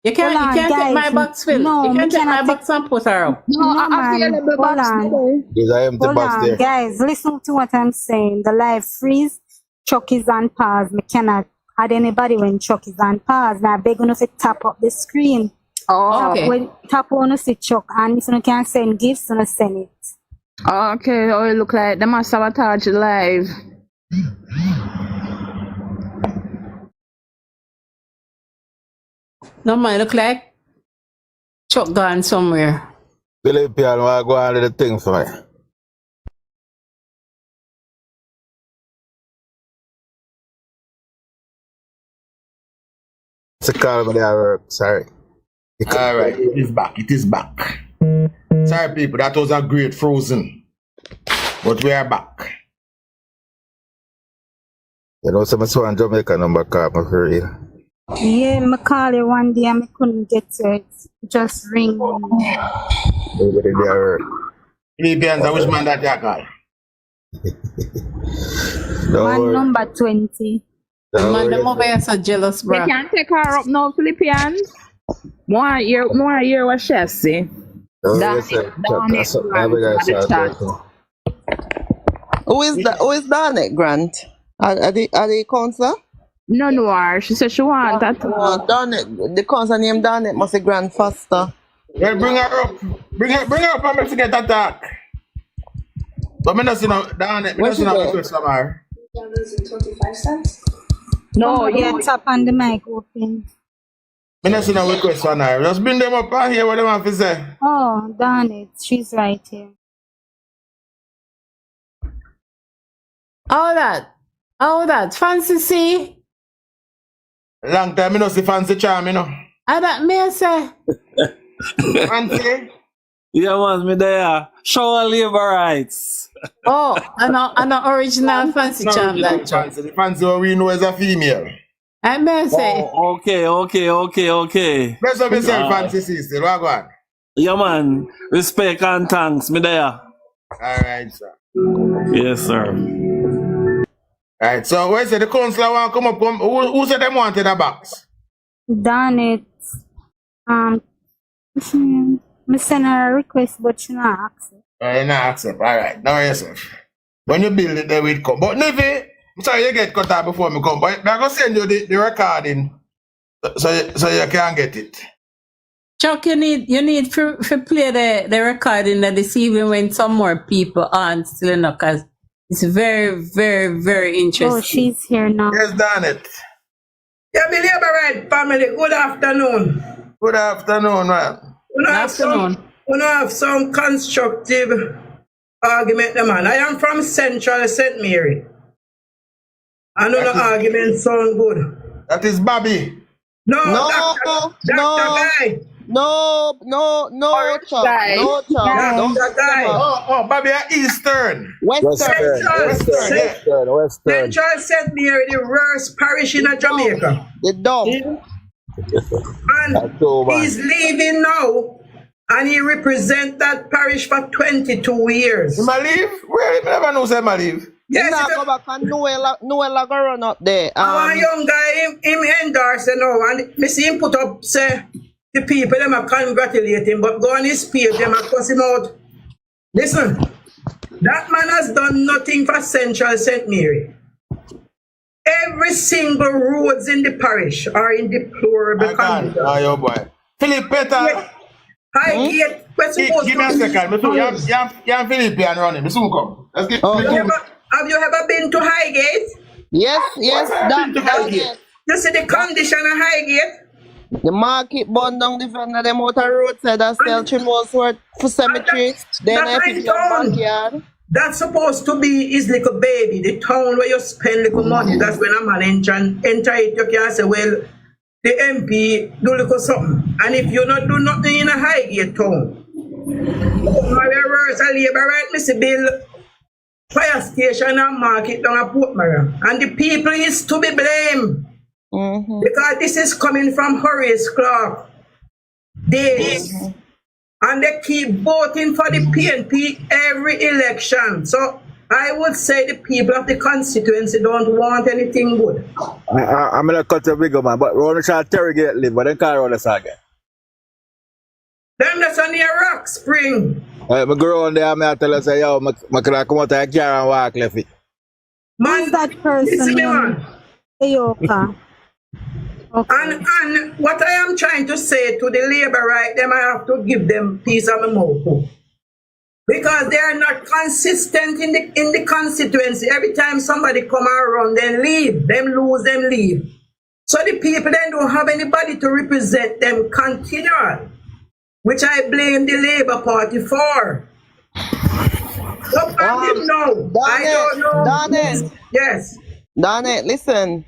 You can't take my box, Phil. No, you me can't take my cannot box and put her up. No, man. Hold on. There's an empty Hold box on, there. guys. Listen to what I'm saying. The live freeze. Chuck is on pause. Me cannot add anybody when Chuck is on pause. Now, I beg you to tap up the screen. Oh, okay. Tap on to Chuck, and if you can't send gifts, you send it. Okay, oh, it look like they must sabotage the live. No, man, look like Chuck gone somewhere. Philippian, want to go on to the thing for me. It's a call me there work, sorry. Alright, it is back. It is back. Sorry, people, that was a great frozen. But we are back. You know, some swan Jamaica number call me for real. Yeah, I called you one day and I couldn't get to it. Just ring. Everybody there work. Philippians, I wish man that you call. One number 20. Man, them over here so jealous, bro. We can't take her up now, Philippians. More year what she say. Who is Danet, Grant? Are they counselor? No, she said she want that. Danet, the counselor named Danet must be Grant Foster. Well, bring her up. Bring her up and let's get attack. But me not see no Danet. Me not see no request from her. No, yeah, tap on the mic open. Me not see no request from her. Just bring them up and hear what they want to say. Oh, darn it. She's right here. All that. Fancy see? Long time, you know, see fancy charm, you know. I that may say. Fancy? Yeah, man, me there. Show our labor rights. Oh, I know original fancy charm that job. Fancy. The fancy what we know as a female. I may say. Oh, okay. Bless up yourself, fancy sister. What go on? Yeah, man. Respect and thanks, me there. Alright, sir. Yes, sir. Alright, so where say the councillor want come up? Who said them wanted a box? Done it. Me send her a request, but she not accept. You not accept. Alright, now yourself. When you build it, they will come. But Nivi, I'm sorry you get cut out before me come, but I'm going to send you the recording so you can get it. Chuck, you need to play the recording that this evening when some more people aren't still enough, because it's very, very, very interesting. Oh, she's here now. Yes, done it. Yeah, me labor right family. Good afternoon. Good afternoon, man. We have some constructive argument, man. I am from Central St. Mary. I know the argument sound good. That is Bobby. No, No, Guy. No, Chuck. Guy. No, Chuck. Guy. Don't Guy. Oh, Bobby are Eastern. Western. Central St. Mary, the worst parish in Jamaica. The dump. And he's leaving now, and he represents that parish for 22 years. He might leave? Where? I never know say might leave. Yes, he go back and Noel go run up there. Our young guy, him endorse now, and me see him put up, say, the people, them are congratulate him, but go on his page, them are cuss him out. Listen, that man has done nothing for Central St. Mary. Every single roads in the parish are in deplorable condition. Oh, your boy. Philip Peter. Highgate, Give me a second. You have Philip and running. Me soon come. Let's get Have you ever been to Highgate? Yes. You see the condition of Highgate? The market burn down the vendor, them out the roadside and sell chimneys worth for cemetery. Then I pick your backyard. That's supposed to be his little baby, the town where you spend little money. That's when a man enter it, you can say, well, the MP do little something. And if you not do nothing in a Highgate town, my reverse a labor right, Mr. Bill, fire station and market down at Port Mariam. And the people is to be blamed. Because this is coming from Horace Clark days. And they keep voting for the PNP every election. So I would say the people of the constituency don't want anything good. I'm going to cut a bigger man, but we're going to interrogate live, but then can't run us again. Them that's on near Rock Spring. I go on there, I tell us, yo, I can come out of the car and walk left it. Who's that person? Listen me, man. Ayoka. Okay. And what I am trying to say to the labor right, them I have to give them piece of my mouth. Because they are not consistent in the constituency. Every time somebody come around, they leave. Them lose, them leave. So the people then don't have anybody to represent them continually, which I blame the Labour Party for. Look at him now. I don't know. Donald. Yes. Donald, listen.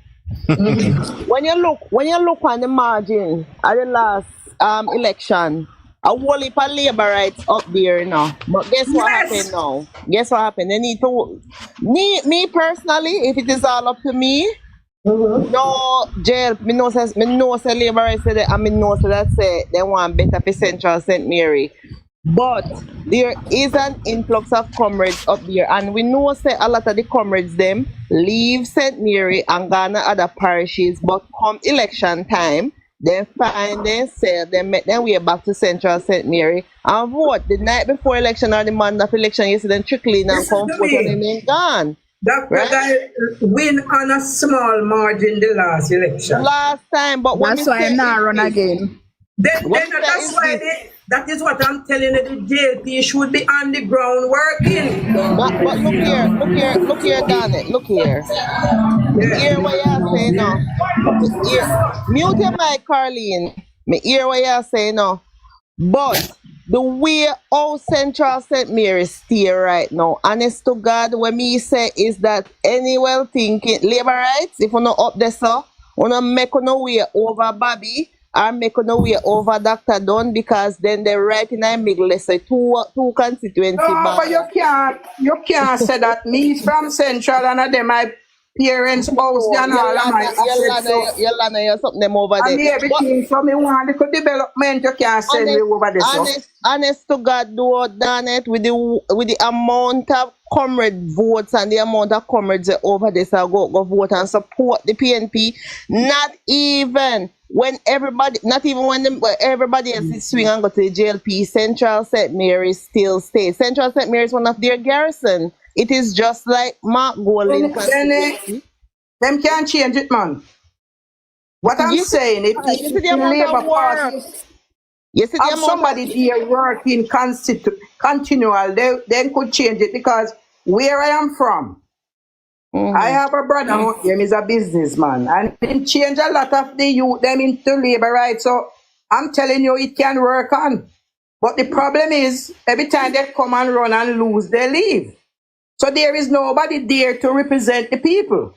when you look on the margin at the last election, a whole heap of labor rights up there now. But guess what happened now? Guess what happened? They need to me personally, if it is all up to me, no jail, me know say labor rights say that, and me know say that say they want better for Central St. Mary. But there is an influx of comrades up there, and we know say a lot of the comrades them leave St. Mary and go to other parishes, but come election time, they find themselves, they make their way back to Central St. Mary and vote. The night before election or the month of election, you see them trickling and come vote and then gone. That guy win on a small margin the last election. Last time, but that's why I'm not run again. That is what I'm telling you. The JLP should be on the ground working. But look here, Donnie. Look here. Hear what you're saying now. Mute your mic, Carleen. Me hear what you're saying now. But the way all Central St. Mary stay right now, honest to God, what me say is that any well thinking labor rights, if you not up there, so Wanna make on way over Bobby or make on way over Dr. Dunn because then they right in a middle, let's say two constituency No, but bars. you can't say that me from Central and them my parents' house No, and all of my assets. So Yolanda, something them over and there. But everything. So me want little development. You can't send me over there. So. honest to God, do done it with the amount of comrade votes and the amount of comrades over this go vote and support the PNP. Not even when everybody else is swing and go to the JLP. Central St. Mary's still stays. Central St. Mary's is one of their garrison. It is just like Mark Golding. Them can't change it, man. What I'm saying, if the Labour Party have somebody here working continual, they could change it because where I am from, I have a brother who is a businessman and he changed a lot of the youth them into labor rights. So I'm telling you, it can work on. But the problem is, every time they come and run and lose, they leave. So there is nobody there to represent the people.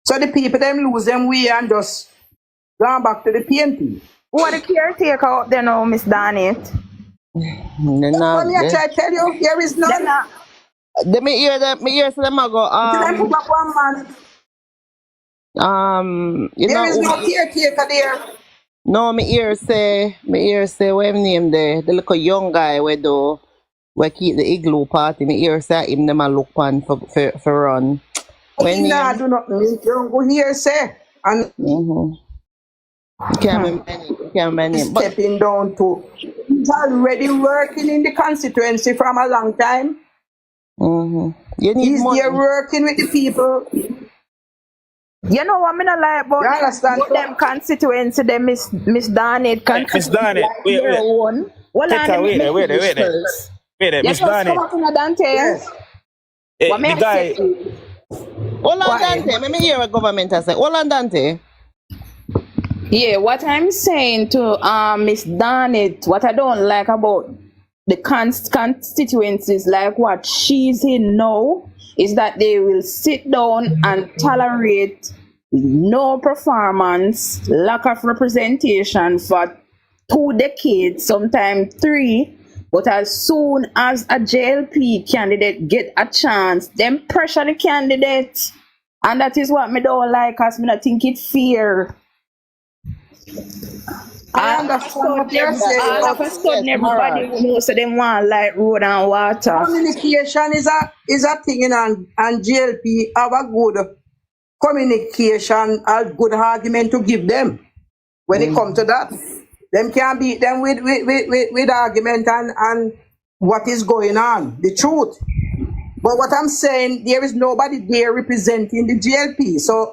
So the people them lose them way and just gone back to the PNP. Who are the caretaker up there now, Miss Danit? That's what I try to tell you. There is none. Let me hear them. Me hear them go. Put up one man. There is no caretaker there. No, me hear say what him name there, the little young guy we keep the igloo party. Me hear say him them a look on for run. When nah, do not you don't go here say and can't remember. Stepping down to he's already working in the constituency from a long time. He's there working with the people. You know what I like about them constituency, them Miss Danit Miss Danit, wait, Miss Danit. Dante. Yes. The guy. Hold on, Dante. Let me hear what government has said. Hold on, Dante. Yeah, what I'm saying to Miss Danit, what I don't like about the constituencies like what she's in now is that they will sit down and tolerate no performance, lack of representation for 2 decades, sometimes 3. But as soon as a JLP candidate get a chance, them pressure the candidate. And that is what me don't like, because me not think it fair. I understand what you're saying. All of a sudden, everybody knows so them want like road and water. Communication is a thing in and JLP have a good communication, a good argument to give them when it comes to that. Them can't beat them with argument and what is going on, the truth. But what I'm saying, there is nobody there representing the JLP. So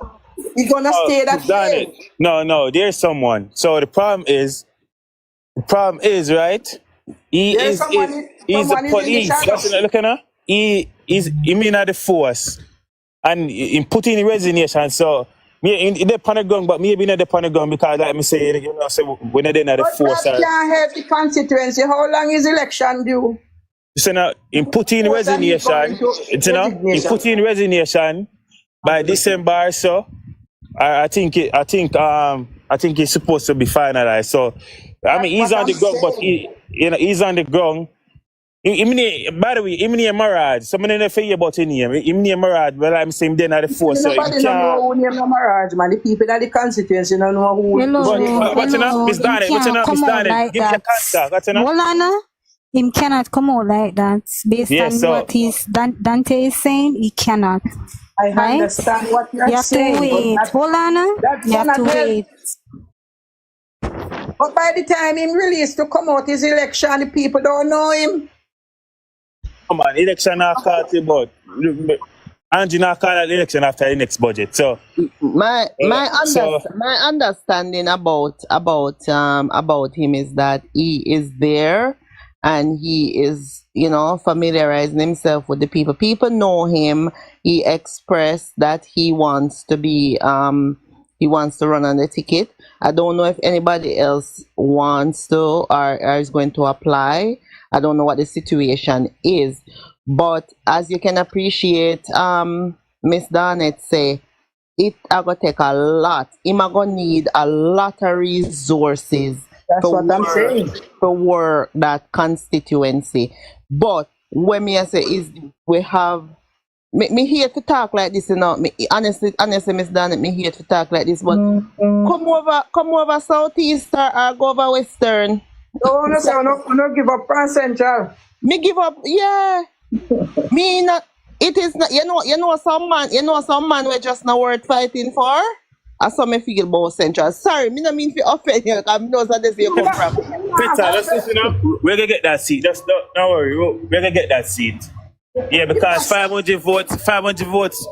he's gonna stay that way. No, there's someone. So the problem is, right? He's the police. That's what I'm looking at. He mean at the force, and he put in resignation. So me in the panic gun, but maybe not the panic gun because like me say, you know, so when they not the force. But that can't help the constituency. How long is election due? So now, in put in resignation, he put in resignation by December. So I think it's supposed to be finalized. So I mean, he's on the ground, but he's on the ground. By the way, him name Marad. Someone in the figure about his name. Him name Marad. Well, I'm saying then at the force. So nobody know who name Marad, man. The people in the constituency don't know who. What's enough, Miss Danny? What's enough, Miss Danny? Give me a contact. What's enough? Volana, him cannot come out like that. Based on what Dante is saying, he cannot. I understand what you're saying. You have to wait. Volana, you have to wait. But by the time him released to come out his election, the people don't know him. Come on, election are called about. And you not call that election after the next budget. So my understanding about him is that he is there and he is, familiarizing himself with the people. People know him. He expressed that he wants to be he wants to run on the ticket. I don't know if anybody else wants to or is going to apply. I don't know what the situation is. But as you can appreciate, Miss Donnet say, it gonna take a lot. Him gonna need a lot of resources That's what I'm saying. to work that constituency. But when me I say is we have me hate to talk like this, you know. Me honestly, Miss Danet, me hate to talk like this, but come over southeast or go over western. No, no give up on Central. Me give up, yeah. Me not. It is not. You know some man we just not worth fighting for. That's how me feel about Central. Sorry, me not mean to offend you. Because I know that's where you come from. Peter, let's listen up. We're gonna get that seat. Just don't worry. We're gonna get that seat. Yeah, because 500 votes.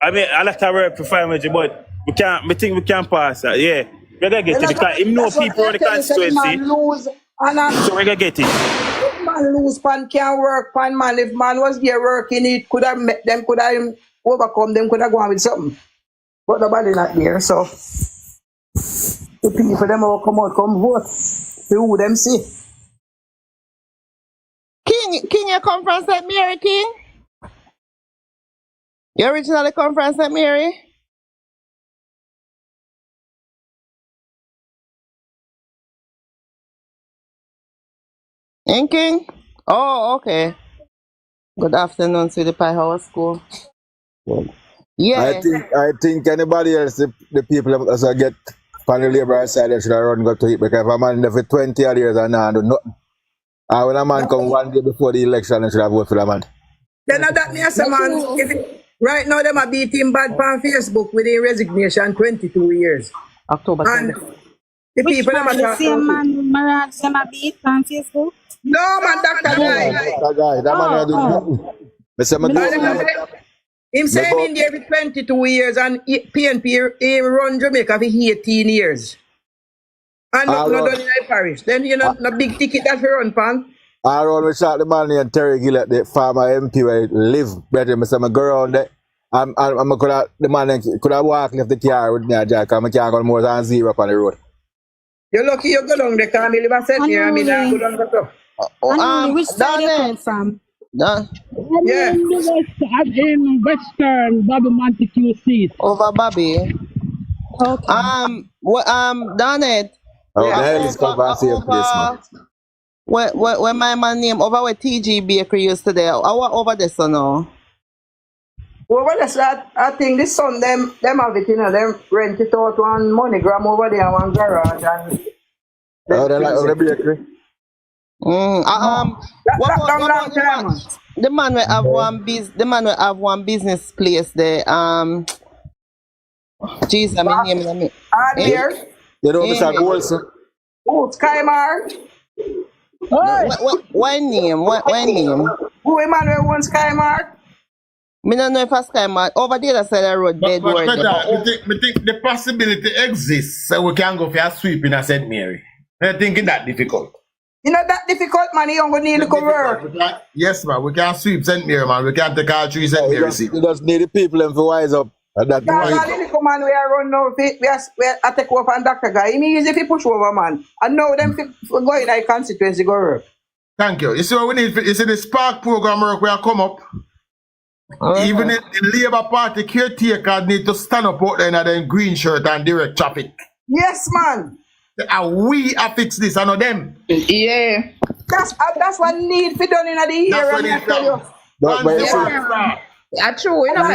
I mean, I like to work for 500, but we can't. We think we can pass that. Yeah, we're gonna get it because him know people in the constituency. So we're gonna get it. If man lose, pan can't work, pan man. If man was there working, it could have met them, could have overcome them, could have gone with something. But nobody not there, so the people them all come vote. Who them see? King, you come from St. Mary, King? You originally come from St. Mary? King? Oh, okay. Good afternoon to the Pie House School. Yeah. I think anybody else, the people that get on the labor side, they should have run go to it because if a man there for 20 odd years and now do nothing. And when a man come one day before the election, they should have voted for the man. Then that me as a man, right now them are beating bad on Facebook with the resignation 22 years. October. And the people them the same man Marad them a beat on Facebook? No man, Dr. Guy. Dr. Guy, that man do nothing. Me say me go. Him say him in there for 22 years and PNP he run Jamaica for 18 years. And not done in the parish. Then you know the big ticket that he run pan. I run we shot the man named Terry Gillett, the former MP where he live. Better me say me go around there. I'm could have the man could have walked left the car with me a jack because I can't go more than 0 on the road. You're lucky you go down there because I live a set here. I mean I go down the top. Which side you come from? Yeah. In Western Bobby Montague seat. Over Bobby. Okay. Danet. Oh, the hell is come from same place, man. When my man name over where TG Bakery used to there, I was over there, so no. Over there, so I think this son them have it, you know, them rent it out one MoneyGram over there, one garage and oh, they like the bakery. The man will have one business place there. Jeez, I mean name. Here. You know Mr. Golson? Oh, Skymar. What name? What name? Who Emmanuel wants Skymar? Me don't know if a Skymar over there that side of the road dead word. Me think the possibility exists so we can go for a sweep in a St. Mary. I think it's that difficult. You know that difficult, man. You don't need to go work. Yes, man. We can't sweep St. Mary, man. We can't take all 3 St. Mary. You just need the people to wise up. And that little man we are run now. We are take over and Dr. Guy. It means if you push over, man. And now them go in that constituency go work. Thank you. You see what we need? You see the Spark program work where I come up. Even the Labour Party caretakers need to stand up out there in their green shirt and direct traffic. Yes, man. And we have fixed this, I know them. Yeah. That's what need to be done in the year. That's what need to Yeah, true. You know,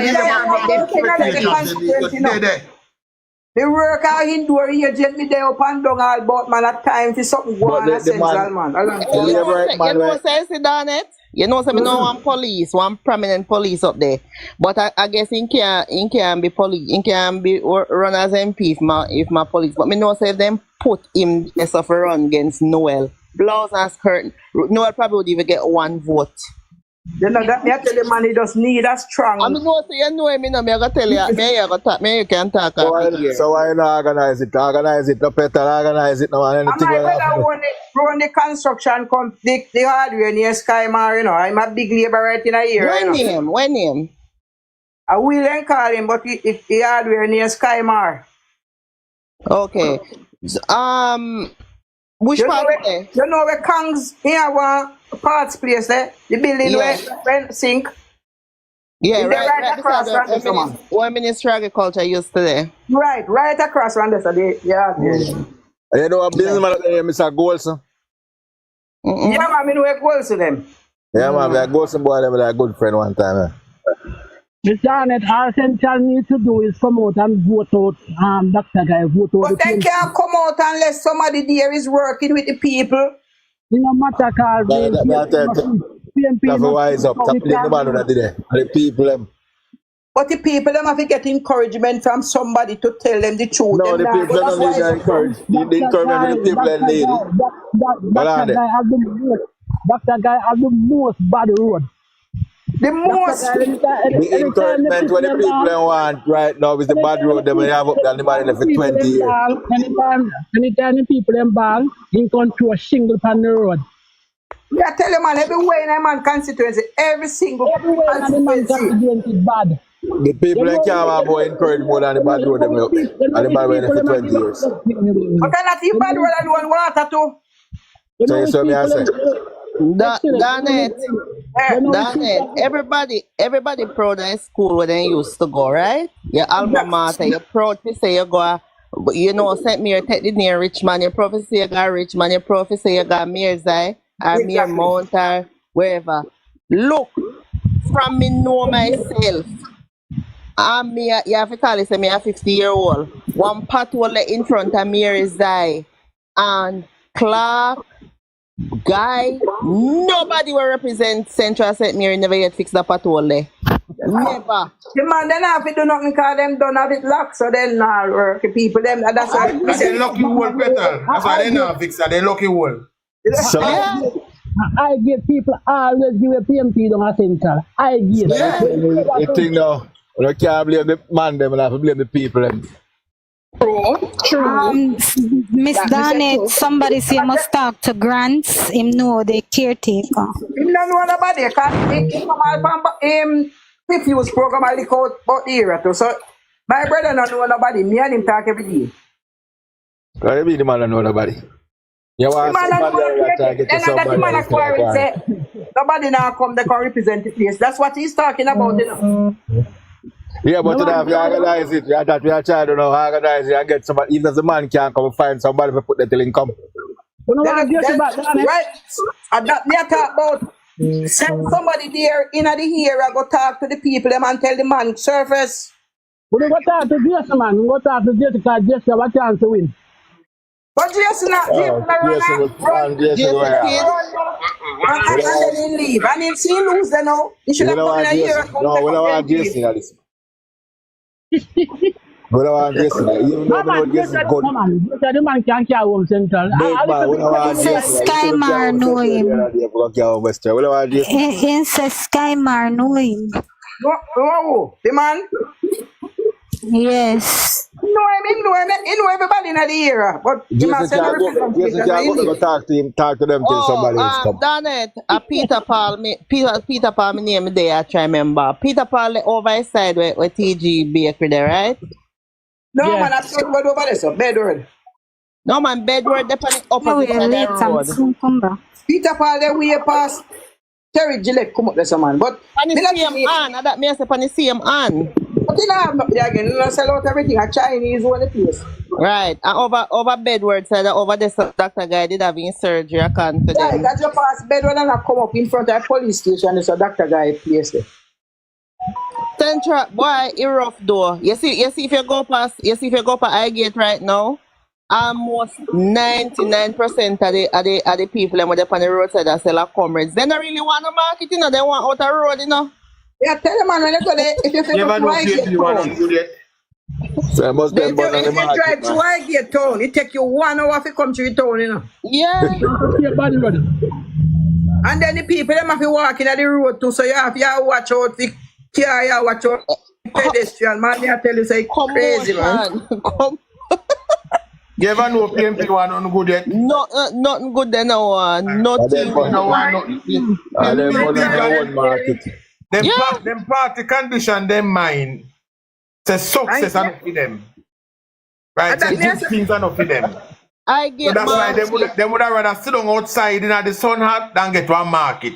the work out indoor agent me there up and down all about man at time for something go on central man. You know, me know one prominent police up there. But I guess in can be police, in can be run as MP if my police. But me know say if them put him as of a run against Noel, blouse and skirt, Noel probably would even get 1 vote. You know that me I tell the man he just need a strong. I mean no say you know me no me I go tell you me you can talk. So why not organize it? Organize it, no better organize it no and anything like that. Run the construction the hardware near Skymar, you know. I'm a big labor right in a year. When name? I will call him, but if the hardware near Skymar. Okay. Which part there? You know where Kangs here one parts place there? The building where sink. Yeah, Is there right, right right beside across from this man? where Minister of Agriculture used today. Right across from this. Yeah, You know a businessman up there, Mr. Golson? yeah, man, I know goals to them. Yeah, man, I Golson boy, them with a good friend one time. Mr. Arnett, all Central needs to do is come out and vote out Dr. Guy, vote out But the they PMP. can't come out unless somebody there is working with the people. You know, matter cause PMP Have to wise up. Stop playing the man that did it. And the people, them. But the people them have to get encouragement from somebody to tell them the truth. No, the people don't need the encouragement. The encouragement for the people that need it. Dr. Guy has the most bad road. The most. The encouragement what the people them want right now is the bad road them have up there the man left for 20 years. Anytime the people them bang, he can throw a shingle on the road. Yeah, tell you man, everywhere in a man constituency, every single everywhere in a man constituency is bad. The people that can't have more encourage more than the bad road them up there. And the bad road left for 20 years. But cannot the bad road alone water too. So you saw me I say. Danet, everybody proud of school where they used to go, right? Your alma mater, you're proud to say you go, you know, St. Mary take the near Richmond, your prophet say you got Richmond, your prophet say you got Mearside, or Mere Mount, or wherever. Look, from me know myself, I'm me, you have to call it, say me a 50-year-old. One pothole in front of Mearside, and Clark, Guy, nobody will represent Central St. Mary never yet fix the pothole there. Never. The man then have to do nothing because them don't have it locked, so then work the people them that's why they lucky hole better. That's why they not fix that. They lucky hole. So I give people always give a PMP down at Central. I give. You think now, you can't blame the man them, you have to blame the people them. True. Miss Danet, somebody say must talk to Grants. Him know the caretaker. Him don't know nobody because he come out from if he was program I look out about the area too. So my brother don't know nobody. Me and him talk every day. Why you mean the man don't know nobody? You want somebody that try to get to somebody else. Say, nobody now come they can represent the place. That's what he's talking about, you know. Yeah, but you have to organize it. You have to try to organize it and get somebody. Even if the man can't come find somebody to put the till income. Right. And that me talk about send somebody there in the here and go talk to the people them and tell the man surface. We don't go talk to Jason, man. We go talk to Jason because Jason have a chance to win. But Jason not Jason and then he leave. And if he lose then now, he should have come in a year and come no, we don't want Jason at this. We don't want Jason. Even though we know Jason is good. The man can't carry home Central. Skymar know him. We don't want Jason. He says Skymar know him. No, the man? Yes. He know everybody in the area. But Jason can't go talk to him, talk to them till somebody else come. Danet, Peter Paul, Peter Paul, my name there, I try to remember. Peter Paul over his side where TG Bakery there, right? No, man, I'm talking about over there, so Bedward. No, man, Bedward, they're opposite of the road. Peter Paul, they way past Terry Gillette come up there, so man. But on the same hand, that means upon the same hand. But you know, I'm not there again. You know, sell out everything. A Chinese one the place. Right. And over Bedward side, over this Dr. Guy did have his surgery, I can't tell them. That's your past Bedward and I come up in front of the police station. It's a Dr. Guy place there. Central, boy, it's rough though. You see if you go past Highgate right now, almost 99% of the people that are on the roadside that sell comrades. They don't really want to market, you know, they want out the road, you know. Yeah, tell them man when you go there, if you feel to Highgate town. If you drive to Highgate town, it take you 1 hour to come to the town, you know. Yeah. And then the people them have to walk in the road too, so you have to watch out the car, you watch out the pedestrian, man. I tell you, say crazy, man. You ever know PMP one on good yet? No, nothing good there now. Nothing. Them party condition, them mind. It's success enough for them. Right? It's good things enough for them. I get so that's why they would have rather sit on outside in the sun hot than get to a market.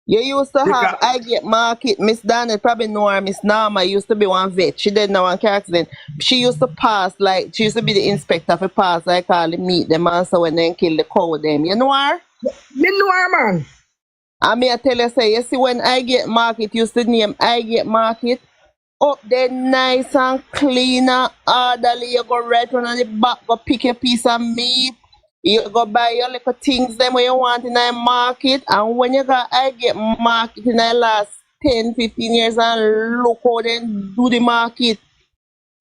You used to Because have I Get Market, Miss Daniel probably know her, Miss Norma used to be one vet. She did now one car accident. She used to pass like she used to be the inspector for pass like all the meet them and so when they kill the cow them. You know her? Me know her, man. I mean I tell you say, you see when I Get Market used to name I Get Market, up there nice and clean and orderly. You go right on the back, go pick a piece of meat. You go buy your little things them where you want in the market. And when you got I Get Market in the last 10, 15 years and look how they do the market.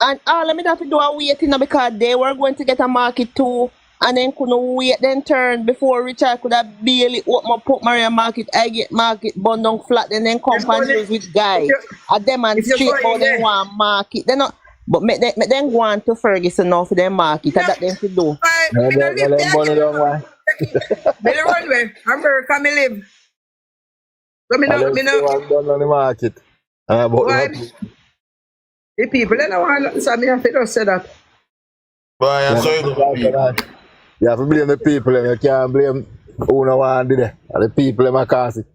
And all of me have to do a waiting now because they were going to get a market too. And then couldn't wait then turn before Richard could have barely open up Port Maria market, I Get Market, bun down flat, and then come and use with guy. I If demonstrate you go how in they there, want market. They not but make them go on to Ferguson now for their market. That's that them to do. me no live there. Me the runway. America me live. So me no, done on the market. why? The people they don't want nothing, so me have to just say that. boy, I saw you. You have to blame the people, and you can't blame who no want to do that. And the people them a cause it.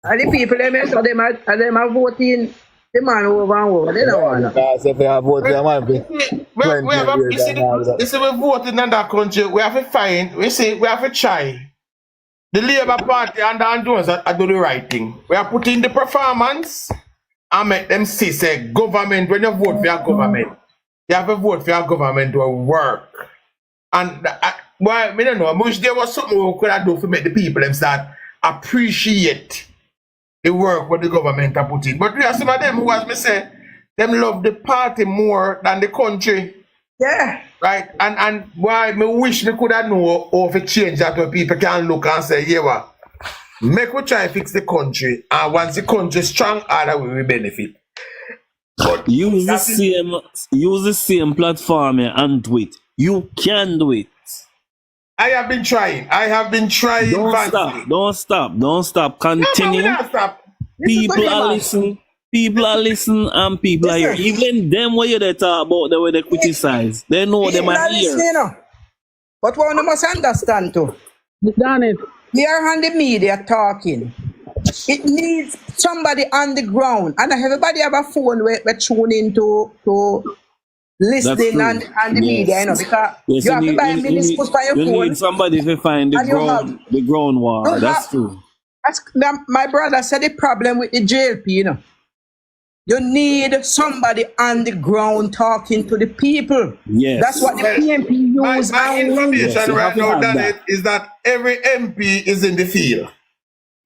And the people them are voting the man over and over. They don't want nothing. Because if they have voted the man for We have 20 you years see, and all that. you see, we voting in that country. We have to find. We have to try. The Labour Party and Dan Jones are do the right thing. We are putting the performance and make them see say government. When you vote for your government, you have to vote for your government to work. And well, I don't know. I wish there was something we could have done to make the people them start appreciate the work what the government are putting. But we have some of them who, as me say, them love the party more than the country. Yeah. Right? And why me wish me could have know how to change that where people can look and say, yeah, what? Make we try to fix the country. And once the country is strong, other we will benefit. But use the same platform and do it. You can do it. I have been trying. Don't stop. Continue. No, stop. People are listening. People are listening and people are here. Even them where they talk about, the way they criticize, they know them are here. But what we must understand too, here on the media talking, it needs somebody on the ground, and everybody have a phone where tune into to listening and the media, you know, because you have to buy minuscule for your phone. You need somebody to find the ground war. That's true. My brother said the problem with the JLP, you know. You need somebody on the ground talking to the people. Yes. That's what the PMP use. My information right now, Danny, is that every MP is in the field.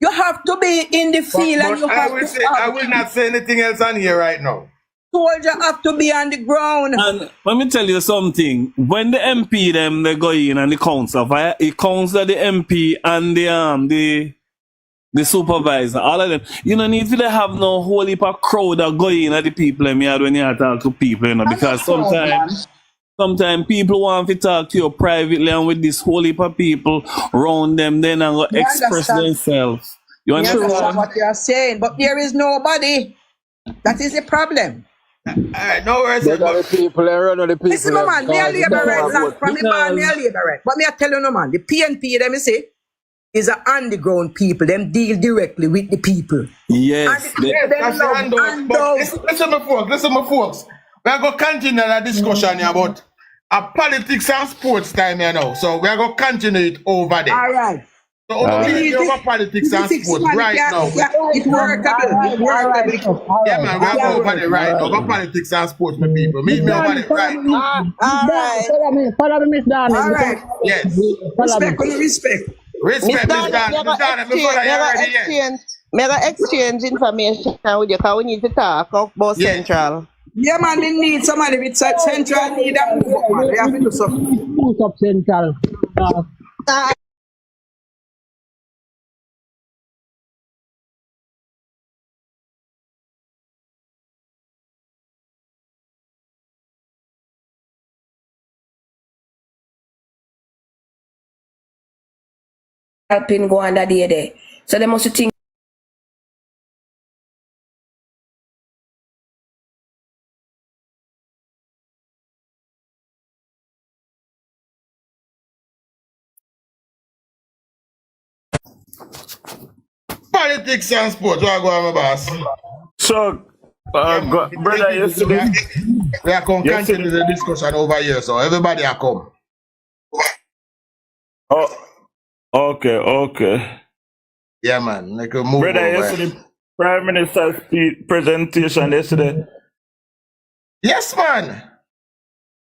You have to be in the field, but and you have to. I will not say anything else on here right now. Soldier have to be on the ground. And let me tell you something. When the MP them they go in and the council, it council the MP and the supervisor, all of them. You don't need to have no whole heap of crowd that go in at the people when you talk to people, you know, because sometimes people want to talk to you privately and with this whole heap of people around them, then and go express themselves. You understand what you are saying, but there is nobody. That is the problem. No worries. The people run on the people. Listen, no man, me a labor right from the bar, me a labor right. But me a tell you no man, the PNP, them say, is a underground people. Them deal directly with the people. Yes. That's the handout. Listen, my folks. We are going to continue that discussion here about politics and sports time here now. So we are going to continue it over there. All right. So over politics and sports right now. It's workable. Yeah, man, we are going over there right now. Over politics and sports, my people. Meet me over there right now. All right. Follow me, Miss Daniel. All right. Yes. Respect. Respect, Miss Daniel. May I exchange information with you because we need to talk about Central. Yeah, man, they need somebody with Central. Need them. They have to do something. Who's up Central? Helping go under there. So they must think. Politics and sports, what go on, my boss? So, brother, yesterday. We are going to continue the discussion over here, so everybody are come. Oh, okay. Yeah, man. Like a move Brother, over. yesterday, Prime Minister's presentation yesterday. Yes, man.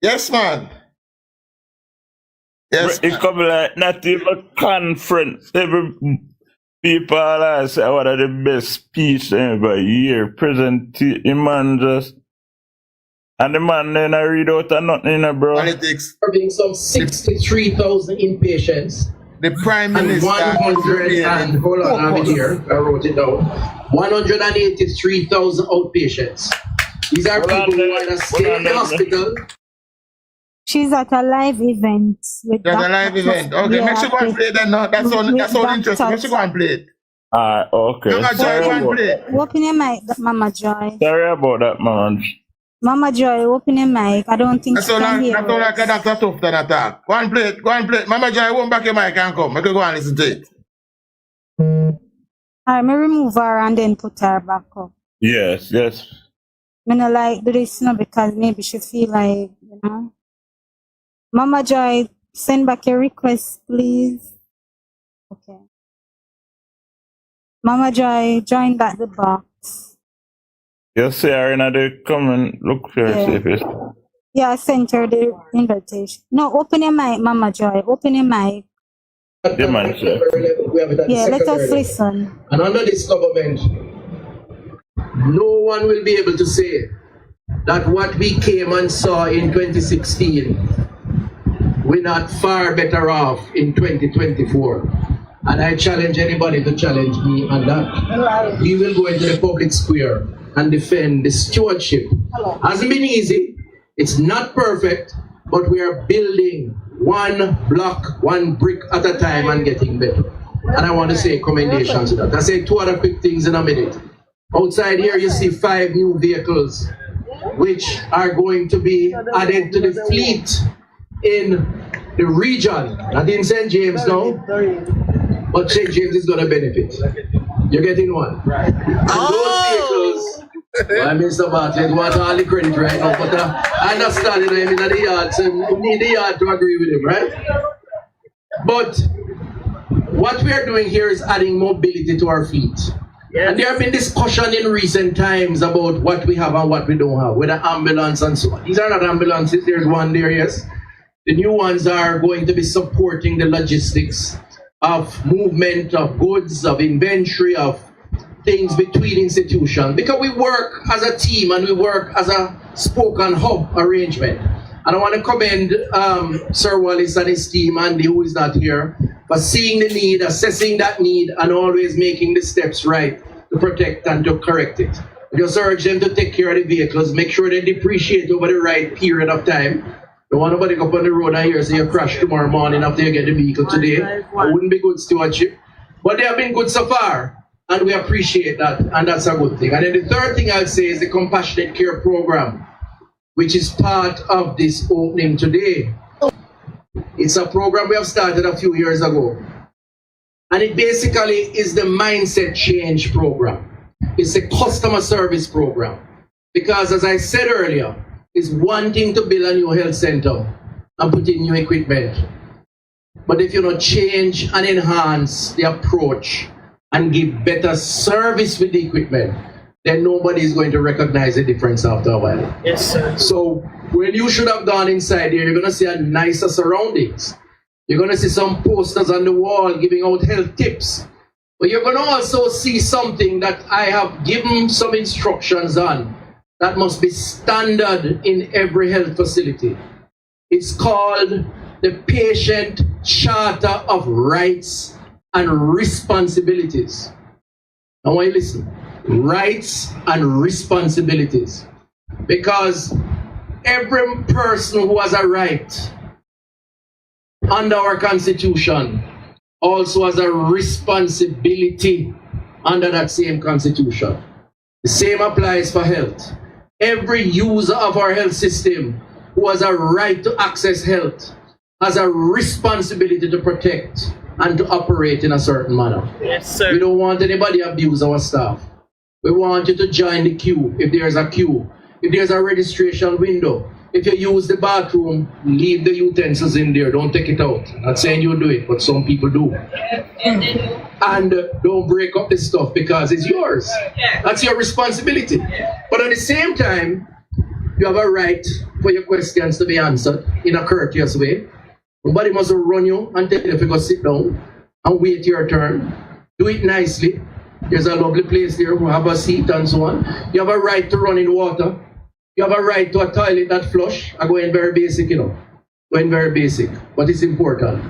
Yes, man. Yes, It come like not even a conference. Every people are say one of the best speech ever year. Presentation, man just. And the man then I read out and nothing, bro. Politics. Serving some 63,000 inpatients. The Prime Minister. And 100 and, hold on, I have it here. I wrote it down. 183,000 outpatients. These are people who are stay in the hospital. She's at a live event with There's a live event. Okay, yeah, make sure go and play that now. That's all interesting. Make sure go and play it. Okay. Mama Joy, go and play it. Open your mic, Mama Joy. Sorry about that, man. Mama Joy, open your mic. I don't think That's she all can hear like a Dr. Tufton attack. Go and play it. Go and play it. Mama Joy, won't back your mic and come. Make her go and listen to it. Alright, me remove her and then put her back up. Yes. Me no like do this now because maybe she feel like, you know. Mama Joy, send back your request, please. Okay. Mama Joy, join back the box. You see her in the comment. Look for her. Yeah, I sent her the invitation. No, open your mic, Mama Joy. Open your mic. Yeah, man, sir. Yeah, let us listen. And under this government, no one will be able to say that what we came and saw in 2016, we're not far better off in 2024. And I challenge anybody to challenge me on that. We will go into the public square and defend the stewardship. Hasn't been easy. It's not perfect, but we are building one block, one brick at a time and getting better. And I want to say commendations to that. I'll say two other quick things in a minute. Outside here, you see 5 new vehicles, which are going to be added to the fleet in the region, not in St. James now, but St. James is going to benefit. You're getting one. And those vehicles, well, Mr. Bartlett want all the credit right now, but I understand him in the yard, so you need the yard to agree with him, right? But what we are doing here is adding mobility to our fleet. Yes. And there have been discussion in recent times about what we have and what we don't have, with the ambulance and so on. These are not ambulances, there's one there, yes. The new ones are going to be supporting the logistics of movement of goods, of inventory, of things between institutions. Because we work as a team and we work as a spoke and hub arrangement. And I want to commend Sir Wallace and his team, Andy, who is not here, for seeing the need, assessing that need, and always making the steps right to protect and to correct it. I just urge them to take care of the vehicles, make sure they depreciate over the right period of time. Don't want nobody go up on the road and hear say you crash tomorrow morning after you get the vehicle today. It wouldn't be good stewardship. But they have been good so far, and we appreciate that, and that's a good thing. And then the third thing I'll say is the Compassionate Care Program, which is part of this opening today. It's a program we have started a few years ago. And it basically is the mindset change program. It's a customer service program. Because as I said earlier, it's one thing to build a new health center and put in new equipment. But if you don't change and enhance the approach and give better service with the equipment, then nobody is going to recognize the difference after a while. Yes, sir. So when you should have gone inside here, you're going to see a nicer surroundings. You're going to see some posters on the wall giving out health tips. But you're going to also see something that I have given some instructions on that must be standard in every health facility. It's called the Patient Charter of Rights and Responsibilities. I want you to listen. Rights and responsibilities. Because every person who has a right under our Constitution also has a responsibility under that same Constitution. The same applies for health. Every user of our health system who has a right to access health has a responsibility to protect and to operate in a certain manner. Yes, sir. We don't want anybody abuse our staff. We want you to join the queue if there's a queue. If there's a registration window, if you use the bathroom, leave the utensils in there. Don't take it out. Not saying you do it, but some people do. And don't break up this stuff because it's yours. That's your responsibility. But at the same time, you have a right for your questions to be answered in a courteous way. Nobody must run you and tell you to go sit down and wait your turn. Do it nicely. There's a lovely place there. We'll have a seat and so on. You have a right to run in water. You have a right to a toilet that flush. I go in very basic, Going very basic, but it's important.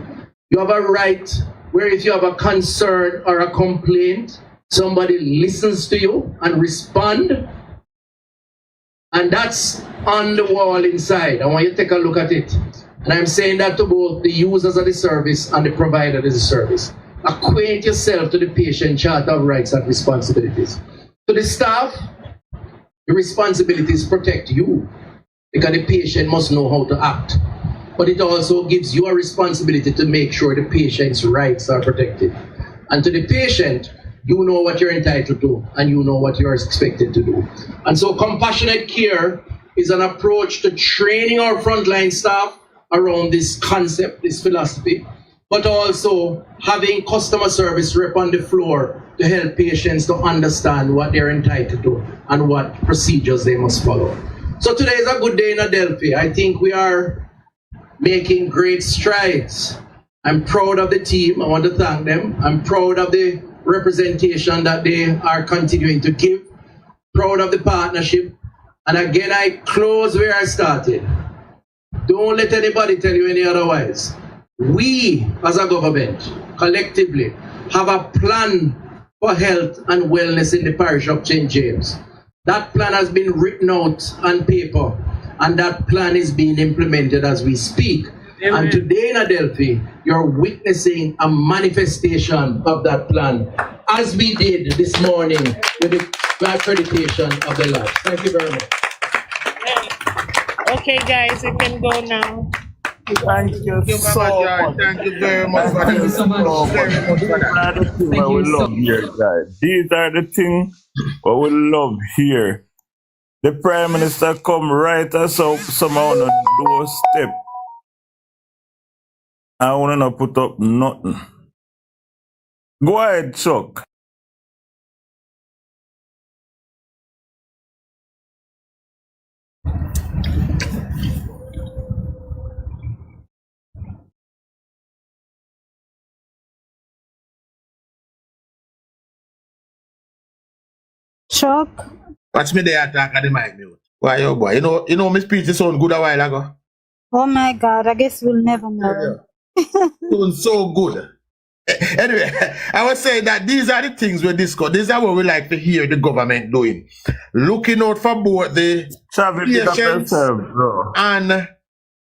You have a right where if you have a concern or a complaint, somebody listens to you and respond. And that's on the wall inside. I want you to take a look at it. And I'm saying that to both the users of the service and the provider of the service. Acquaint yourself to the patient charter of rights and responsibilities. To the staff, the responsibility is protect you because the patient must know how to act. But it also gives you a responsibility to make sure the patient's rights are protected. And to the patient, you know what you're entitled to and you know what you're expected to do. And so compassionate care is an approach to training our frontline staff around this concept, this philosophy, but also having customer service rep on the floor to help patients to understand what they're entitled to and what procedures they must follow. So today is a good day in Adelphi. I think we are making great strides. I'm proud of the team. I want to thank them. I'm proud of the representation that they are continuing to give. Proud of the partnership. And again, I close where I started. Don't let anybody tell you any otherwise. We, as a government, collectively, have a plan for health and wellness in the parish of St. James. That plan has been written out on paper, and that plan is being implemented as we speak. Amen. And today in Adelphi, you're witnessing a manifestation of that plan, as we did this morning with the accreditation of the lab. Thank you very much. Okay, guys, you can go now. Thank you so much. Thank you very much. Thank you so much. These are the things what we love here. The Prime Minister come right us up somehow on a doorstep. I wanna not put up nothing. Go ahead, Chuck. Chuck? Watch me there attack at the mic mute. Why yo boy? You know my speech sound good a while ago. Oh my God, I guess we'll never know. Sound so good. Anyway, I was saying that these are the things we discuss. These are what we like to hear the government doing. Looking out for both the patients and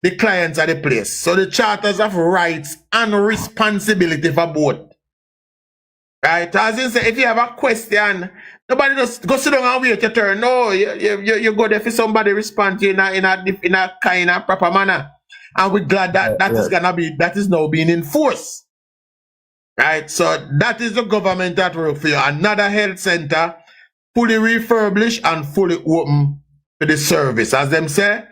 the clients of the place. So the charters of rights and responsibility for both. Right? As in say, if you have a question, nobody just go sit down and wait your turn. No, you go there for somebody respond to you in a kind of proper manner. And we're glad that that is now being enforced. Right, so that is the government at work for you. Another health center, fully refurbished and fully open for the service. As them say,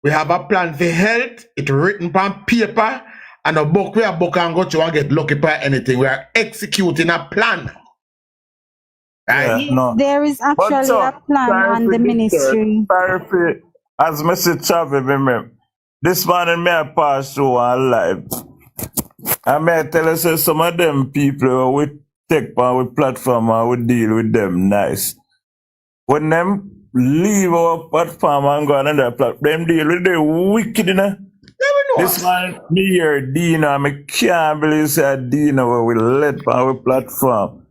we have a plan for health. It's written on paper, and a book we are book and go to and get lucky by anything. We are executing a plan. Right? Yeah, no. There is actually a plan on the ministry. Sorry, as Mr. Chavez, remember, this morning may I pass through on live. I may tell you, say, some of them people we take on with platform and we deal with them nice. When them leave our platform and go on another platform, them deal with the wicked, This man, me here, Dina, I can't believe say Dina where we let on our platform.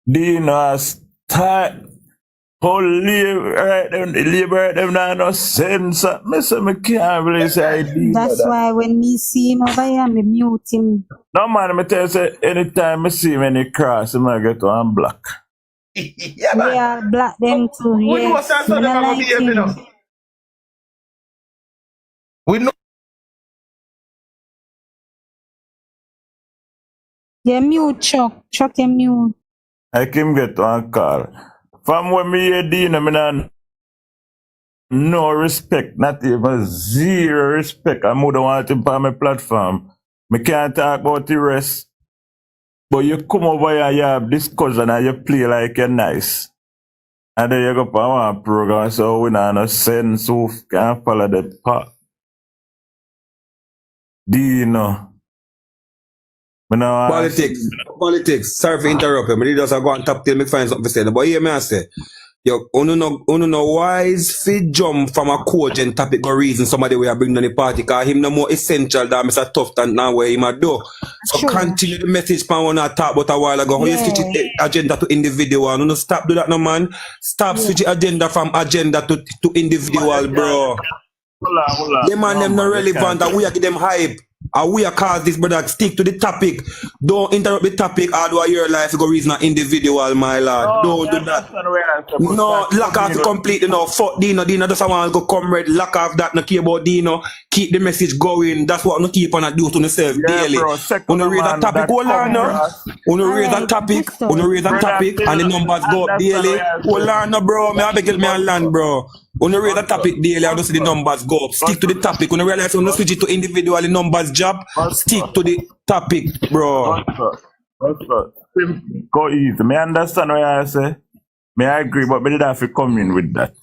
Dina start whole labor them now no sense. Me say me can't believe say Dina. That's why when me see him over here, me mute him. No man, me tell you say anytime I see him when he cross, I might get one black. Yeah, man. Yeah, black them too. We know Yes, some of them are behaving. We know Yeah, mute Chuck. Chuck and mute. I can get one call. From when me hear Dino, me not no respect, not even zero respect. I would want him on my platform. Me can't talk about the rest. But you come over here, you have discussion and you play like you're nice. And then you go for one program, so we not no sense who can follow that path. Dino. Me no want Politics. Sorry for interrupt you. Me just go and tap till me find something to say. But here me I say, yo, uno no wise fi jump from a cogent topic or reason somebody we are bring on the party, cause him no more essential than Mr. Tough than now where him a do. So continue the message pan when I talk about a while ago. How you switch the agenda to individual. No stop do that no man. Stop switch the agenda from agenda to individual, bro. The man them not relevant and we are give them hype. And we are cause this brother stick to the topic. Don't interrupt the topic or do your life go reason an individual, my lord. Don't do that. No, lock off it completely now. Fuck Dino. Dino just want to go comrade. Lock off that, no care about Dino. Keep the message going. That's what no keep on a do to yourself daily. When you raise a topic, hold on now. When you raise a topic, and the numbers go up daily. Hold on now, bro. Me I beg me and land, bro. When you raise a topic daily, I don't see the numbers go up. Stick to the topic. When you realize when you switch it to individual, the numbers job, stick to the topic, bro. Go easy. Me understand what I say. Me I agree, but me did have to come in with that.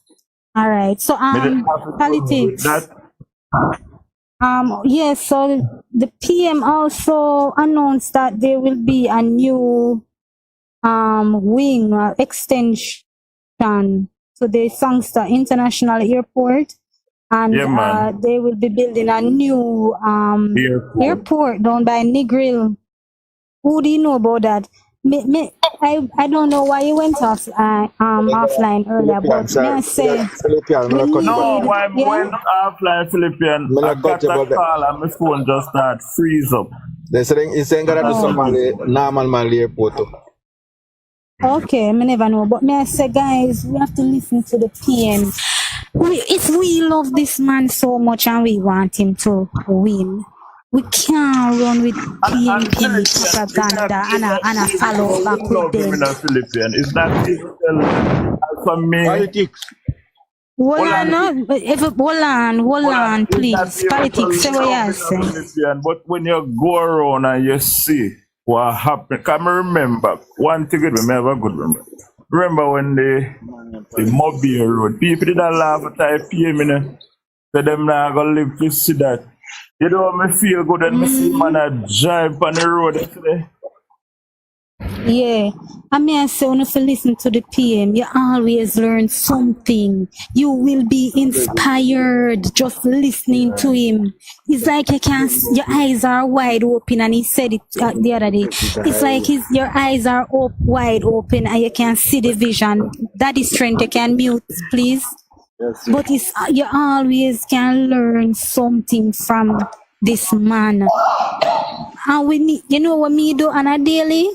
All right. So politics. Yes, so the PM also announced that there will be a new wing extension to the Sangster International Airport, and they will be building a new airport down by Negril. Who do you know about that? I don't know why you went off offline earlier, but may I say why went offline, Philippian? I got a call and my phone just start freeze up. They saying he's saying that do some normal Mali airport. Okay, I never know, but may I say, guys, we have to listen to the PM. If we love this man so much and we want him to win, we can't run with PNP propaganda and a follow back with them. Is that for me? Politics. Hold on, please. Politics, say what you say. But when you go around and you see what happened, can I remember one thing with me, I have a good memory. Remember when the Mobile Road, people did not laugh at the PM, so them not gonna live to see that. You know, me feel good when me see man a drive on the road yesterday. Yeah, I mean, I say, when you listen to the PM, you always learn something. You will be inspired just listening to him. It's like your eyes are wide open, and he said it the other day. It's like your eyes are wide open, and you can see the vision. That is strength. You can mute, please. Yes, but you always can learn something from this man. And we need, you know what me do on a daily?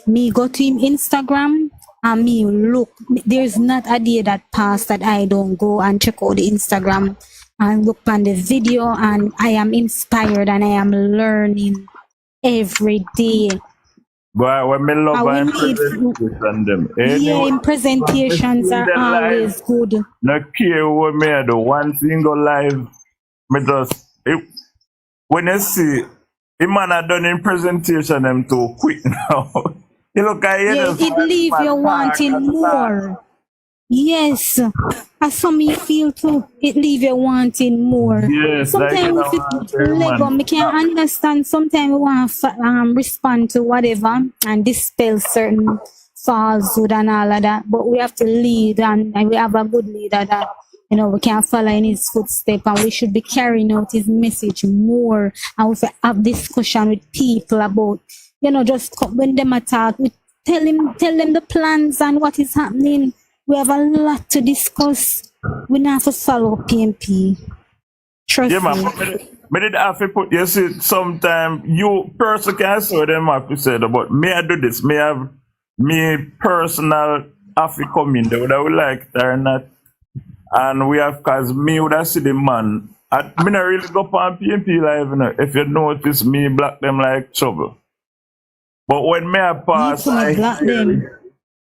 Me go to him Instagram and me look. There's not a day that pass that I don't go and check out the Instagram and look on the video, and I am inspired and I am learning every day. But when me love and presentation them. Yeah, presentations are always good. No care what me do. One single live, me just when you see the man are done in presentation them too quick now. You look at it leave you wanting more. Yes, as some you feel too, it leave you wanting more. Yes, sometimes like, if Lego, me can understand. Sometimes we want to respond to whatever and dispel certain falsehood and all of that. But we have to lead, and we have a good leader that, you know, we can follow in his footsteps, and we should be carrying out his message more. And we have discussion with people about, you know, just when them attack, we tell them the plans and what is happening. We have a lot to discuss. We not have to follow PNP. Trust me. Me did have to put, you see, sometimes you person can say them have to say that, but me I do this. Me have me personal have to come in there, whether I would like it or not. And we have, cause me would have see the man. Me not really go on PNP live, you know. If you notice me block them like trouble. But when me a pass, I block hear them.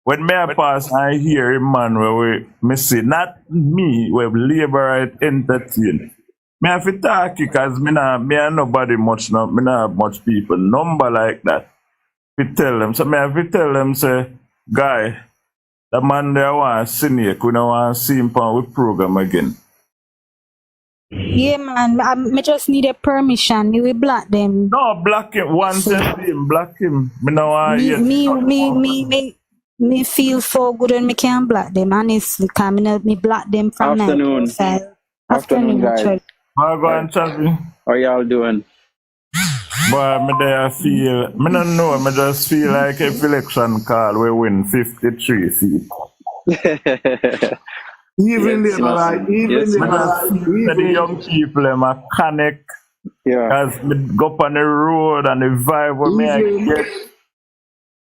when me a pass, I hear him man where me see not me where labor right entertain. Me have to talk because me and nobody much no me not have much people number like that. We tell them so me have to tell them say guy the man there want Snake, we don't want to see him on with program again. Yeah, man. I just need a permission. Me will block them. No, block him. Once you see him, block him. Me no want Me, hear me feel so good when me can block them, honestly. Cause me block them from night Afternoon. outside. Afternoon, guys. actually. How go on, Chavi? How y'all doing? Boy, me there feel, me don't know, me just feel like if election call, we win 53 seats. Even Yes, them, like, even yes, them, Me just feel that the young people, them a connect. Yeah. As me go up on the road and the vibe,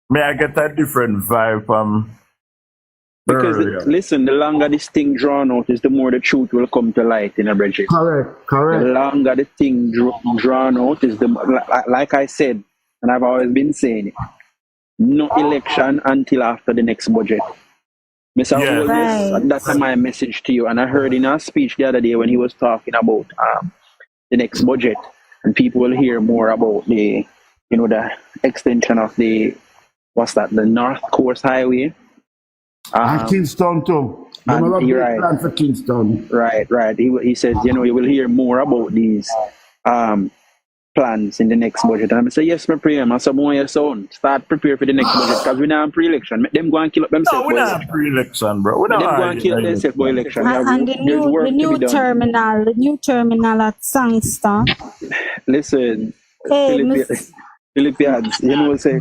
where I get a different vibe from Because earlier. listen, the longer this thing drawn out is, the more the truth will come to light in a bridge. Correct, correct. The longer the thing drawn out is, like I said, and I've always been saying it, no election until after the next budget. Mr. Yes. Holness, that's my message to you. And I heard in our speech the other day when he was talking about the next budget, and people will hear more about the extension of the North Coast Highway. And Kingston too. Them have a big plan for Kingston. Right. He says, you will hear more about these plans in the next budget. And I say, yes, my prayer, I said, your son, start prepare for the next budget, because we're not in pre-election. Make them go and kill up themselves. No, we're not in pre-election, bro. We're Let not them go and kill themselves for election. And the new terminal at Sangster. Listen, Hey, Philippians, say,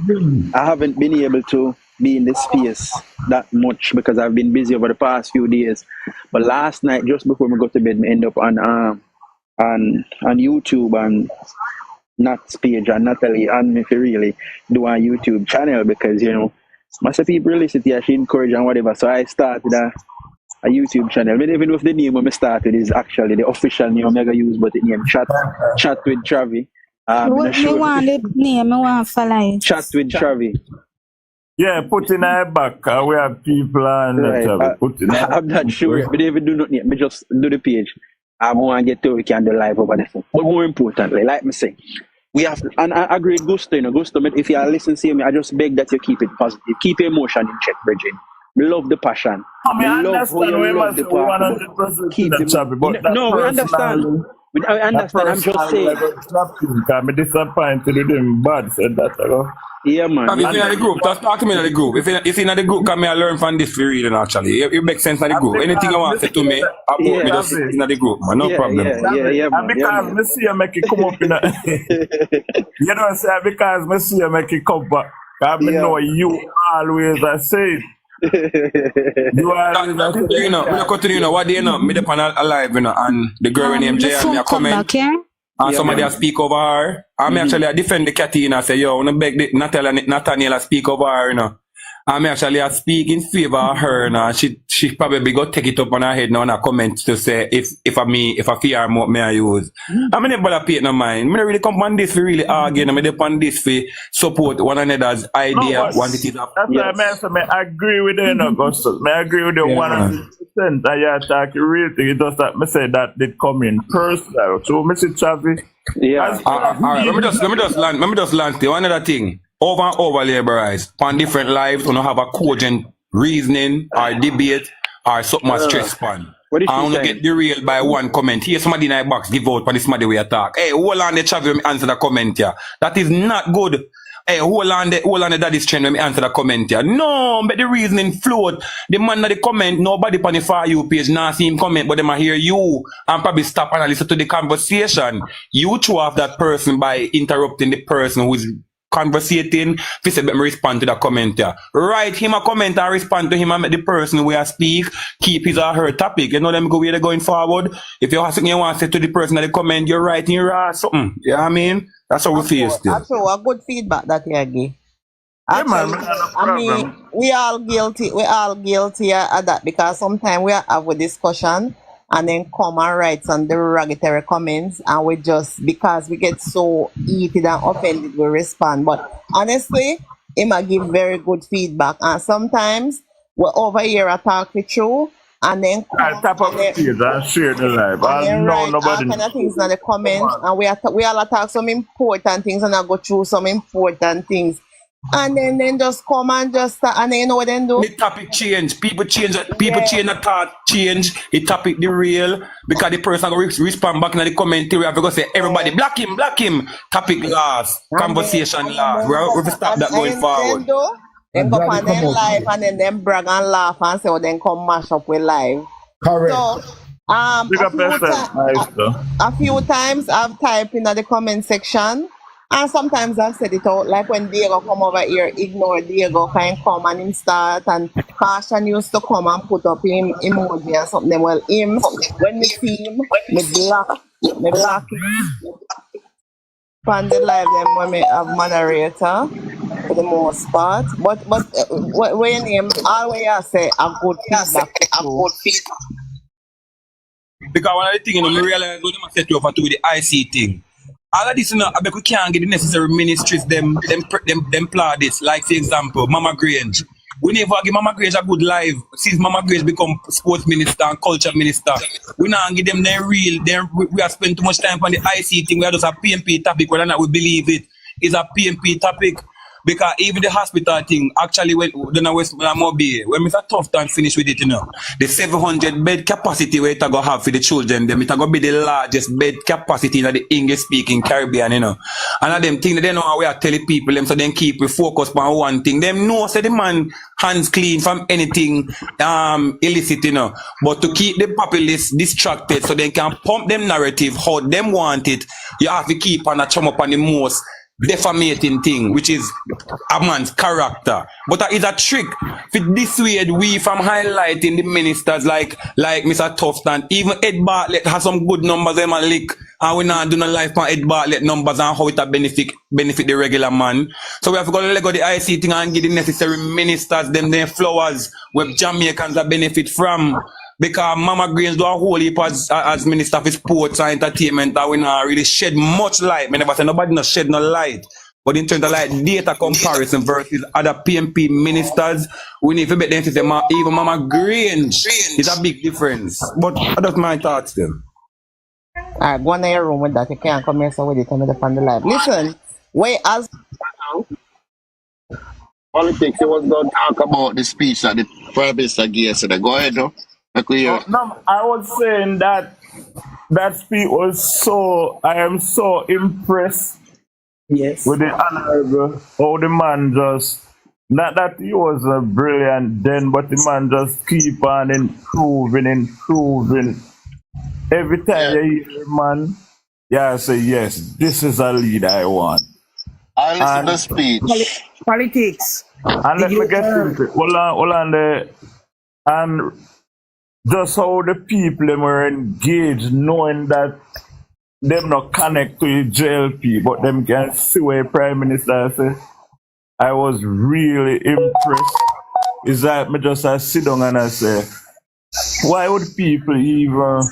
I haven't been able to be in this space that much because I've been busy over the past few days. But last night, just before we go to bed, I end up on YouTube and Nat's page and Natalie and me to really do a YouTube channel because most of people listen to she encourage and whatever. So I started a YouTube channel. I even know if the name I started is actually the official name I'm gonna use, but the name Chat with Travi. me want the name, me want to follow it. Chat with Travi. Yeah, put in our back. We have people on Right. I'm not sure if they even do not need me just do the page. I want to get to we can do live over there. But more importantly, like me say, we have and I agree with Gusto, Gusto, if you are listening to me, I just beg that you keep it positive. Keep your emotion in check, Bridget. Love the passion. I understand we must 100% keep it. No, we understand. I understand. I'm just saying. I'm disappointed with him. Bad said that. Yeah, man. If you're in the group, just talk to me in the group. If you're in the group, come here, I learn from this for reading actually. It makes sense in the group. Anything you want to say to me, about me, just in the group, man. No problem. Yeah, and because me see you make it come up in a you know what I'm saying? Because me see you make it come back. I know you always I say you always what do you know? Me the panel alive, and the girl named Jay me a comment. And somebody speak over her. I actually defend the cat and I say, yo, I want to beg Nathaniel speak over her, I actually speak in favor of her, she probably go take it up on her head now and comment to say if I fear more may I use. I mean, never pay no mind. I really come on this for really argue. I mean, on this for support one another's idea. That's why I agree with you, Augustus. I agree with you 100%. And you talk real thing. It does that. I say that did come in personal. So, Mr. Chavi. Yeah. All right. Let me just land. One other thing. Over and over laborize on different lives, we don't have a cogent reasoning or debate or something stress pan. What is she I want to saying? get derailed by one comment. Here somebody in my box give out for this somebody we attack. Hey, hold on the chat when me answer the comment here. That is not good. Hey, hold on the daddy's trend when me answer the comment here. No, but the reasoning float. The man that the comment, nobody on the For You page not see him comment, but they might hear you and probably stop and listen to the conversation. You throw off that person by interrupting the person who's conversating, if let me respond to that comment here. Write him a comment and respond to him and make the person where I speak keep his or her topic. You know them go where they're going forward. If you have something you want to say to the person that they comment, you're writing your something. You know what I mean? That's how we face it. That's a good feedback that you give. Actually, I mean, we all guilty of that because sometimes we have a discussion and then come and write some derogatory comments, and we just, because we get so heated and offended, we respond. But honestly, he might give very good feedback, and sometimes we're over here I talk with you, and then I tap up the page and share the live. and I then know write all nobody. kind of things in the comments, and we all talk some important things, and I go through some important things, and then just come and just and then you know what then do? The topic change. People change the thought change. The topic the real because the person go respond back in the commentary. I go say everybody block him. Topic last, conversation last. We have to stop that going forward. Then go on then live and then them brag and laugh and say, well, then come mash up with live. Correct. So, a few times I've typed in the comment section, and sometimes I've said it out, like when Diego come over here, ignore Diego, can come and him start, and Caution used to come and put up him emoji or something. Well, him, when me see him, me block him. On the live them when me have moderator for the most part. But when your name always I say a good feedback. Because one of the things, you know, I realize when I set you over to the IC thing. All of this, you know, I bet we can't get the necessary ministries, them plaudits. Like, for example, Mama Grange. We never give Mama Grange a good live since Mama Grange become sports minister and culture minister. We not give them their real. We have spent too much time on the IC thing. We have just a PMP topic, whether or not we believe it is a PMP topic. Because even the hospital thing, actually, when Mr. Tufton finish with it, you know, the 700 bed capacity where it go have for the children, them it go be the largest bed capacity in the English-speaking Caribbean, you know. And them thing that they know how we are telling people, them so then keep we focus on one thing. Them know say the man hands clean from anything illicit, you know. But to keep the populace distracted so they can pump them narrative how them want it, you have to keep on a chum up on the most defamating thing, which is a man's character. But that is a trick to dissuade we from highlighting the ministers like Mr. Tufton. Even Ed Bartlett has some good numbers them and lick, and we not do no life on Ed Bartlett numbers and how it a benefit the regular man. So we have to go let go the IC thing and give the necessary ministers them their flowers where Jamaicans are benefit from. Because Mama Grange do a whole heap as Minister for Sports and Entertainment that we not really shed much light. I never say nobody not shed no light. But in terms of like data comparison versus other PMP ministers, we need to bet them to say even Mama Grange is a big difference. But that's my thoughts then. Alright, go in your room with that. You can't come here so with it and on the live. Listen, wait as Politics, you was going to talk about the speech that the Prime Minister gave yesterday. Go ahead, no? No, I was saying that speech was I am so impressed with the honorable, how the man just, not that he was a brilliant then, but the man just keep on improving. Every time you hear man, I say, yes, this is a leader I want. I listen to the speech. Politics. And let me get into it. Hold on there. And just how the people them were engaged, knowing that them not connect to the JLP, but them can see where Prime Minister say. I was really impressed. Is that me just sit down and I say, why would people even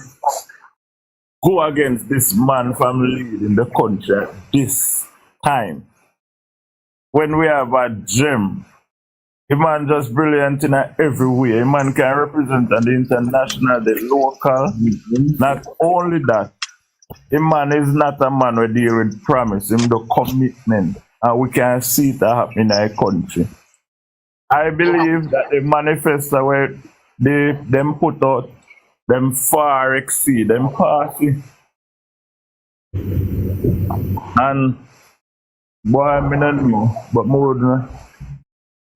go against this man from leading the country at this time? When we have a gem, a man just brilliant in every way. A man can represent the international, the local. Not only that, a man is not a man who deal with promise, him the commitment. And we can see it happen in our country. I believe that the manifesto where them put out, them far exceed, them party. And boy, I don't know, but more than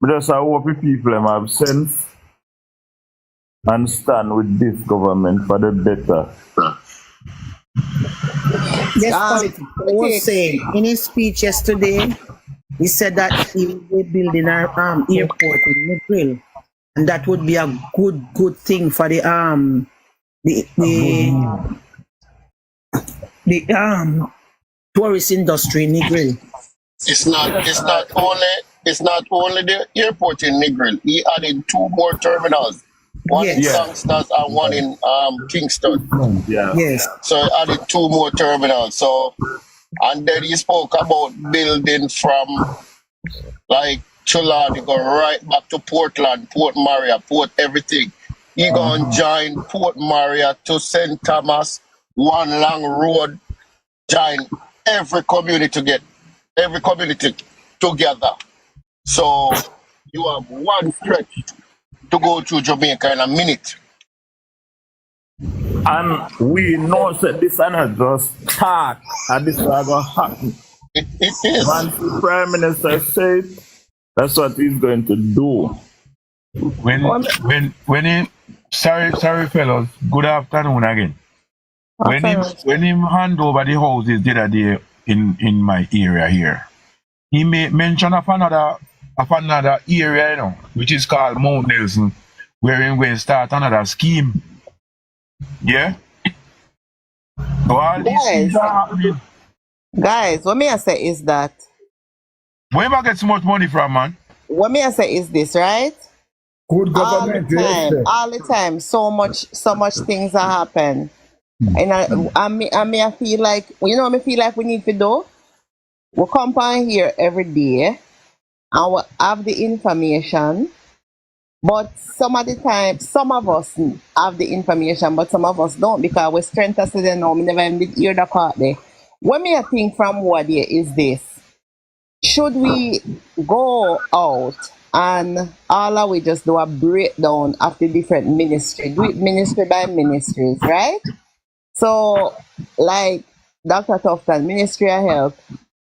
just I hope people them have sense and stand with this government for the better. Yes, politics. I was saying in his speech yesterday, he said that he will be building an airport in Negril, and that would be a good thing for the tourist industry in Negril. It's not only the airport in Negril. He added 2 more terminals. one in Yes. Sangsters and one in Kingston. Yeah. Yes. So he added 2 more terminals. So, and then he spoke about building from like Chulad, you go right back to Portland, Port Maria, Port everything. He gonna join Port Maria to St. Thomas, one long road, join every community together. So you have one stretch to go through Jamaica in a minute. And we know that this is not just talk, and this is going to happen. It is. Once the Prime Minister said, that's what he's going to do. When he sorry fellows, good afternoon again. When him hand over the houses the other day in my area here, he made mention of another area, you know, which is called Mount Nelson, where he going to start another scheme. Yeah? So all these things are happening. Guys, what me I say is that Where am I get so much money from, man? what me I say is this, right? Good government, All the time, so much things are happen. And I feel like, you know what I feel like we need to do? We come on here every day and we have the information, but some of the time, some of us have the information, but some of us don't, because we're strength as they know, we never even did hear the part there. What me I think from what here is this: should we go out and all of we just do a breakdown of the different ministry, do it ministry by ministries, right? So, like Dr. Tufton, Ministry of Health,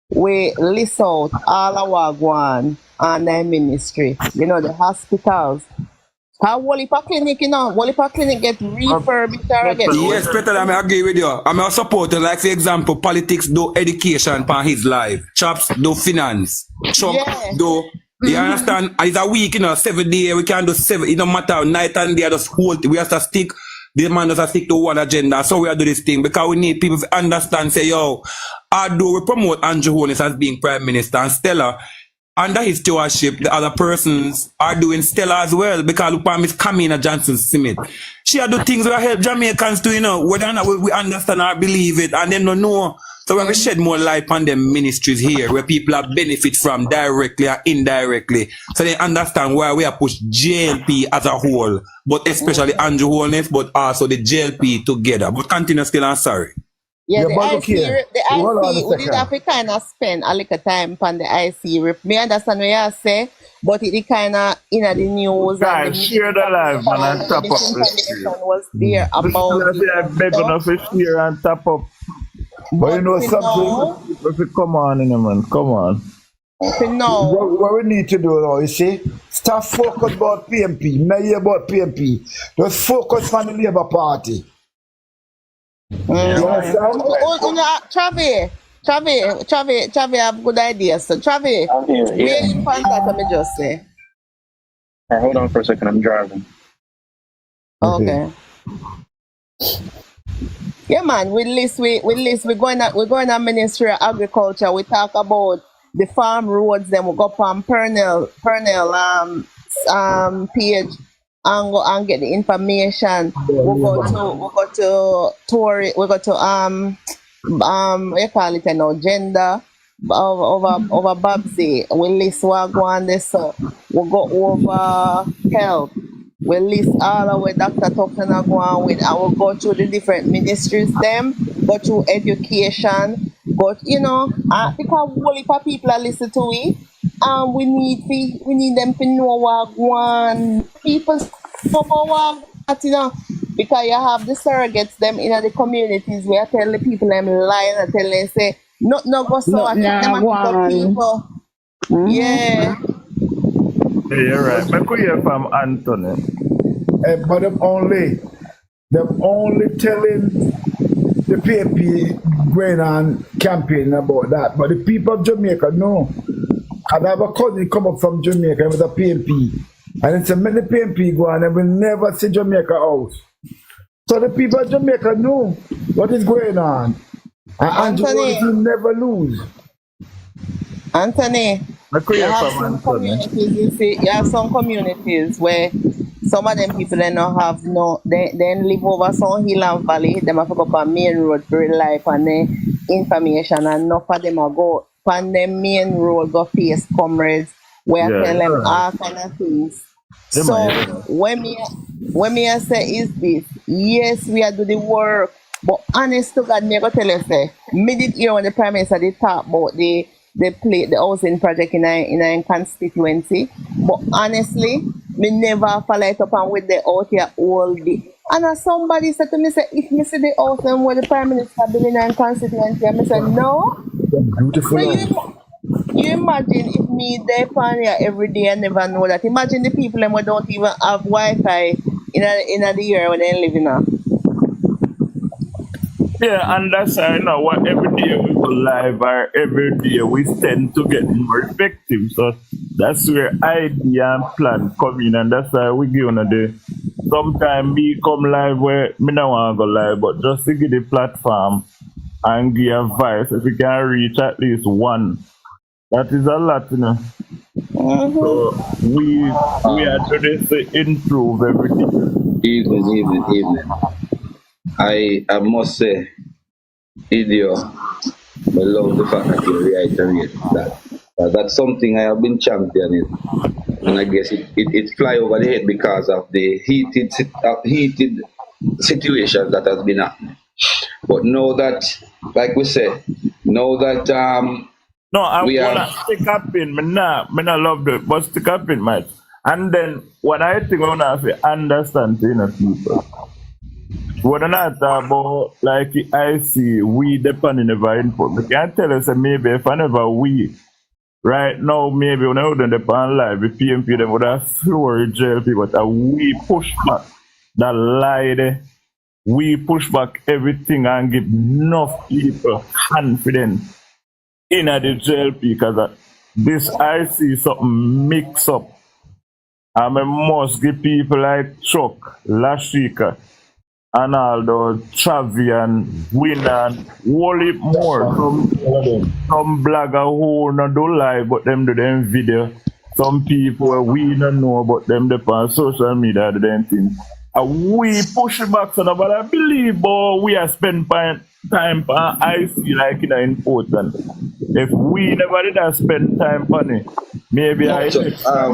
we list out all our one and their ministry, you know, the hospitals. How Walipa Clinic, you know, Walipa Clinic get refurbished or get Yes, better than I agree with you. I'm a supporter, like for example, politics do education for his life. Chops do finance. Chop do, you understand? And it's a week, you know, 7 days, we can do 7, it don't matter, night and day, just whole, we have to stick, the man does stick to one agenda. So we are doing this thing because we need people to understand, say, yo, although we promote Andrew Holness as being Prime Minister and Stella, under his stewardship, the other persons are doing stellar as well, because Lupam is Kamina Johnson Smith. She are do things that help Jamaicans to, you know, whether or not we understand or believe it, and them don't know. So we have to shed more light on them ministries here, where people are benefit from directly or indirectly. So they understand why we are push JLP as a whole, but especially Andrew Holness, but also the JLP together. But continue still, I'm sorry. Yeah, Yeah, the but IC, look here. the Hold on a IC, we did second. have to kind of spend a little time on the IC rip. Me understand what you say, but it kind of in the news and Guys, share the live, man, and tap up this misinformation share. was there about I beg on of share and tap up. But you know you know, something? If you come on, in man, come on. you know, What we need to do now, you see, stop focus about PMP, not hear about PMP. Just focus on the Labour Party. You understand? Travi have good ideas. So Travi, I'm here, where yeah. in contact, let me just say. All right, hold on for a second. I'm driving. Okay. Yeah, man. We're going to Ministry of Agriculture. We talk about the farm roads. Then we go from Pernell page and go and get the information. We go to Tory. We go to what you call it now, gender over Babsy. We list what go on this. So we go over health. We list all of what Dr. Tufton are going with. I will go through the different ministries, them, go through education, but you know, because whole heap of people are listening to it, and we need them to know what one people know what, you know, because you have the surrogates them in the communities where I tell the people them lying and tell them say no go so I keep them and people. Yeah. Yeah, you're right. I could hear from Anthony. But them only telling the PMP going on campaign about that. But the people of Jamaica know. And I have a cousin come up from Jamaica with a PMP. And it's a many PMP go on and will never see Jamaica out. So the people of Jamaica know what is going on. And Andrew will never lose. Anthony. You have some communities, you see, you have some communities where some of them people they don't have no, they live over some hill and valley. Them have to go up a main road for real life and the information, and enough of them are go on them main road go face comrades where I Yeah, tell them you're right. all kind of things. Yeah, So man, you're right. when me I say is this, yes, we are do the work, but honest to God, me go tell you say, me did hear when the Prime Minister did talk about the housing project in a constituency, but honestly, me never follow it up and with the out here all day. And as somebody said to me, say, if me see the house and where the Prime Minister building in a constituency, I say no. Beautiful So house. you imagine if me there on here every day and never know that. Imagine the people them who don't even have Wi-Fi in the year when they live in a. Yeah, and that's I know what every day we go live or every day we tend to get more effective. So that's where idea and plan come in, and that's why we give on the sometimes me come live where me not want to go live, but just to give the platform and give advice if we can reach at least one. That is a lot, you know. So we are doing this to improve every day. Evening. I must say, Idio, I love the fact that you reiterate that. That's something I have been championing, and I guess it fly over the head because of the heated situation that has been happening. But know that, like we say, know that No, I we wanna have. stick up in. Me not love it, but stick up in, mate. And then what I think I wanna say, understand, you know, people. What I not talk about, like I see, we depending on our input. We can tell us maybe if I never we right now, maybe when I wouldn't depend live, the PMP them would have slower JLP, but we push back that lie there. We push back everything and give enough people confidence in the JLP because this I see something mix up. I must give people like Chuck, Lashika, and all those Travi and Win and whole heap more. Some blogger who not do live but them do them video. Some people we don't know about them they on social media do them things. And we push it back so but I believe we are spend time on I see like it important. If we never did spend time on it, maybe I Chuck,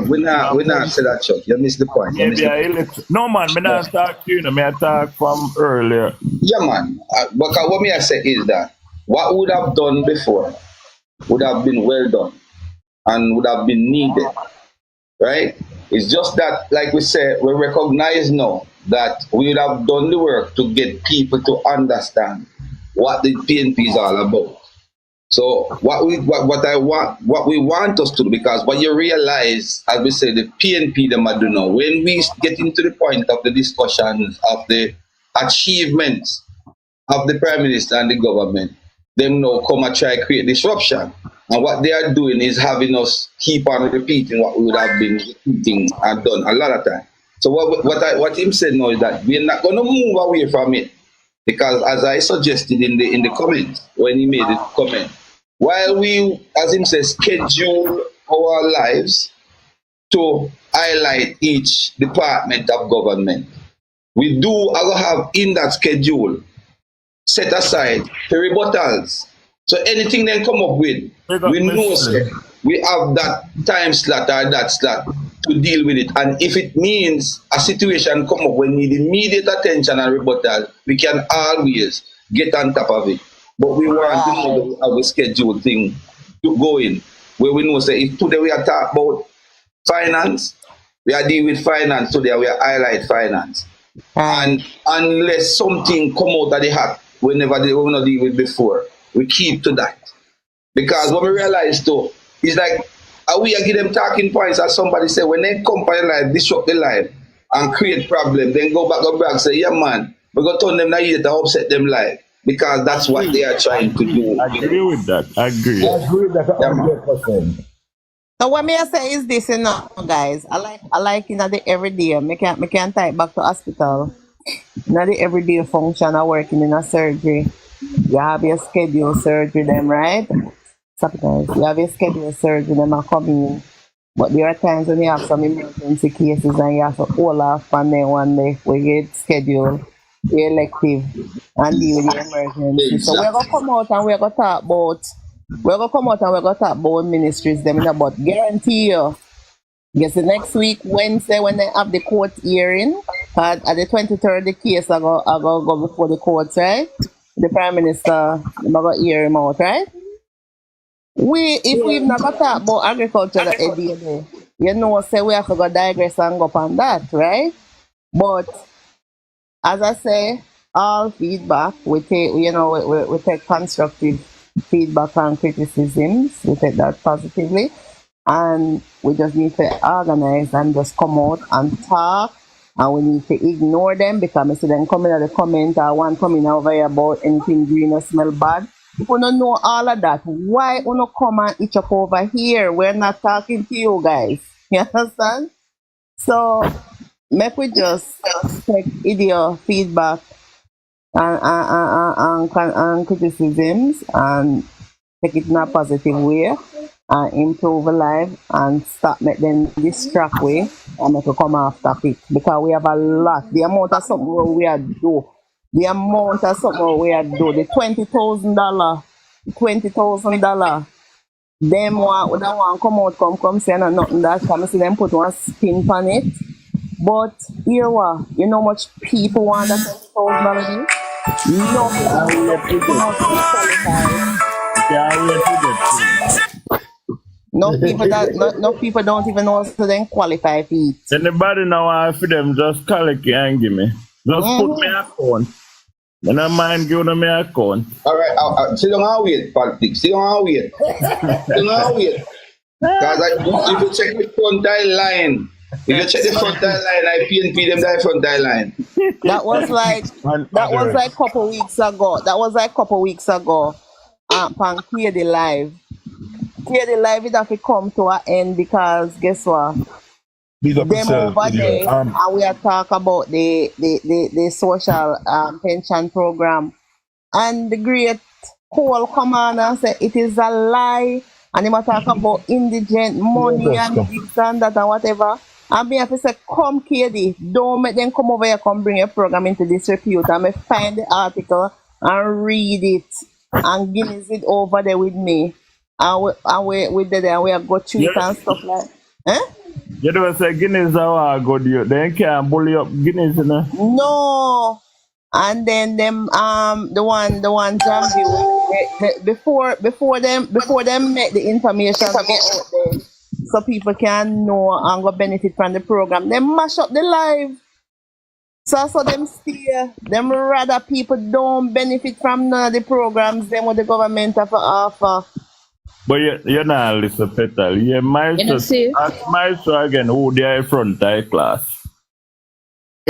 we not say that, Chuck. You missed the point. maybe I no man, me not talk to you, me I talk from earlier. Yeah, man. What me I say is that what would have done before would have been well done and would have been needed, right? It's just that, like we say, we recognize now that we would have done the work to get people to understand what the PNP is all about. So what we want us to do, because what you realize, as we say, the PNP them I do know, when we get into the point of the discussions of the achievements of the Prime Minister and the government, them now come and try to create disruption. And what they are doing is having us keep on repeating what we would have been repeating and done a lot of time. So what him said now is that we're not going to move away from it, because as I suggested in the comments when he made the comment, while we, as him says, schedule our lives to highlight each department of government, we do have in that schedule set aside the rebuttals. So anything they come up with, we know we have that time slot or that slot to deal with it. And if it means a situation come up when need immediate attention and rebuttal, we can always get on top of it. But we want to know that we have a schedule thing to go in, where we know say if today we are talking about finance, we are dealing with finance today, we are highlight finance. And unless something come out of the hat, we never deal with before, we keep to that. Because what we realize too, is like we give them talking points, as somebody said, when they come by life, disrupt the life and create problem, then go back and say, yeah man, we're gonna turn them naive to upset them life. Because that's what they are trying to do. I agree with that. I agree with that 100%. So what me I say is this, you know, guys. I like in the everyday. Me can type back to hospital. In the everyday function of working in a surgery. You have your schedule surgery them, right? stop it guys. You have a scheduled surgery, them are coming. But there are times when you have some emergency cases and you have to hold off on them one day we get scheduled, the elective, and deal with the emergency. So we're gonna come out and we're gonna talk about ministries them in about guarantee you. Guess the next week, Wednesday, when they have the court hearing, at the 23rd, the case I go before the courts, right? The Prime Minister, I'm gonna hear him out, right? If we've never talked about agriculture that day, you know, say we have to go digress and go up on that, right? But as I say, all feedback we take, you know, we take constructive feedback and criticisms. We take that positively, and we just need to organize and just come out and talk. And we need to ignore them because I see them coming at the comment or one coming over here about anything green or smell bad. If you don't know all of that, why you not come and itch up over here? We're not talking to you guys. You understand? So make we just take idiot feedback and criticisms and take it in a positive way and improve life and stop make them distract way and make it come off topic because we have a lot. The amount of something we are do. The amount of something we are do. The $20,000. Them want that one come say nothing that come see them put one spin on it. But here what? You know much people want that $20,000? No people don't even know so then qualify for it. Anybody now for them just collect it and give me. Just put me account. I don't mind giving them my account. Alright, sit down and wait, politics. Sit down and wait. Because if you check the frontline line, I PNP them that frontline line. That was like couple weeks ago. On Clear the Live. Clear the Live it have to come to an end because guess what? Them over there and we are talking about the social pension program. And the great Cole come on and say it is a lie. And they might talk about indigent money and this and that and whatever. And me have to say, come KD, don't make them come over here, come bring your program into disrepute. And me find the article and read it and Guinness it over there with me. And we did it and we have got tweet and stuff like You don't say Guinness are good you. They can't bully up Guinness, you know? No. And then them the one Jambi before them make the information go out there so people can know and go benefit from the program. They mash up the live. So them steer. Them rather people don't benefit from none of the programs them what the government have to offer. But you're not listen, Petal. You might ask Maestro again who they are front class.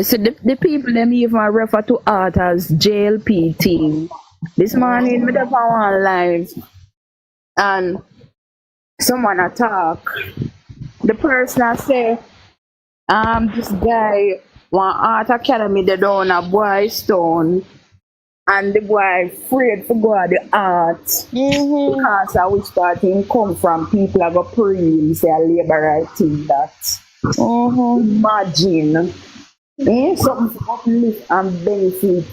So the people them even refer to art as JLP team. This morning we have one live and someone attack. The person I say, this guy one art academy they down a boy stone and the boy afraid to go at the art because I wish that him come from people that go pray say a labor writing that. Imagine. Something to uplift and benefit.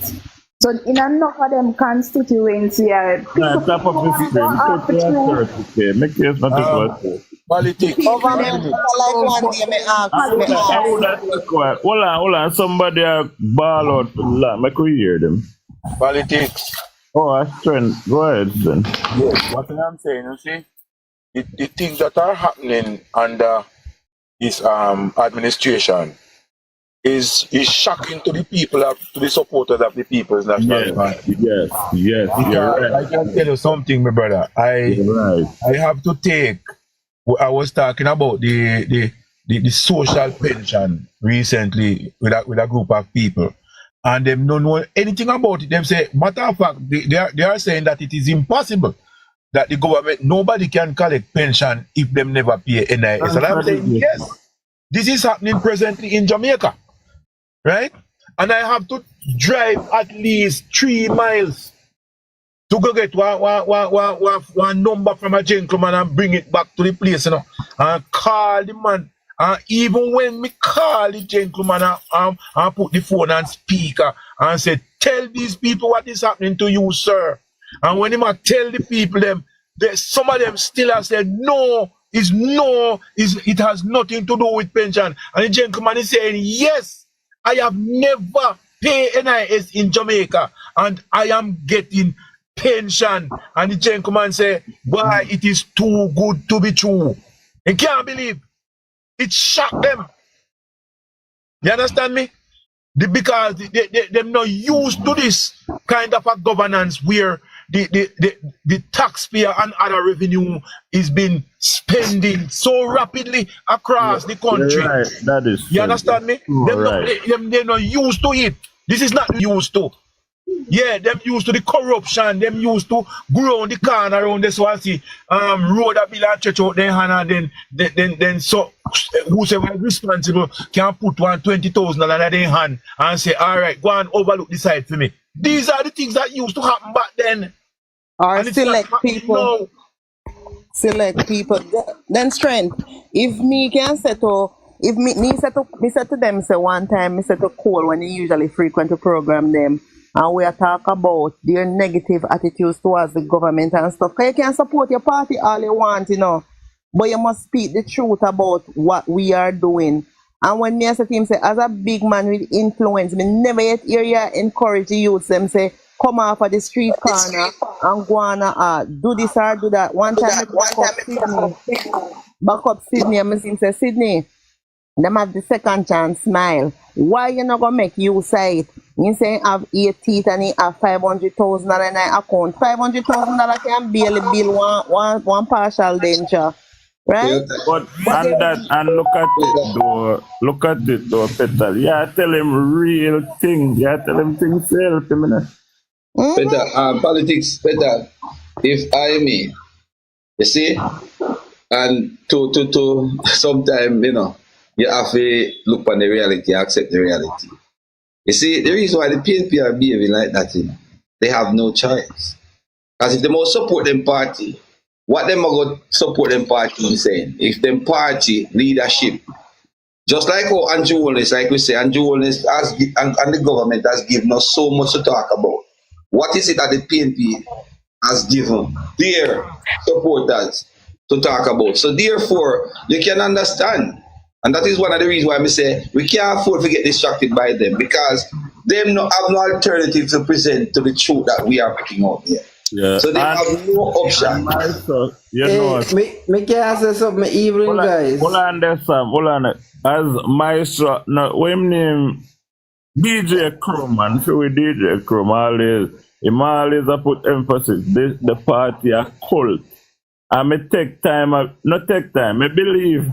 So in enough of them constituency people top of the screen, make yours not politics. Over like one day me ask. Hold on, somebody ball out make we hear them. Politics. Oh, that's trend. Go ahead then. Yes, what I'm saying, you see, the things that are happening under this administration is shocking to the people, to the supporters of the People's National Party. Yes, you're right. I can tell you something, my brother. I have to take. I was talking about the social pension recently with a group of people, and them don't know anything about it. Them say, matter of fact, they are saying that it is impossible that the government, nobody can collect pension if them never pay NIS. And I'm saying, yes, this is happening presently in Jamaica, right? And I have to drive at least 3 miles to go get one number from a gentleman and bring it back to the place, you know, and call the man. And even when me call the gentleman and put the phone on speaker and say, tell these people what is happening to you, sir. And when him a tell the people them, some of them still have said, no, it has nothing to do with pension. And the gentleman is saying, yes, I have never paid NIS in Jamaica and I am getting pension. And the gentleman say, why it is too good to be true. You can't believe. It shocked them. You understand me? Because they're not used to this kind of a governance where the taxpayer and other revenue is being spending so rapidly across the country. Right. That is you understand me? They're not used to it. This is not used to. Yeah, them used to the corruption, them used to grow on the corner around this one, see road a bill and church out their hand, and then so whosoever is responsible can put $120,000 in their hand and say, all right, go and overlook the site for me. These are the things that used to happen back then. Or select people. Select people. Then strength. If me can settle, if me set to them say one time, me set to call when they usually frequent to program them. And we are talk about their negative attitudes towards the government and stuff. Because you can support your party all you want, you know. But you must speak the truth about what we are doing. And when me as a team say, as a big man with influence, me never yet hear you encourage the youth them say, come off of the street corner and go on do this or do that. One time back up Sydney, and me say, Sydney, them have the second chance smile. Why you not gonna make use of it? You say have 8 teeth and he have $500,000 in an account. $500,000 can barely bill one partial danger. Right? But and look at it though, Peter. Yeah, tell him real thing. Yeah, tell him things to help him. Peter, politics, Peter, if I may, you see, and to sometimes, you know, you have to look on the reality, accept the reality. You see, the reason why the PNP are behaving like that, you know, they have no choice. Because if they must support them party, what them are going to support them party is saying, if them party leadership, just like how Andrew Holness, like we say, Andrew Holness has, and the government has given us so much to talk about. What is it that the PNP has given their supporters to talk about? So therefore, you can understand. And that is one of the reasons why I say we can't afford to get distracted by them, because them have no alternative to present to the truth that we are putting out here. Yeah. So they have no option. Me can say something evening, guys. Hold on there, Sam. Hold on. As Maestro, no, when name DJ Crum, and so with DJ Crum, always put emphasis. The party a cult. And me take time, not take time. I believe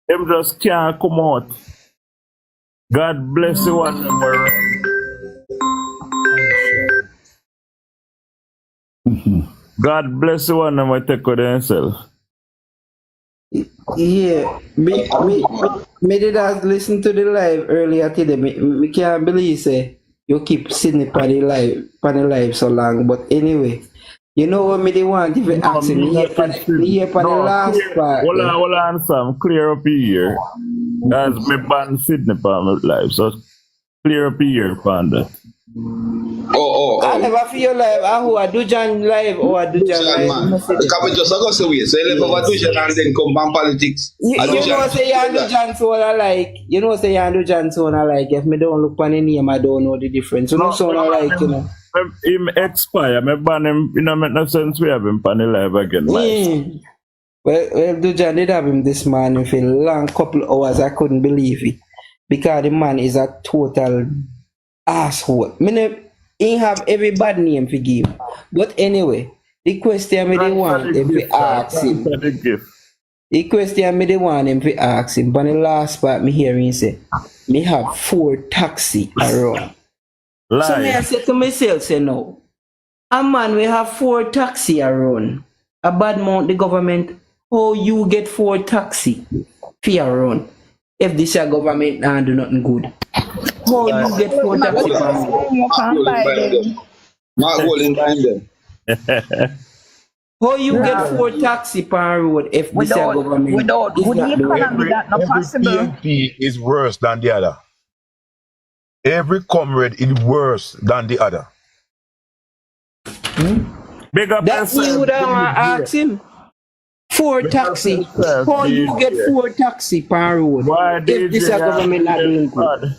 them just can't come out. God bless you one number. God bless you one number take with themselves. Yeah, me did listen to the live earlier today. Me can't believe say you keep sitting on the live so long. But anyway, you know what me they want if you ask me here for the last part. Hold on, Sam. Clear up here. As me ban Sydney on my live, so clear up here, Panda. I never feel live. Who I do John live or I do John live. Come just go so way. So you never do John and then come on politics. You know say you do John so I like. You know say you do John so I like. If me don't look on the name, I don't know the difference. You know so I like, you know. Him expire, me ban him, you know, make no sense we have him on the live again. Yeah. Well, Dujan did have him this morning for a long couple hours. I couldn't believe it. Because the man is a total asshole. He have every bad name to give. But anyway, the question me they want him to ask him. The question me they want him to ask him. But the last part me hearing say, me have 4 taxi around. So me I say to myself, say no. A man we have 4 taxi around. A bad mount the government. How you get 4 taxi fear around? If this your government do nothing good. How you get 4 taxi around? Not holding behind them. How you get Yeah. 4 taxi per road if this a government Without is good not doing it? economy, that not Every possible. PNP is worse than the other. Every comrade is worse than the other. Big up That me yourself, would have DJ. asked him. 4 Big up taxi. yourself, How you get DJ. 4 taxi per road Why if this DJ a government not doing good? God?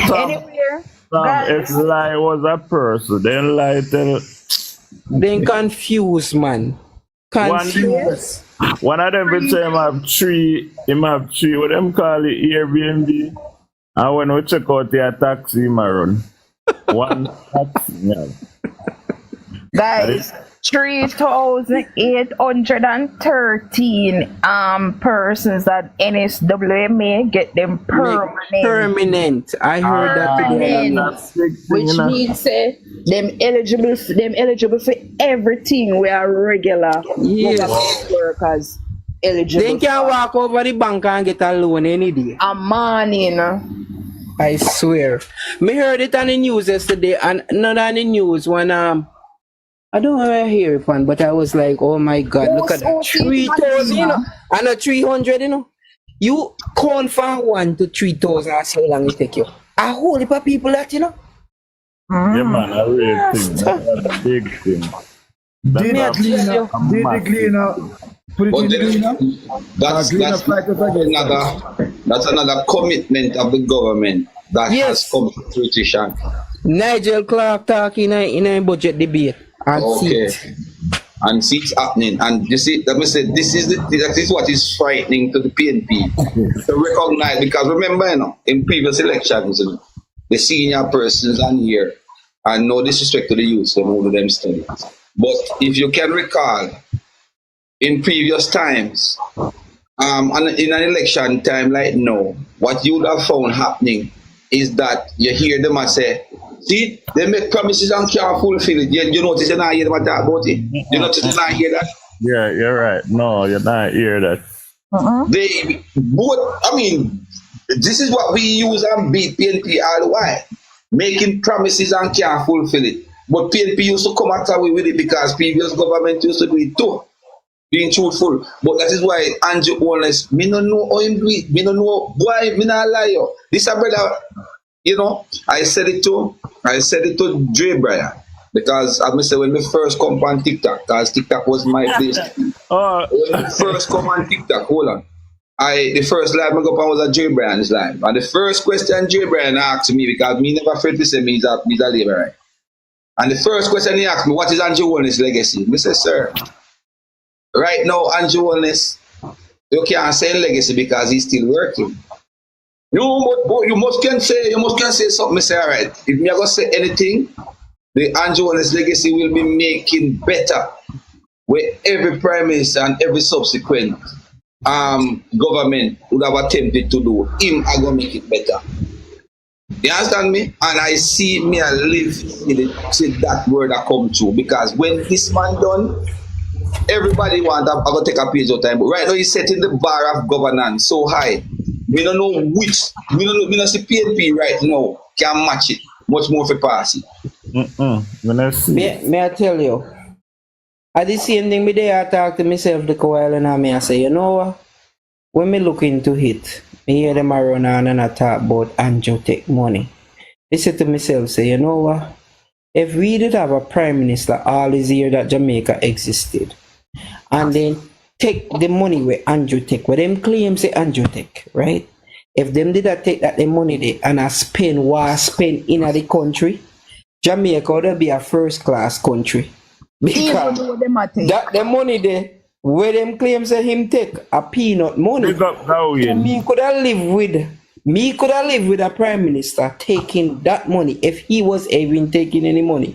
Some, Anywhere, if guys. lie was a person, then lie tell Then confused, man. Confused. one of them will say him have three, what them call it Airbnb. And when we check out the taxi, him a run. One taxi, yeah. Guys, 3,813 persons that NSWMA get them permanent. Permanent. I heard that today. Permanent. Which means them eligible for everything. We are regular government workers eligible. They can walk over the bank and get a loan any day. A morning. I swear. Me heard it on the news yesterday, and not on the news when I don't know where I hear it from, but I was like, oh my god, look at that. 3,000, you know, and a 300, you know. You count from 1 to 3,000, that's how long it take you. A whole heap of people that, you know. Yeah, man, a real thing. That's a big thing. Did the cleaner put it in the cleaner? That's another commitment of the government that has come to fruition. Nigel Clark talking in a budget debate. Okay. And see it's happening. And you see, let me say, this is what is frightening to the PNP to recognize, because remember, you know, in previous elections, you know, the senior persons are here, and no disrespect to the youth, so all of them study. But if you can recall, in previous times, in an election time like now, what you would have found happening is that you hear them and say, see, they make promises and can't fulfill it. You notice you're not hear them talk about it? You notice you're not hear that? Yeah, you're right. No, you're not hear that. They both, I mean, this is what we use and beat PNP all the while. Making promises and can't fulfill it. But PNP used to come out away with it because previous government used to do it too. Being truthful. But that is why Andrew Honest, me no know how him do it. Me no know, boy, me not lie yo. This a brother, you know, I said it to Dre Brian. Because I must say when we first come on TikTok, because TikTok was my place. When we first come on TikTok, hold on. The first live I go up on was a Dre Brian's live. And the first question Dre Brian asked me, because me never afraid to say me is a labor, right? And the first question he asked me, what is Andrew Holness' legacy? I said, sir, right now Andrew Holness, you can't say legacy because he's still working. You must can say something. I say, all right, if me going to say anything, the Andrew Holness legacy will be making better with every prime minister and every subsequent government would have attempted to do. Him I gonna make it better. You understand me? And I see me I live see that word that come true, because when this man done, everybody want I'm gonna take a page of time. But right now he's setting the bar of governance so high. We don't know which we don't see PNP right now can match it. Much more for pass it. May I tell you? I the same thing me there I talk to myself the while and I say, you know what? When me look into it, me hear them a run on and I talk about Andrew take money. I say to myself, say, you know what? If we did have a prime minister all these years that Jamaica existed, and then take the money where Andrew take, where them claim say Andrew take, right? If them did not take that the money there and I spend what I spend in the country, Jamaica would be a first class country. Because that the money there, where them claim say him take a peanut money. So me could have lived with a prime minister taking that money. If he was even taking any money,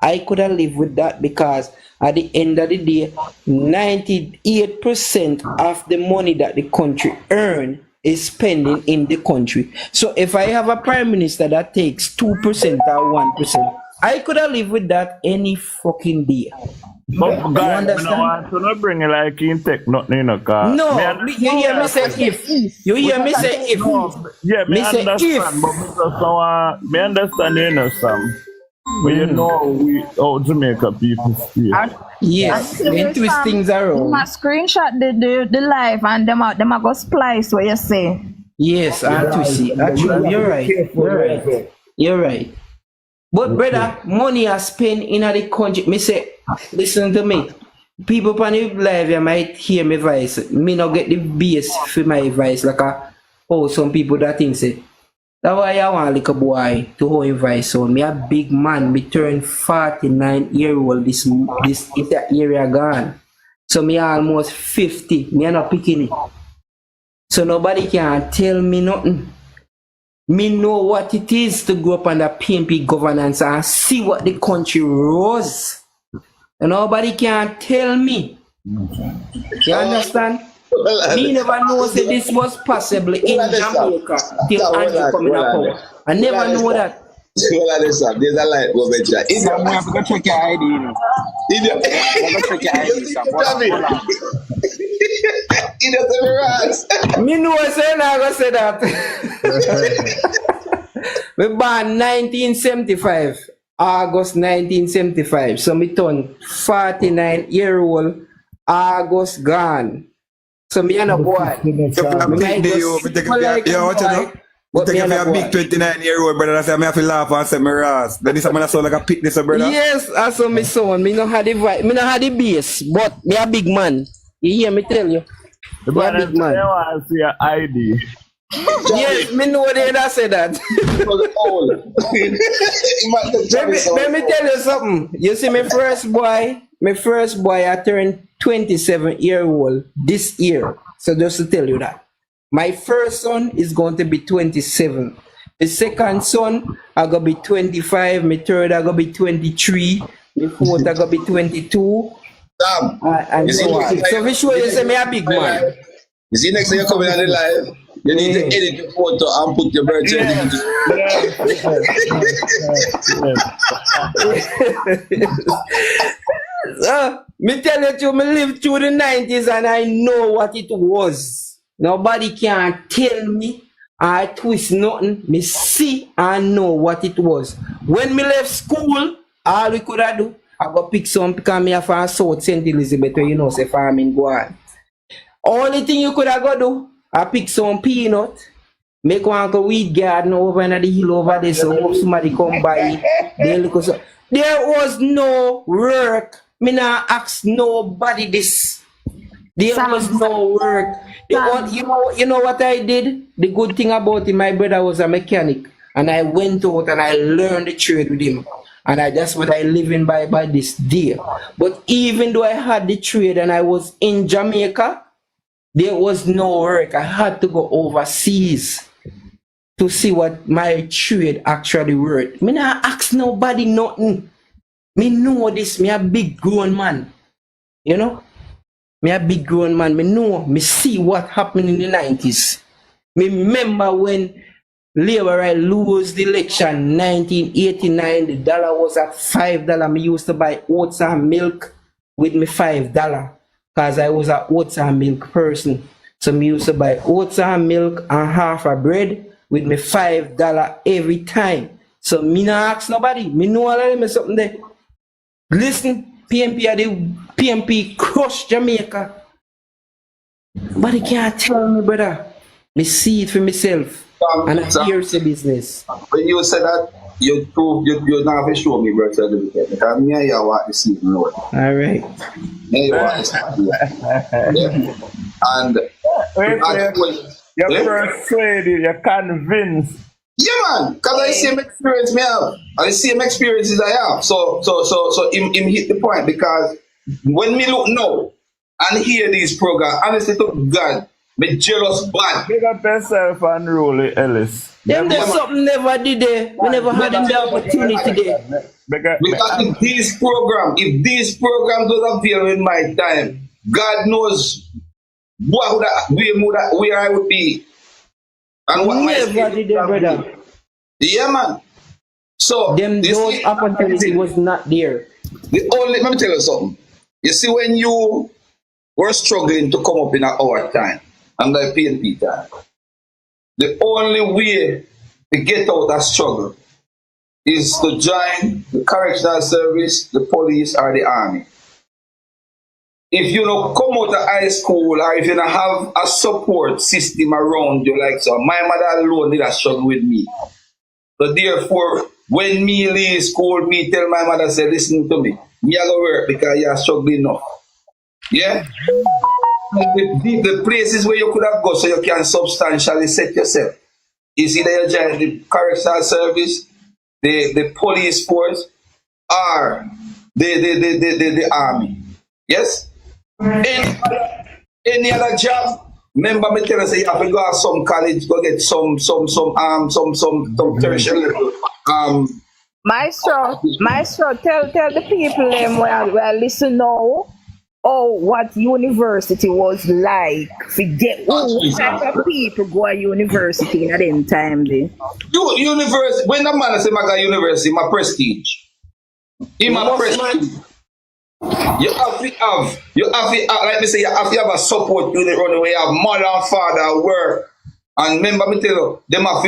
I could have lived with that, because at the end of the day, 98% of the money that the country earn is spending in the country. So if I have a prime minister that takes 2% or 1%, I could have lived with that any fucking day. But guys, you know what? So not bring it like in take nothing in a car. No, you hear me say if. You hear me say if. Yeah, me understand, but me understand, you know, Sam. But you know we how Jamaica people feel. Yes, they twist things You around. must screenshot the live and them a go splice what you say. Yes, and twist it. Actually, you're right. You're right. You're right. But brother, money I spend in the country. Me say, listen to me. People on the live you might hear my voice. Me not get the base for my voice like some people that think say. That's why I want like a boy to hold his voice on. Me a big man. Me turn 49-year-old this is that area gone. So me almost 50. Me not picking it. So nobody can tell me nothing. Me know what it is to grow up under PNP governance and see what the country rose. And nobody can tell me. You understand? Me never know that this was possible in Jamaica till Andrew coming up power. I never know that. There's a light moment. Sam, we have to go check your ID, you know. We have to check your ID, Sam. Hold on. He doesn't relax. Me know I say I go say that. Me born 1975, August 1975. So me turn 49-year-old, August gone. So me and a boy. Yo, what you know? But take me a and a big boy. 29-year-old brother that say me have to laugh and say me ras. Then this man sound like a picnic, brother. Yes, I saw me son. Me no had the vibe. Me no had the base, but me a big man. You hear me tell you? Me a big man. I want to see your ID. Yes, me know they that say that. let me tell you something. You see, my first boy, I turned 27-year-old this year. So just to tell you that. My first son is going to be 27. The second son, I gonna be 25. My third, I gonna be 23. My fourth, I gonna be 22. And so on. So we sure you say me a big man. You see, next time you're coming on the live, you need to edit your photo and put your birth certificate. Me tell you, me live through the 90s and I know what it was. Nobody can tell me I twist nothing. Me see and know what it was. When me left school, all we could have do, I go pick some because me have from South St. Elizabeth where you know say farming go on. Only thing you could have go do, I pick some peanut, make one go weed garden over in the hill over there so hope somebody come by it. There was no work. Me not ask nobody this. There was no work. You know what I did? The good thing about it, my brother was a mechanic. And I went out and I learned the trade with him. And that's what I living by this day. But even though I had the trade and I was in Jamaica, there was no work. I had to go overseas to see what my trade actually worth. Me not ask nobody nothing. Me know this. Me a big grown man. You know? Me a big grown man. Me know. Me see what happened in the 90s. Me remember when Labour right lose the election 1989. The dollar was at $5. Me used to buy oats and milk with me $5. Because I was an oats and milk person. So me used to buy oats and milk and half a bread with me $5 every time. So me not ask nobody. Me know all of them something there. Listen, PNP crushed Jamaica. But they can't tell me, brother. Me see it for myself. And I hear the business. When you say that, you not have to show me birth certificate. Because me and you want to see it. Alright. Me want to see it. And you're persuaded, you're convinced. Yeah, man, because I see same experience me have. I see same experiences I have. So him hit the point because when me look now and hear these programs, honestly to God, me jealous bad. Big up yourself and roll Ellis. Them there's something never did there. We never had the opportunity there. Because if these programs don't appear in my time, God knows where I would be. And what never did there, brother. Yeah, man. So those opportunity was not there. Let me tell you something. You see, when you were struggling to come up in our time, and the PNP time, the only way to get out of struggle is to join the correctional service, the police, or the army. If you don't come out of high school or if you don't have a support system around you, like so, my mother alone did a struggle with me. So therefore, when me leave school, me tell my mother, say, listen to me. Me I go work because you're struggling now. Yeah? The places where you could have gone so you can substantially set yourself. Is either you join the correctional service, the police force, or the army. Yes? Any other job, remember me tell you say you have to go to some college, go get some tertiary level. Maestro, tell the people them where listen now. Oh, what university was like? Forget what type of people go to university in at them time then. University, when a man say I go university, my prestige. In my prestige. You have to like me say, you have to have a support unit running where you have mother and father work. And remember me tell you, them have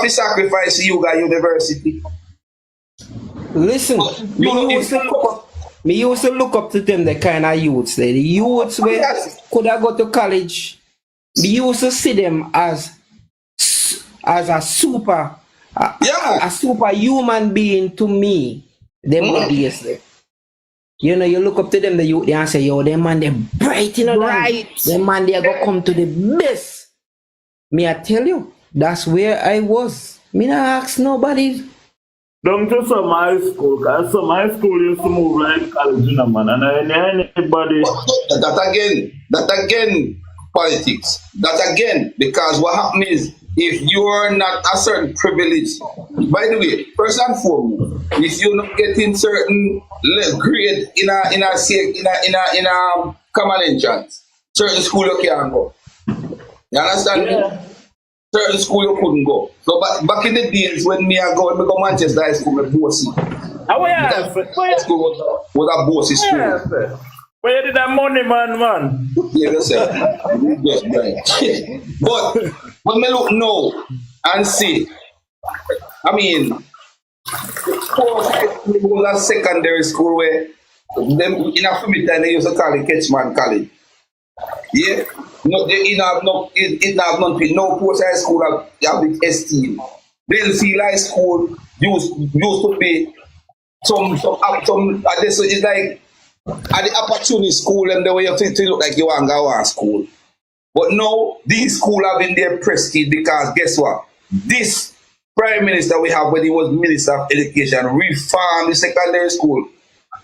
to sacrifice you at university. Listen, me used to look up to them, the kind of youths there. The youths where could I go to college, me used to see them as a super human being to me. Them days there. You know, you look up to them, the youth, and say, yo, them man, they bright, you know, right. Them man, they go come to the best. Me, I tell you, that's where I was. Me not ask nobody. Don't just some high school, because some high school used to move like college, you know, man, and anybody. That again, politics. That again, because what happens is, if you're not a certain privilege, by the way, first and foremost, if you're not getting certain grade in a common entrance, certain school you can't go. You understand me? Certain school you couldn't go. So back in the days when me go Manchester High School, my bossy. School was a bossy school. Where you did that money, man? Yeah, that's it. Just right. But when me look now and see, I mean, it was a secondary school where them in a family time they used to call it Ketchman College. Yeah, no, it have no post high school have the esteem. Then see high school used to be some it's like at the opportunity school and the way you think to look like you want to go to school. But now these schools have in their prestige because guess what? This Prime Minister we have when he was Minister of Education reformed the secondary school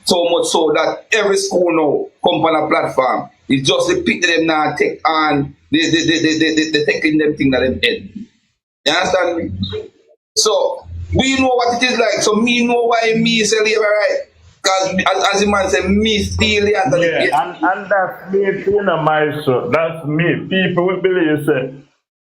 so much so that every school now come on a platform. It's just the people them now take on they taking them thing that them head. You understand me? So we know what it is like. So me know why me say right. Because as the man said, me steal it. And that's me, you know, Maestro. That's me. People will believe, say,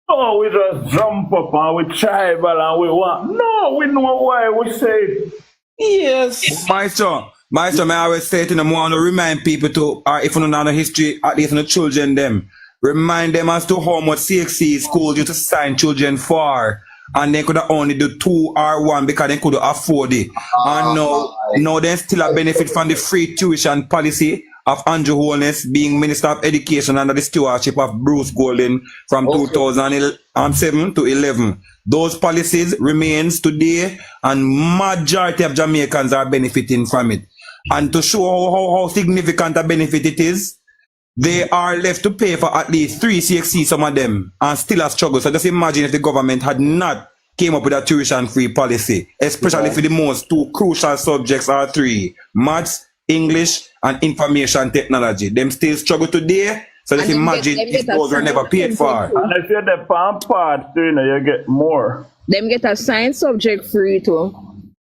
oh, we just jump up and we tribal and we want. No, we know why we say it. Yes. Maestro, may I always say to them, I want to remind people to, or if you don't know the history, at least in the children, them, remind them as to how much CXC schools used to sign children for. And they could only do 2 or 1 because they couldn't afford it. And now they still have benefit from the free tuition policy of Andrew Holness being Minister of Education under the stewardship of Bruce Golden from 2007 to 11. Those policies remains today and majority of Jamaicans are benefiting from it. And to show how significant a benefit it is, they are left to pay for at least 3 CXC, some of them, and still a struggle. So just imagine if the government had not came up with a tuition-free policy, especially for the most 2 crucial subjects are 3, maths, English, and information technology. Them still struggle today, so just imagine if those were never paid for. And if you're the palm part, you know, you get more. Them get a science subject free too.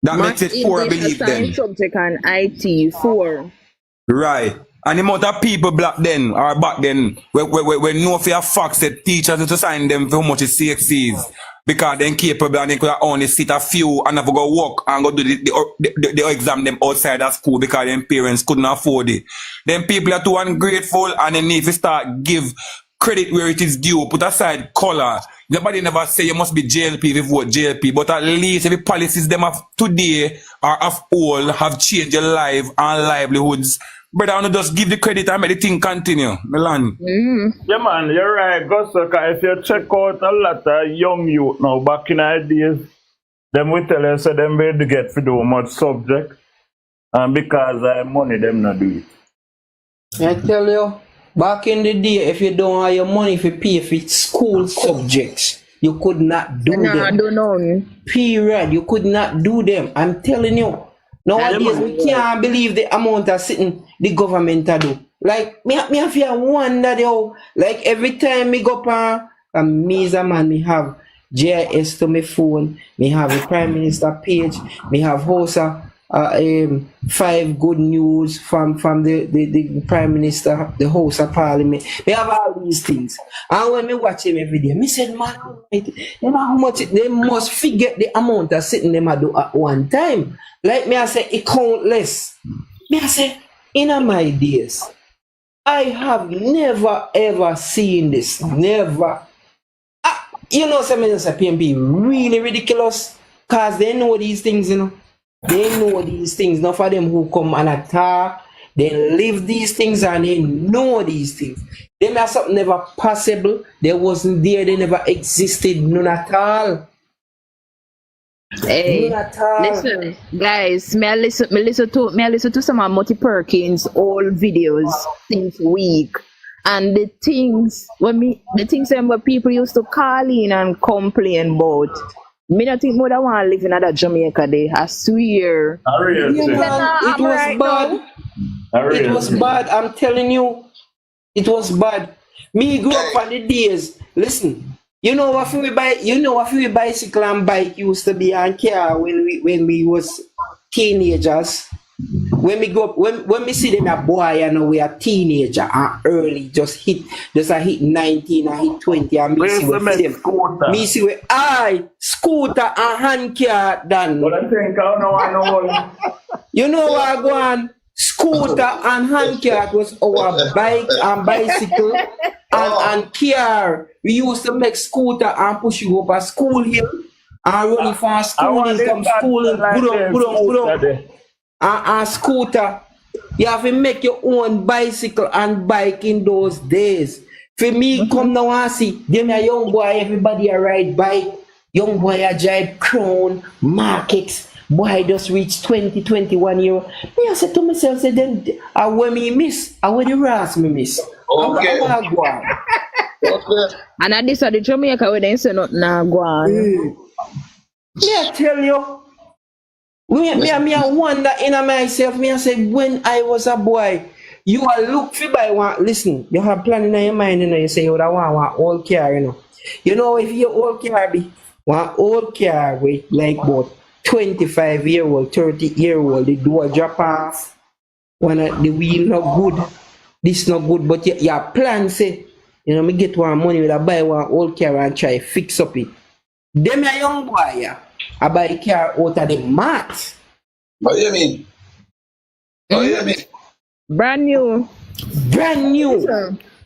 That makes it 4, I believe them. Science subject and IT 4. Right. And the amount of people back then, when know for a fact that teachers to sign them for how much is CXCs because they're capable and they could only sit a few and have to go work and go do the exam them outside of school because their parents couldn't afford it. Then people are too ungrateful and they need to start give credit where it is due, put aside color. Nobody never say you must be JLP if you vote JLP, but at least if the policies them of today or of old have changed your life and livelihoods. Brother, I want to just give the credit and make the thing continue. Milan. Yeah, man, you're right, Gosuka. If you check out a lot of young youth now, back in the days, them will tell you, so them will get to do much subject, and because of money, them not do it. I tell you, back in the day, if you don't have your money to pay for school subjects, you could not do them. do none. Period. You could not do them. I'm telling you. Nowadays, we can't believe the amount of sitting the government a do. Like, me have to wonder, though. Like, every time me go up and me as a man, me have JIS to my phone, me have the Prime Minister page, me have Hosa, 5 good news from the Prime Minister, the House of Parliament. Me have all these things. And when me watch him every day, me said, man, you know how much they must figure the amount of sitting them a do at one time. Like me I say, it countless. Me I say, in my days, I have never ever seen this. Never. You know, some of say PMP really ridiculous because they know these things, you know. They know these things. Not for them who come and attack. They live these things and they know these things. They may have something never possible. They wasn't there. They never existed. None at all. Hey, listen, guys, me I listen to some of Moti Perkins old videos since week, and the things where people used to call in and complain about. Me not think more than want to live in another Jamaica day. I swear. It was bad. It was bad. I'm telling you, it was bad. Me grew up on the days. Listen. You know what we bicycle and bike used to be on car when we was teenagers. When we go up, when we see them a boy and we are teenager and early, just hit 19 and hit 20 and me see with them. Me see with scooter and hand car done. But I think I know. You know what go on? Scooter and hand car was our bike and bicycle and car. We used to make scooter and push you up a school hill and running from school hill come school hill, and scooter. You have to make your own bicycle and bike in those days. For me, come now and see, them a young boy, everybody a ride bike. Young boy a drive Crown, Markets. Boy just reached 20, 21 years. Me I said to myself, say then when me miss, when the rest me miss. Okay. And at this at the Jamaica where they say not now go on. Me I tell you. Me I wonder in myself, me I say when I was a boy, you are look for by one. Listen, you have planning in your mind, you know, you say you would want one old car, you know. You know if your old car be one old car with like about 25-year-old, 30-year-old, the door drop off, the wheel not good, this not good, but your plan say, you know, me get one money with I buy one old car and try fix up it. Them a young boy, yeah, I buy a car out of the mat. What do you mean? What do you mean? Brand new. Brand new.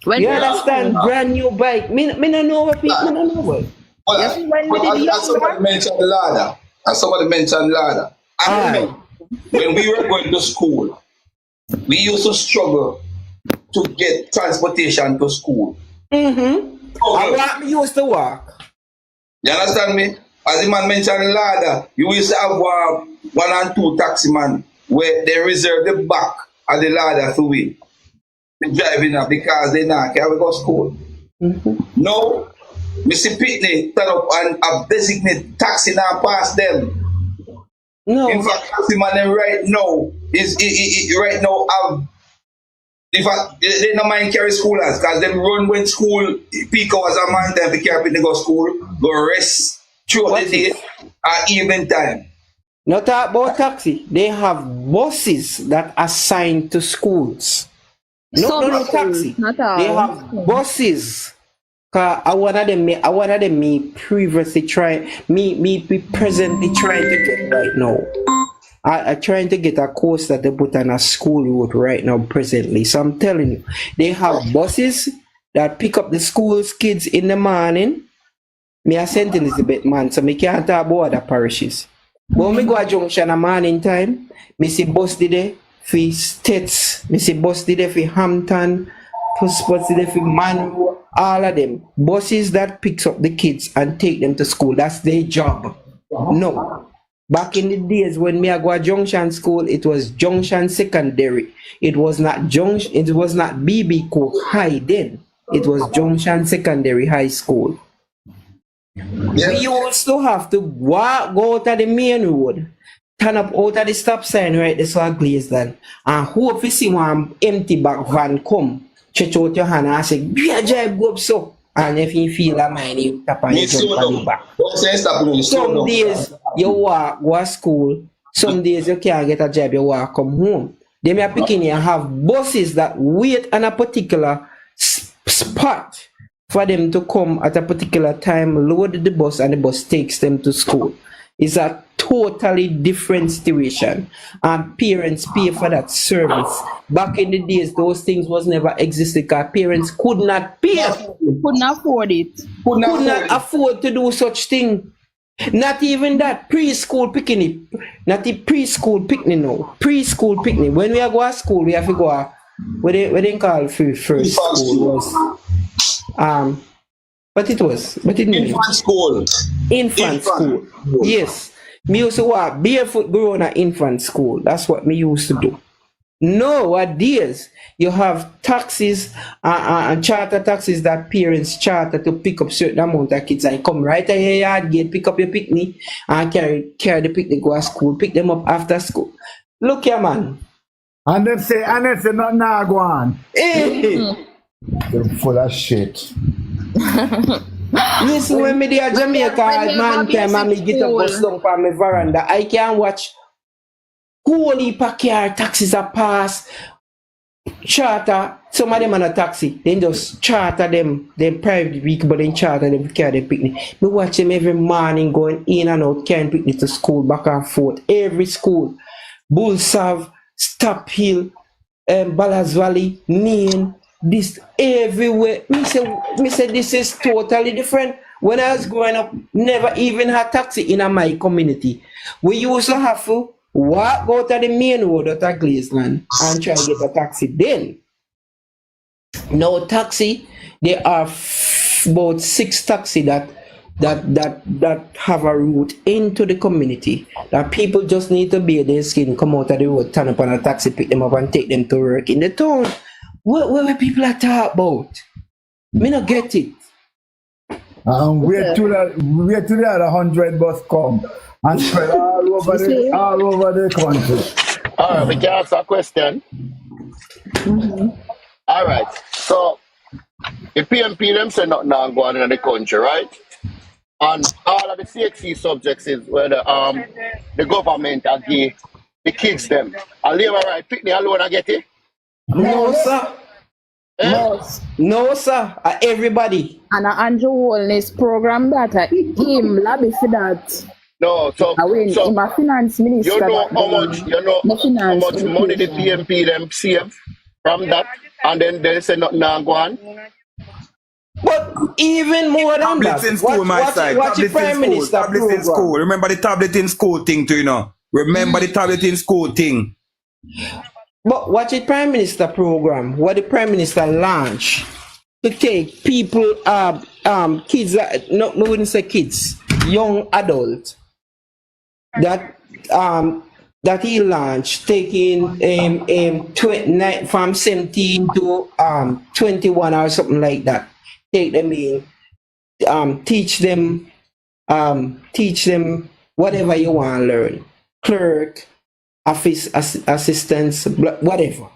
You understand? Brand new bike. Me no know what people no know what. As somebody mentioned the ladder. I remember when we were going to school, we used to struggle to get transportation to school. We used to walk. You understand me? As the man mentioned ladder, you used to have 1 and 2 taxi man where they reserve the back of the ladder to win. Driving up because they not can we go to school. No. Mr. Pitney turn up and have designated taxi now pass them. No. In fact, taxi man right now have in fact they don't mind carry schoolers because them run when school peak hours a man time to carry Pitney go school, go rest throughout the day at evening time. Not talk about taxi. They have buses that are assigned to schools. No taxi. They have buses. I wanted them me previously presently trying to get right now. I trying to get a course that they put on a school road right now presently. So I'm telling you, they have buses that pick up the school's kids in the morning Me a St. Elizabeth man, so me can't talk about other parishes. But when me go a junction a morning time, me see bus there for States, me see bus there for Hampton, bus there for Monroe, all of them. Buses that picks up the kids and take them to school, that's their job. No. Back in the days when me I go a Junction School, it was Junction Secondary. It was not BB Cook High then. It was Junction Secondary High School. Yeah. We used to have to walk, go to the main road, turn up out of the stop sign right there so I glaze that. And hope you see one empty back van come, stretch out your hand and say, "Be a drive go up so." And if you feel a mind, you tap on your jump on the back. Some days you walk, go to school. Some days you can't get a job, you walk, come home. They may picking you have buses that wait on a particular spot for them to come at a particular time, load the bus, and the bus takes them to school. It's a totally different situation. And parents pay for that service. Back in the days, those things was never existed because parents could not pay. Couldn't afford it. Could not afford to do such thing. Not even that. Preschool picnic. Not the preschool picnic now. Preschool picnic. When we are go to school, we have to go what they call first school was but it infant school. Infant school. Yes. Me used to walk barefoot growing at infant school. That's what me used to do. Nowadays, you have taxis and charter taxis that parents charter to pick up certain amount of kids and come right at your yard gate, pick up your picnic and carry the picnic go to school, pick them up after school. Look here, man. And them say not now go on. They're full of shit. Listen, when me there Jamaica man time and me get up bus down from my veranda, I can watch whole heap of car taxis are pass, charter, some of them on a taxi, then just charter them private vehicle, but then charter them to carry them picnic. Me watch them every morning going in and out, carrying picnic to school, back and forth, every school. Bullsav, Stop Hill, Ballas Valley, Nain, this everywhere. Me say this is totally different. When I was growing up, never even had taxi in my community. We used to have to walk go to the main road at a Glazeland and try to get a taxi. Then, no taxi. There are about 6 taxi that have a route into the community. That people just need to be their skin, come out of the road, turn up on a taxi, pick them up and take them to work in the town. What people are talking about? Me not get it. Wait till the other 100 bus come and spread all over the country. All right, we can ask a question. All right, so the PMP them say nothing now going on in the country, right? And all of the CXC subjects is where the government are give the kids them. And labor right pick me alone and get it. No, sir. No, sir. Everybody. And Andrew Wellness program that him lobby for that. No, so him a finance minister. You know how much money the PMP them save from that, and then they say nothing now go on. But even more than tablets that, in school, watch the Prime Minister tablets in school. Remember the tablet in school thing too, you know. Remember the tablet in school thing. But watch the Prime Minister program, what the Prime Minister launched to take people, kids, no, I wouldn't say kids, young adults, that he launched, taking 29 from 17 to 21 or something like that. Take them in, teach them whatever you want to learn, clerk, office assistants, whatever,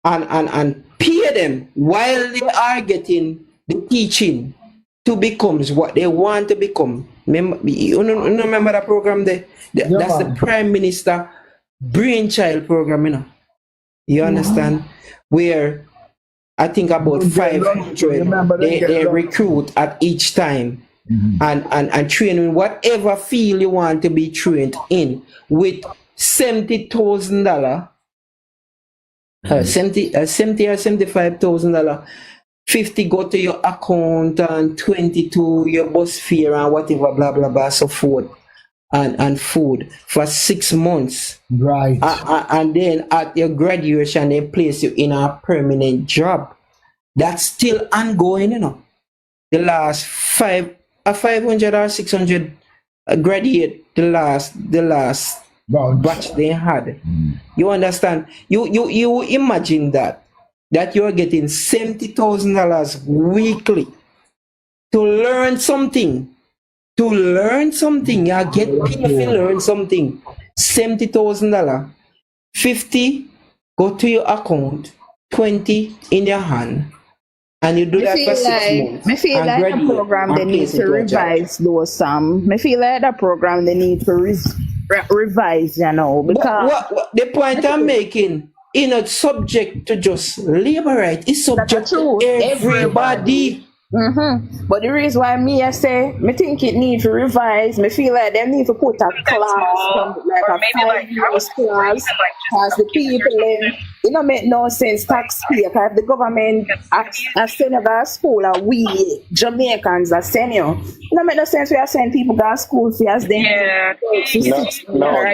and pay them while they are getting the teaching to become what they want to become. Remember that program there? That's the Prime Minister brainchild program, you know. You understand? Where I think about 500 they recruit at each time. And train in whatever field you want to be trained in with $70,000, $70,000 or $75,000 50 go to your account and 20 to your bus fare and whatever, blah, blah, blah, so forth, and food for 6 months. Right. And then at your graduation, they place you in a permanent job. That's still ongoing, you know. The last 500 or 600 graduate, the last batch they had. You understand? You imagine that you're getting $70,000 weekly to learn something. To learn something, you get paid to learn something. $70,000. 50 go to your account, 20 in your hand, and you do that for 6 months. Me feel and like the graduate program and they need place to into a job. revise those some. Me feel like the program they need to revise, you know, because What the point I'm making, you know, subject to just labor right. It's subject to everybody. But the reason why I say, me think it need to revise. Me feel like they need to put a class, from like a 5 years class, because the people then, it don't make no sense taxpayer. Because if the government send you to school, and we Jamaicans are send you, it don't make no sense we are sending people to school for as them right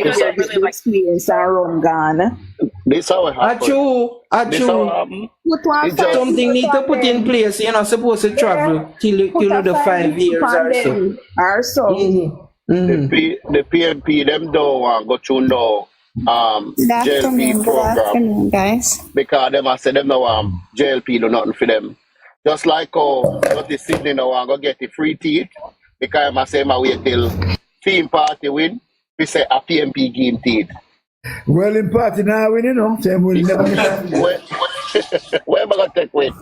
here, the experience are run gone. This how it happen. This how it happen. Something need to put in place. You're not supposed to travel till the 5 years or so. The PNP them don't want go through no JLP program, guys. because them I say them no JLP do nothing for them. Just like how the Sydney no want go get the free teeth, because I say my wait till theme party win. We say a PNP game teeth. Well, in party now, you know, them will never where am I gonna take with?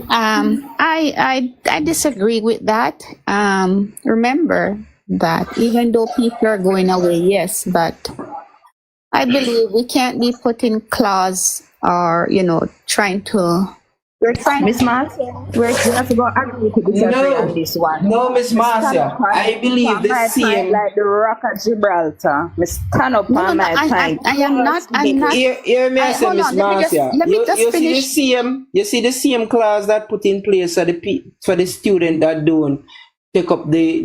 I disagree with that. Remember that even though people are going away, yes, but I believe we can't be putting clause or, you know, trying to. Miss Marcia, we have to go agree to disagree on this one. No, Miss Marcia, I believe the same. Like the Rock of Gibraltar. Stand up on my time. I am not. I'm not. Hear me, Miss Marcia. Let me just finish. You see the same clause that put in place for the student that don't take up the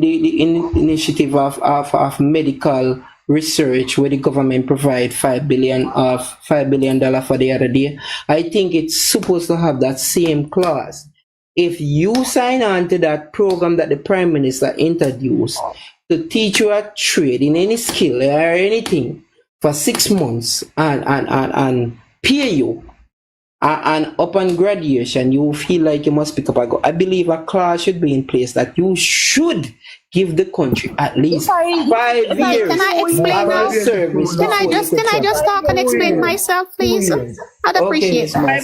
initiative of medical research, where the government provide $5 billion for the other day. I think it's supposed to have that same clause. If you sign on to that program that the Prime Minister introduced to teach you a trade in any skill or anything for 6 months and pay you, and upon graduation you feel like you must pick up a go, I believe a clause should be in place that you should give the country at least 5 years. Can I explain now? Service. Can I just talk and explain myself, please? I'd appreciate that.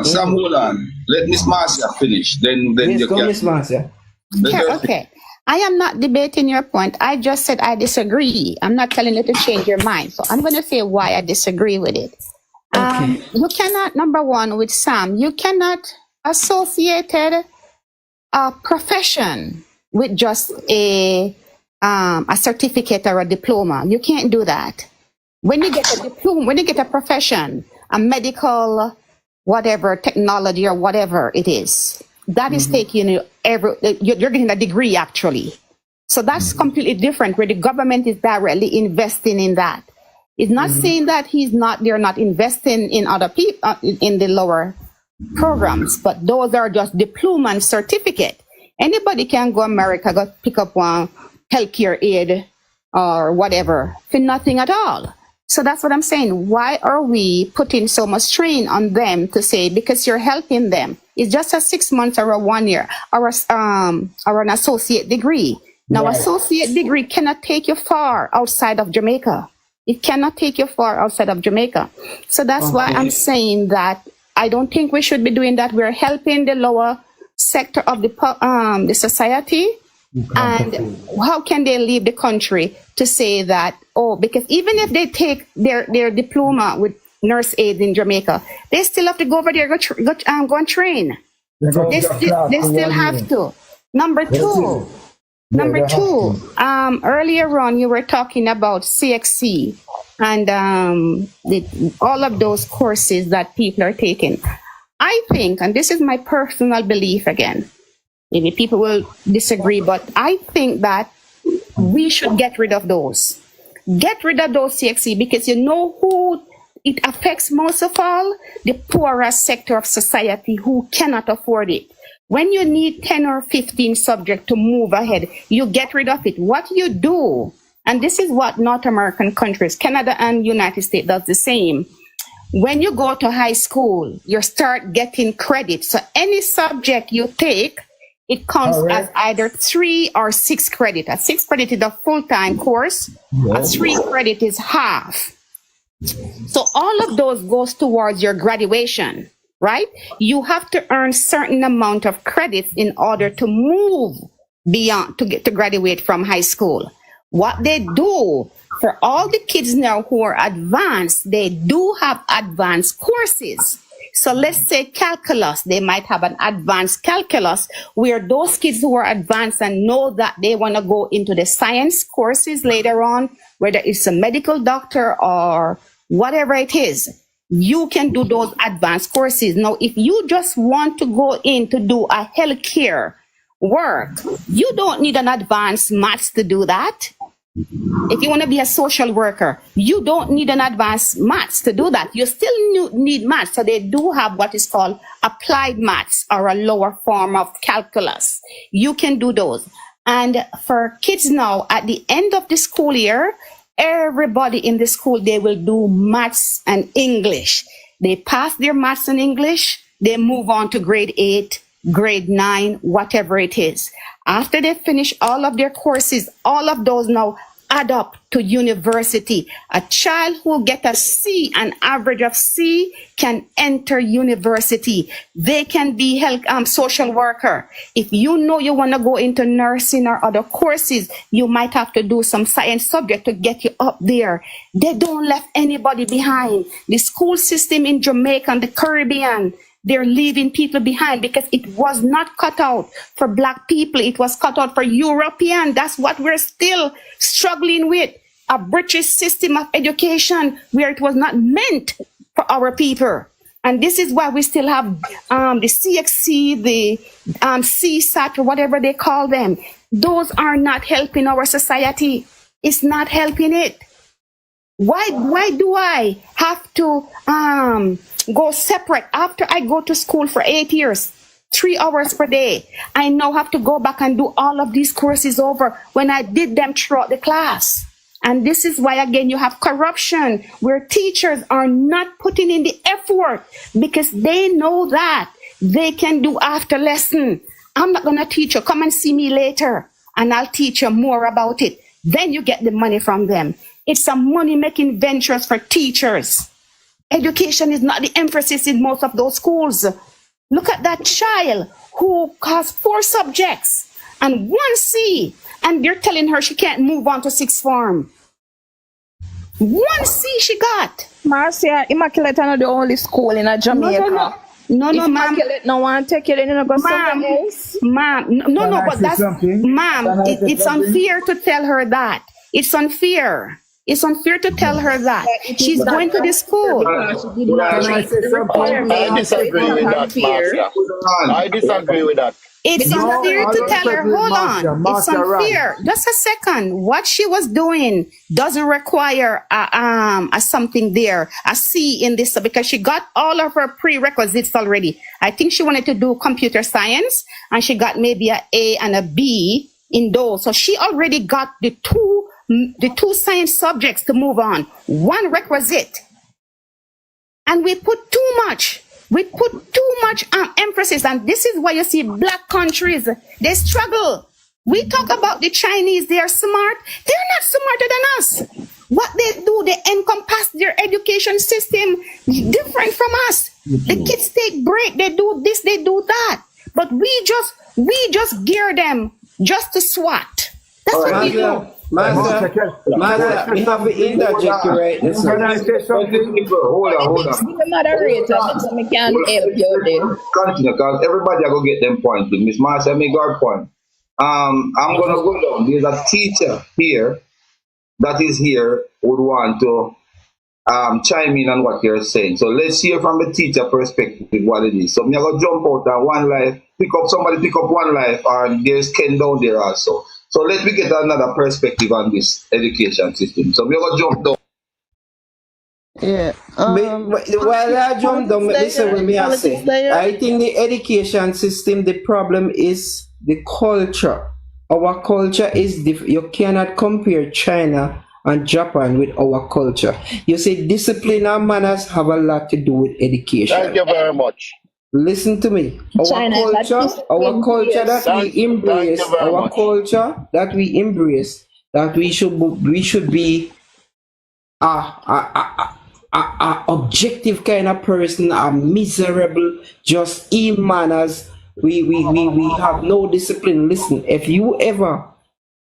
Sam, hold on. Let Miss Marcia finish. Then you can. Miss Marcia. Okay. I am not debating your point. I just said I disagree. I'm not telling you to change your mind. So I'm going to say why I disagree with it. You cannot, number one, with Sam, you cannot associate a profession with just a certificate or a diploma. You can't do that. When you get a diploma, when you get a profession, a medical, whatever, technology or whatever it is, that is taking you you're getting a degree actually. So that's completely different, where the government is directly investing in that. It's not saying that they're not investing in other people, in the lower programs, but those are just diploma and certificate. Anybody can go America, go pick up one healthcare aid or whatever for nothing at all. So that's what I'm saying. Why are we putting so much strain on them to say, because you're helping them? It's just a 6 months or a 1 year or an associate degree. Now, associate degree cannot take you far outside of Jamaica. It cannot take you far outside of Jamaica. So that's why I'm saying that I don't think we should be doing that. We're helping the lower sector of the society. And how can they leave the country to say that, because even if they take their diploma with nurse aides in Jamaica, they still have to go over there, go and train. They still have to. Number two, earlier on you were talking about CXC and all of those courses that people are taking. I think, and this is my personal belief again, maybe people will disagree, but I think that we should get rid of those. Get rid of those CXC, because you know who it affects most of all? The poorest sector of society who cannot afford it. When you need 10 or 15 subjects to move ahead, you get rid of it. What you do, and this is what North American countries, Canada and United States does the same. When you go to high school, you start getting credit. So any subject you take, it counts as either 3 or 6 credit. A 6 credit is a full-time course. A 3 credit is half. So all of those goes towards your graduation, right? You have to earn certain amount of credits in order to move beyond, to get to graduate from high school. What they do for all the kids now who are advanced, they do have advanced courses. So let's say calculus, they might have an advanced calculus where those kids who are advanced and know that they want to go into the science courses later on, whether it's a medical doctor or whatever it is, you can do those advanced courses. Now, if you just want to go in to do a healthcare work, you don't need an advanced maths to do that. If you want to be a social worker, you don't need an advanced maths to do that. You still need maths. So they do have what is called applied maths, or a lower form of calculus. You can do those. And for kids now, at the end of the school year, everybody in the school, they will do maths and English. They pass their maths and English, they move on to grade 8, grade 9, whatever it is. After they finish all of their courses, all of those now add up to university. A child who get a C, an average of C, can enter university. They can be health social worker. If you know you want to go into nursing or other courses, you might have to do some science subject to get you up there. They don't left anybody behind. The school system in Jamaica and the Caribbean, they're leaving people behind because it was not cut out for Black people. It was cut out for European. That's what we're still struggling with. A British system of education where it was not meant for our people. And this is why we still have the CXC, the CSAT, or whatever they call them. Those are not helping our society. It's not helping it. Why do I have to go separate after I go to school for 8 years, 3 hours per day? I now have to go back and do all of these courses over when I did them throughout the class. And this is why, again, you have corruption where teachers are not putting in the effort because they know that they can do after lesson. I'm not going to teach you. Come and see me later and I'll teach you more about it. Then you get the money from them. It's a money-making ventures for teachers. Education is not the emphasis in most of those schools. Look at that child who has 4 subjects and 1 C, and they're telling her she can't move on to 6th form. 1 C she got. Marcia, Immaculate are not the only school in Jamaica. No, ma'am. Immaculate no one take you, then you go somewhere else. Ma'am, no, but that's, ma'am, it's unfair to tell her that. It's unfair. It's unfair to tell her that. She's going to the school. Can I say something? I disagree with that, Marcia. I disagree with that. It's unfair to tell her, hold on. It's unfair. Just a second. What she was doing doesn't require a something there, a C in this, because she got all of her prerequisites already. I think she wanted to do computer science, and she got maybe an A and a B in those. So she already got the two science subjects to move on. 1 requisite. And we put too much. We put too much emphasis. And this is why you see Black countries, they struggle. We talk about the Chinese, they are smart. They're not smarter than us. What they do, they encompass their education system different from us. The kids take break, they do this, they do that. But we just gear them just to SWAT. That's what we do. Master, you have to interject right now. Can I say something? Hold on. The moderator, so me can help you there. Continue, because everybody are going to get them points. Miss Marcia, make our point. I'm going to go down. There's a teacher here that is here would want to chime in on what you're saying. So let's hear from the teacher perspective what it is. So me I go jump out and one life, pick up one life, and there's Ken down there also. So let me get another perspective on this education system. So me I go jump down. Yeah. While I jump down, listen what me I say. I think the education system, the problem is the culture. Our culture is different. You cannot compare China and Japan with our culture. You see, discipline and manners have a lot to do with education. Thank you very much. Listen to me. Our culture that we embrace, our culture that we embrace, that we should be a objective kind of person, a miserable, just in manners. We have no discipline. Listen, if you ever,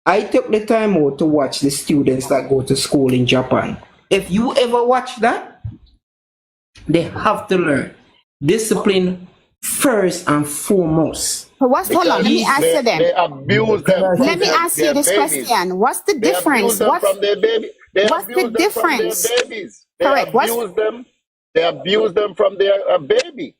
I took the time out to watch the students that go to school in Japan. If you ever watch that, they have to learn discipline first and foremost. Hold on, let me answer them. They abuse them. Let me ask you this question. What's the difference? What's the difference? Correct. They abuse them from their baby.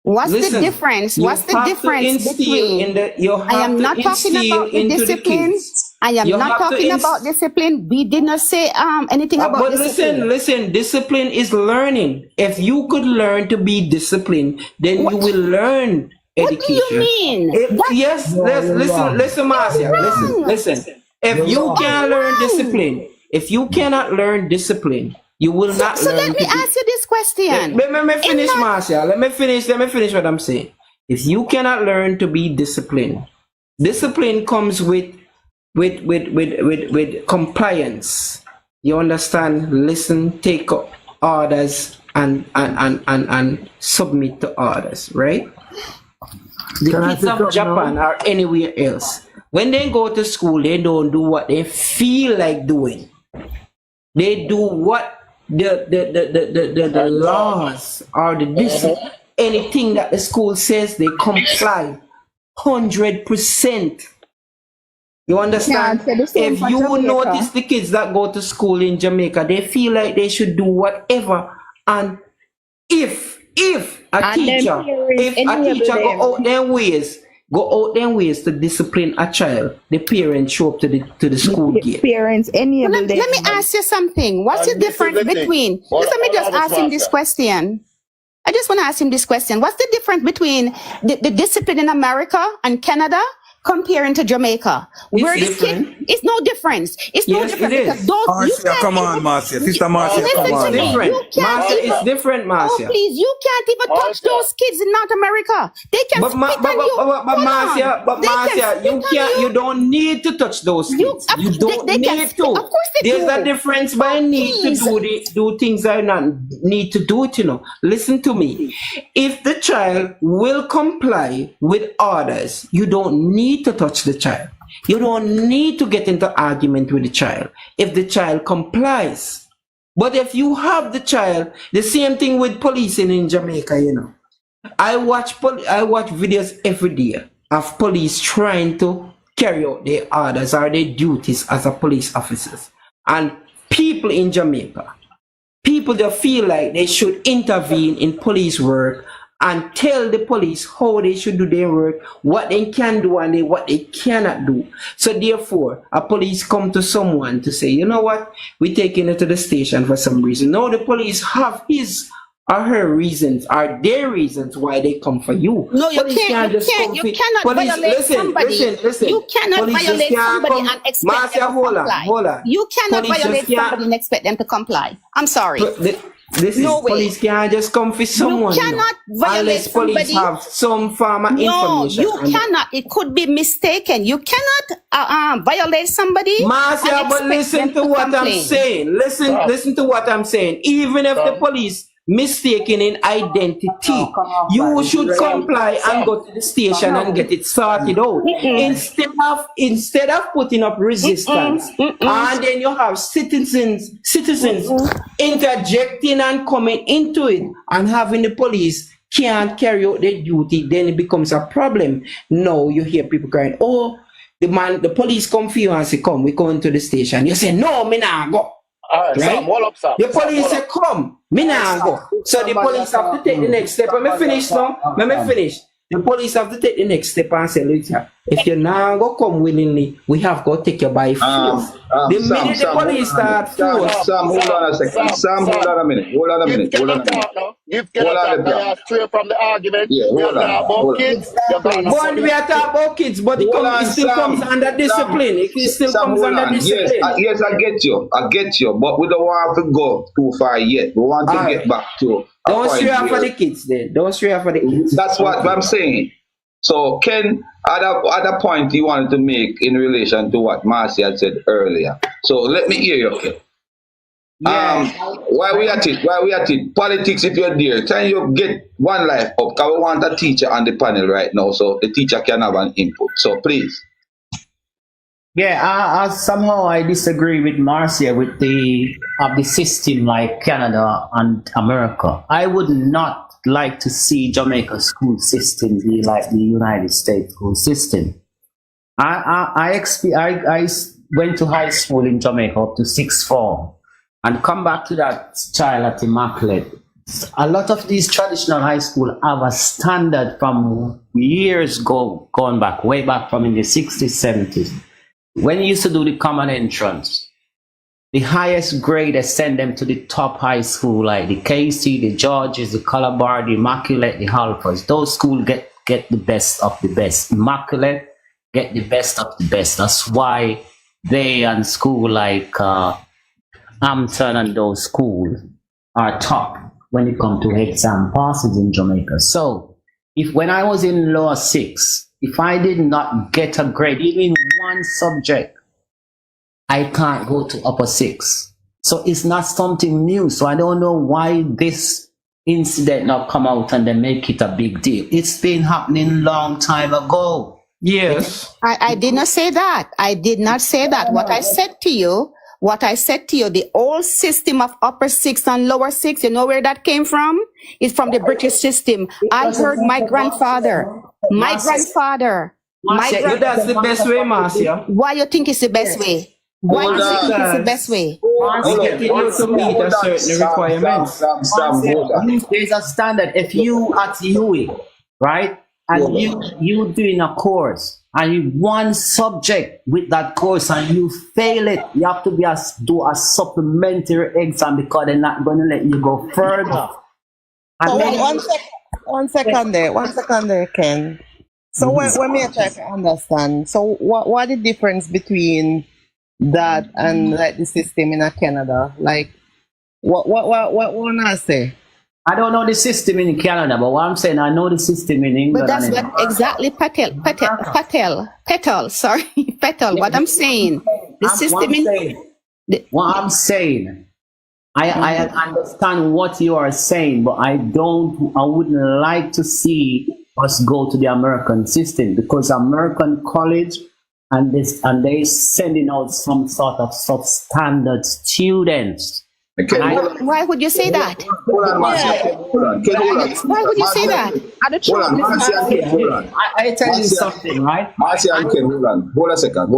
What's the difference? What's the difference between? I am not talking about the discipline. I am not talking about discipline. We did not say anything about discipline. But listen, discipline is learning. If you could learn to be disciplined, then you will learn education. What do you mean? Listen, Marcia. Listen. If you can't learn discipline, if you cannot learn discipline, you will not learn. So let me ask you this question. Let me finish, Marcia. Let me finish what I'm saying. If you cannot learn to be disciplined, discipline comes with compliance. You understand? Listen, take orders, and submit to orders, right? The kids of Japan or anywhere else, when they go to school, they don't do what they feel like doing. They do what the laws or the discipline, anything that the school says, they comply 100%. You understand? If you notice the kids that go to school in Jamaica, they feel like they should do whatever. And if a teacher go out their ways to discipline a child, the parents show up to the school gate. Parents enable them. Let me ask you something. What's the difference between? Let me just ask him this question. I just want to ask him this question. What's the difference between the discipline in America and Canada comparing to Jamaica? It's no difference. It's no difference. It is. Marcia, come on, Marcia. Sister Marcia, come on. It's different, Marcia. Oh, please, you can't even touch those kids in North America. They can spit on you. But Marcia, you don't need to touch those kids. You don't need to. Of course they do. There's a difference by need to do things I not need to do it, you know. Listen to me. If the child will comply with orders, you don't need to touch the child. You don't need to get into argument with the child if the child complies. But if you have the child, the same thing with policing in Jamaica, you know. I watch videos every day of police trying to carry out their orders or their duties as a police officers. And people in Jamaica, people that feel like they should intervene in police work and tell the police how they should do their work, what they can do and what they cannot do. So therefore, a police come to someone to say, you know what, we're taking it to the station for some reason. Now the police have his or her reasons, are their reasons why they come for you. No, you cannot violate somebody. You cannot violate somebody and expect them to comply. You cannot violate somebody and expect them to comply. I'm sorry. Police can't just come for someone. You cannot violate somebody. Police have some form of information. No, you cannot. It could be mistaken. You cannot violate somebody. Marcia, but listen to what I'm saying. Listen to what I'm saying. Even if the police mistaken in identity, you should comply and go to the station and get it sorted out. Instead of putting up resistance, and then you have citizens interjecting and coming into it and having the police can't carry out their duty, then it becomes a problem. No, you hear people crying, oh, the police come for you and say, come, we going to the station. You say, no, me nah go. All right, Sam, right? hold up, Sam. The Sam, police hold say, up. come, me nah go. So the police have to take the next step. Let me finish now. Let me finish. The police have to take the next step and say, later, if you now go come willingly, we have to take you by force. The minute the police start force. Sam, hold on a second. Sam, hold on a minute. Hold on a minute. Hold on a minute. Give Ken a talk. They are straight from the argument. Yeah, We are hold on. talking about Hold on. kids. We are talking But we are talking about kids, but it still comes under discipline. It still Sam, comes hold under on. discipline. Yes, I get you. But we don't want to go too far yet. We want to get back to a Don't point stray off for where- the kids then. Don't stray off for the kids. That's what I'm saying. So, Ken, other point you wanted to make in relation to what Marcy had said earlier. So, let me hear you, Ken. Why we at it? Politics, if you're there, can you get one life up? Because we want a teacher on the panel right now, so the teacher can have an input. So, please. Yeah, somehow I disagree with Marcia with the system like Canada and America. I would not like to see Jamaica school system be like the United States school system. I went to high school in Jamaica up to sixth form, and come back to that child at Immaculate. A lot of these traditional high school have a standard from years going back, way back from in the 60s, 70s. When you used to do the common entrance, the highest grade, they send them to the top high school, like the KC, the Georges, the Calabar, the Immaculate, the Halfers. Those schools get the best of the best. Immaculate get the best of the best. That's why they and school like Hampton and those schools are top when it comes to exam passes in Jamaica. So when I was in lower six, if I did not get a grade, even in one subject, I can't go to upper six. So it's not something new. So I don't know why this incident not come out and they make it a big deal. It's been happening long time ago. Yes. I did not say that. I did not say that. What I said to you, the old system of upper six and lower six, you know where that came from? It's from the British system. I heard my grandfather. That's the best way, Marcia. Why you think it's the best way? Why do you think it's the best way? To meet a certain requirements. There's a standard. If you at UWI, right, and you doing a course, and you one subject with that course and you fail it, you have to do a supplementary exam because they're not going to let you go further. So one second there, Ken. So when me try to understand, so what the difference between that and like the system in Canada? Like what wanna say? I don't know the system in Canada, but what I'm saying, I know the system in England. But that's what exactly Petal. What I'm saying, the system what I'm saying, I understand what you are saying, but I wouldn't like to see us go to the American system, because American college and they sending out some sort of substandard students. Why would you say that? Why would you say that? I tell you something, right? Marcia and Ken, hold a second.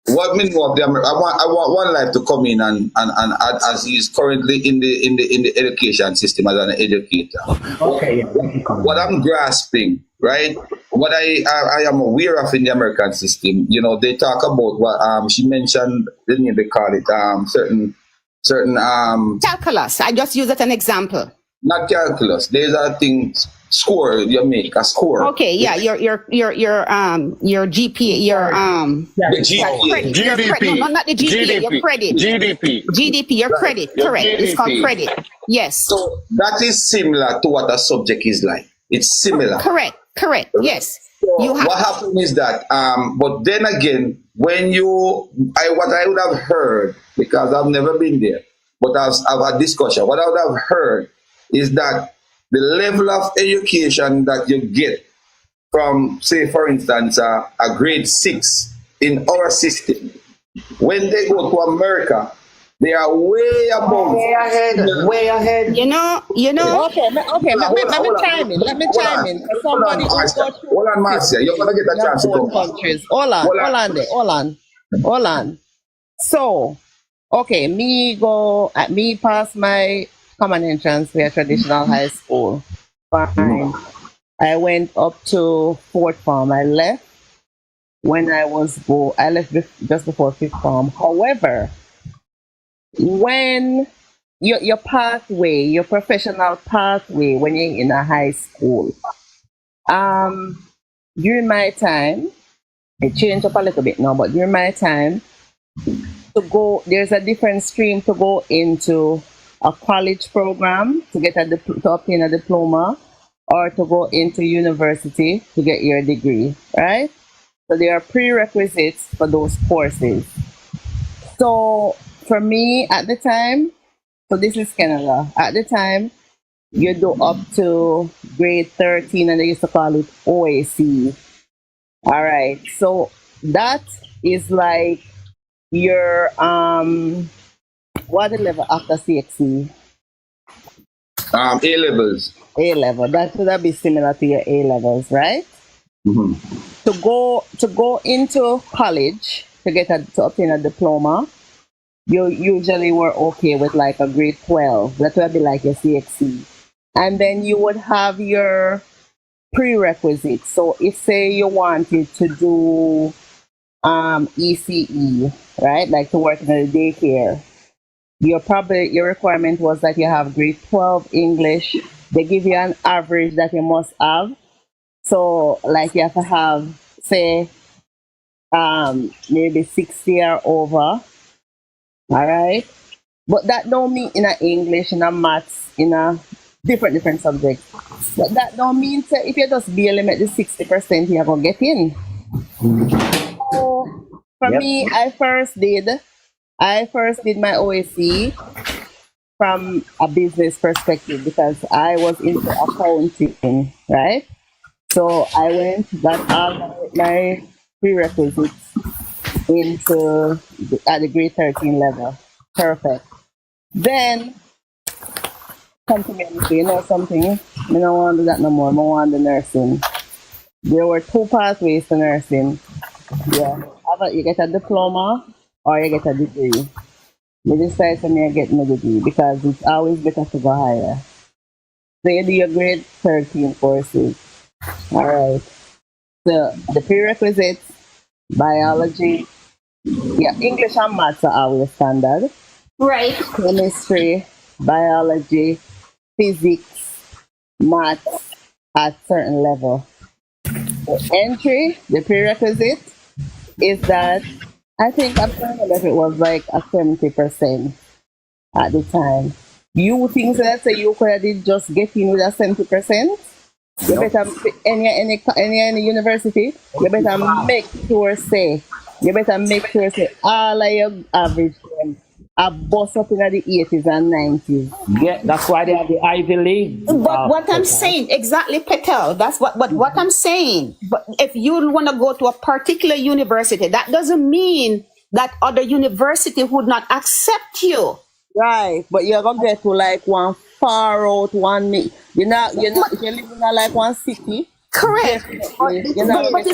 What mean of the I want one life to come in and as he is currently in the education system as an educator. Okay. What I'm grasping, right? What I am aware of in the American system, they talk about what she mentioned, didn't you? They call it certain calculus. I just use it an example. Not calculus. There's a thing score you make a score. Okay, yeah, your GPA, the GPA. GDP. No, not the GPA. Your credit. GDP. Your credit. Correct. It's called credit. Yes. So that is similar to what a subject is like. It's similar. Correct. Yes. So what happened is that, but then again, when what I would have heard, because I've never been there, but I've had discussion. What I would have heard is that the level of education that you get from, say, for instance, a grade 6 in our system, when they go to America, they are way above. Way ahead. You know. Okay. Let me chime in. Somebody hold on, Marcia. You're gonna get a chance to go. Countries. Hold on. So Okay, me pass my common entrance for a traditional high school. Fine. I went up to fourth form. I left when I left just before fifth form. However, when your pathway, your professional pathway when you're in a high school, during my time, it changed up a little bit now, but during my time, there's a different stream to go into a college program to get to obtain a diploma, or to go into university to get your degree, right? So there are prerequisites for those courses. So for me at the time, so this is Canada. At the time, you do up to grade 13, and they used to call it OAC. All right. So that is like your what level after CXC? A levels. A level. That would be similar to your A levels, right? Mm-hmm. To go into college to obtain a diploma, you usually were okay with like a grade 12. That would be like your CXC. And then you would have your prerequisites. So if say you wanted to do ECE, right? Like to work in a daycare. Your requirement was that you have grade 12 English. They give you an average that you must have. So like you have to have, say, maybe 60 or over. All right. But that don't mean in a English, in a maths, in a different subjects. But that don't mean if you just barely make the 60%, you're gonna get in. So for me, I first did my OAC from a business perspective because I was into accounting, right? So I went, got all my prerequisites at the grade 13 level. Perfect. Then, come to me and say, you know something? I don't want to do that no more. I want the nursing. There were two pathways to nursing. Yeah. Either you get a diploma or you get a degree. I decided to me get my degree because it's always better to go higher. So you do your grade 13 courses. All right. So the prerequisites, biology, English and maths are always standard. Right. Chemistry, biology, physics, maths at certain level. The entry, the prerequisite is that I think I'm trying to remember if it was like a 70% at the time. You think that you could have just get in with a 70%? You better any university, you better make sure all of your average are bust up in the 80s and 90s. Yeah, that's why they have the Ivy League. But what I'm saying, exactly, Petel, that's what I'm saying. But if you want to go to a particular university, that doesn't mean that other university would not accept you. Right, but you're gonna get to like one far out you're not if you live in like one city. Correct. But it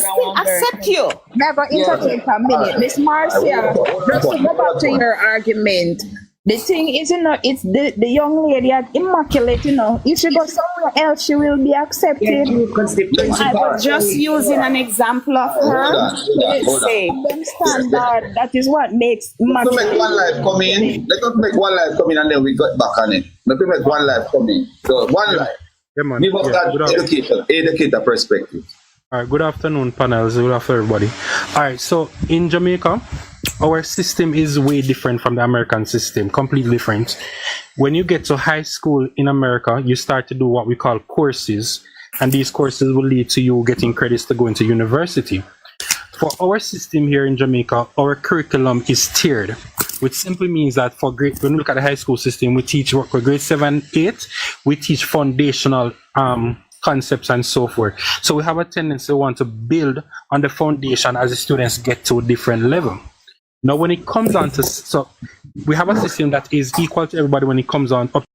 still accept you. Never interject a minute. Miss Marcia, just to go back to your argument. The thing is, it's the young lady at immaculate, if she goes somewhere else, she will be accepted. I was just using an example of her. Standard. That is what makes Let us make one life come in. Let us make one life come in and then we got back on it. Let us make one life come in. So one life. Yeah, man. Give us that educator perspective. All right, good afternoon, panels. Good afternoon, everybody. All right, so in Jamaica, our system is way different from the American system, completely different. When you get to high school in America, you start to do what we call courses, and these courses will lead to you getting credits to go into university. For our system here in Jamaica, our curriculum is tiered, which simply means that when we look at the high school system, we teach for grade 7, 8, we teach foundational concepts and so forth. So we have a tendency to want to build on the foundation as the students get to a different level. Now, when it comes on to, so we have a system that is equal to everybody when it comes on up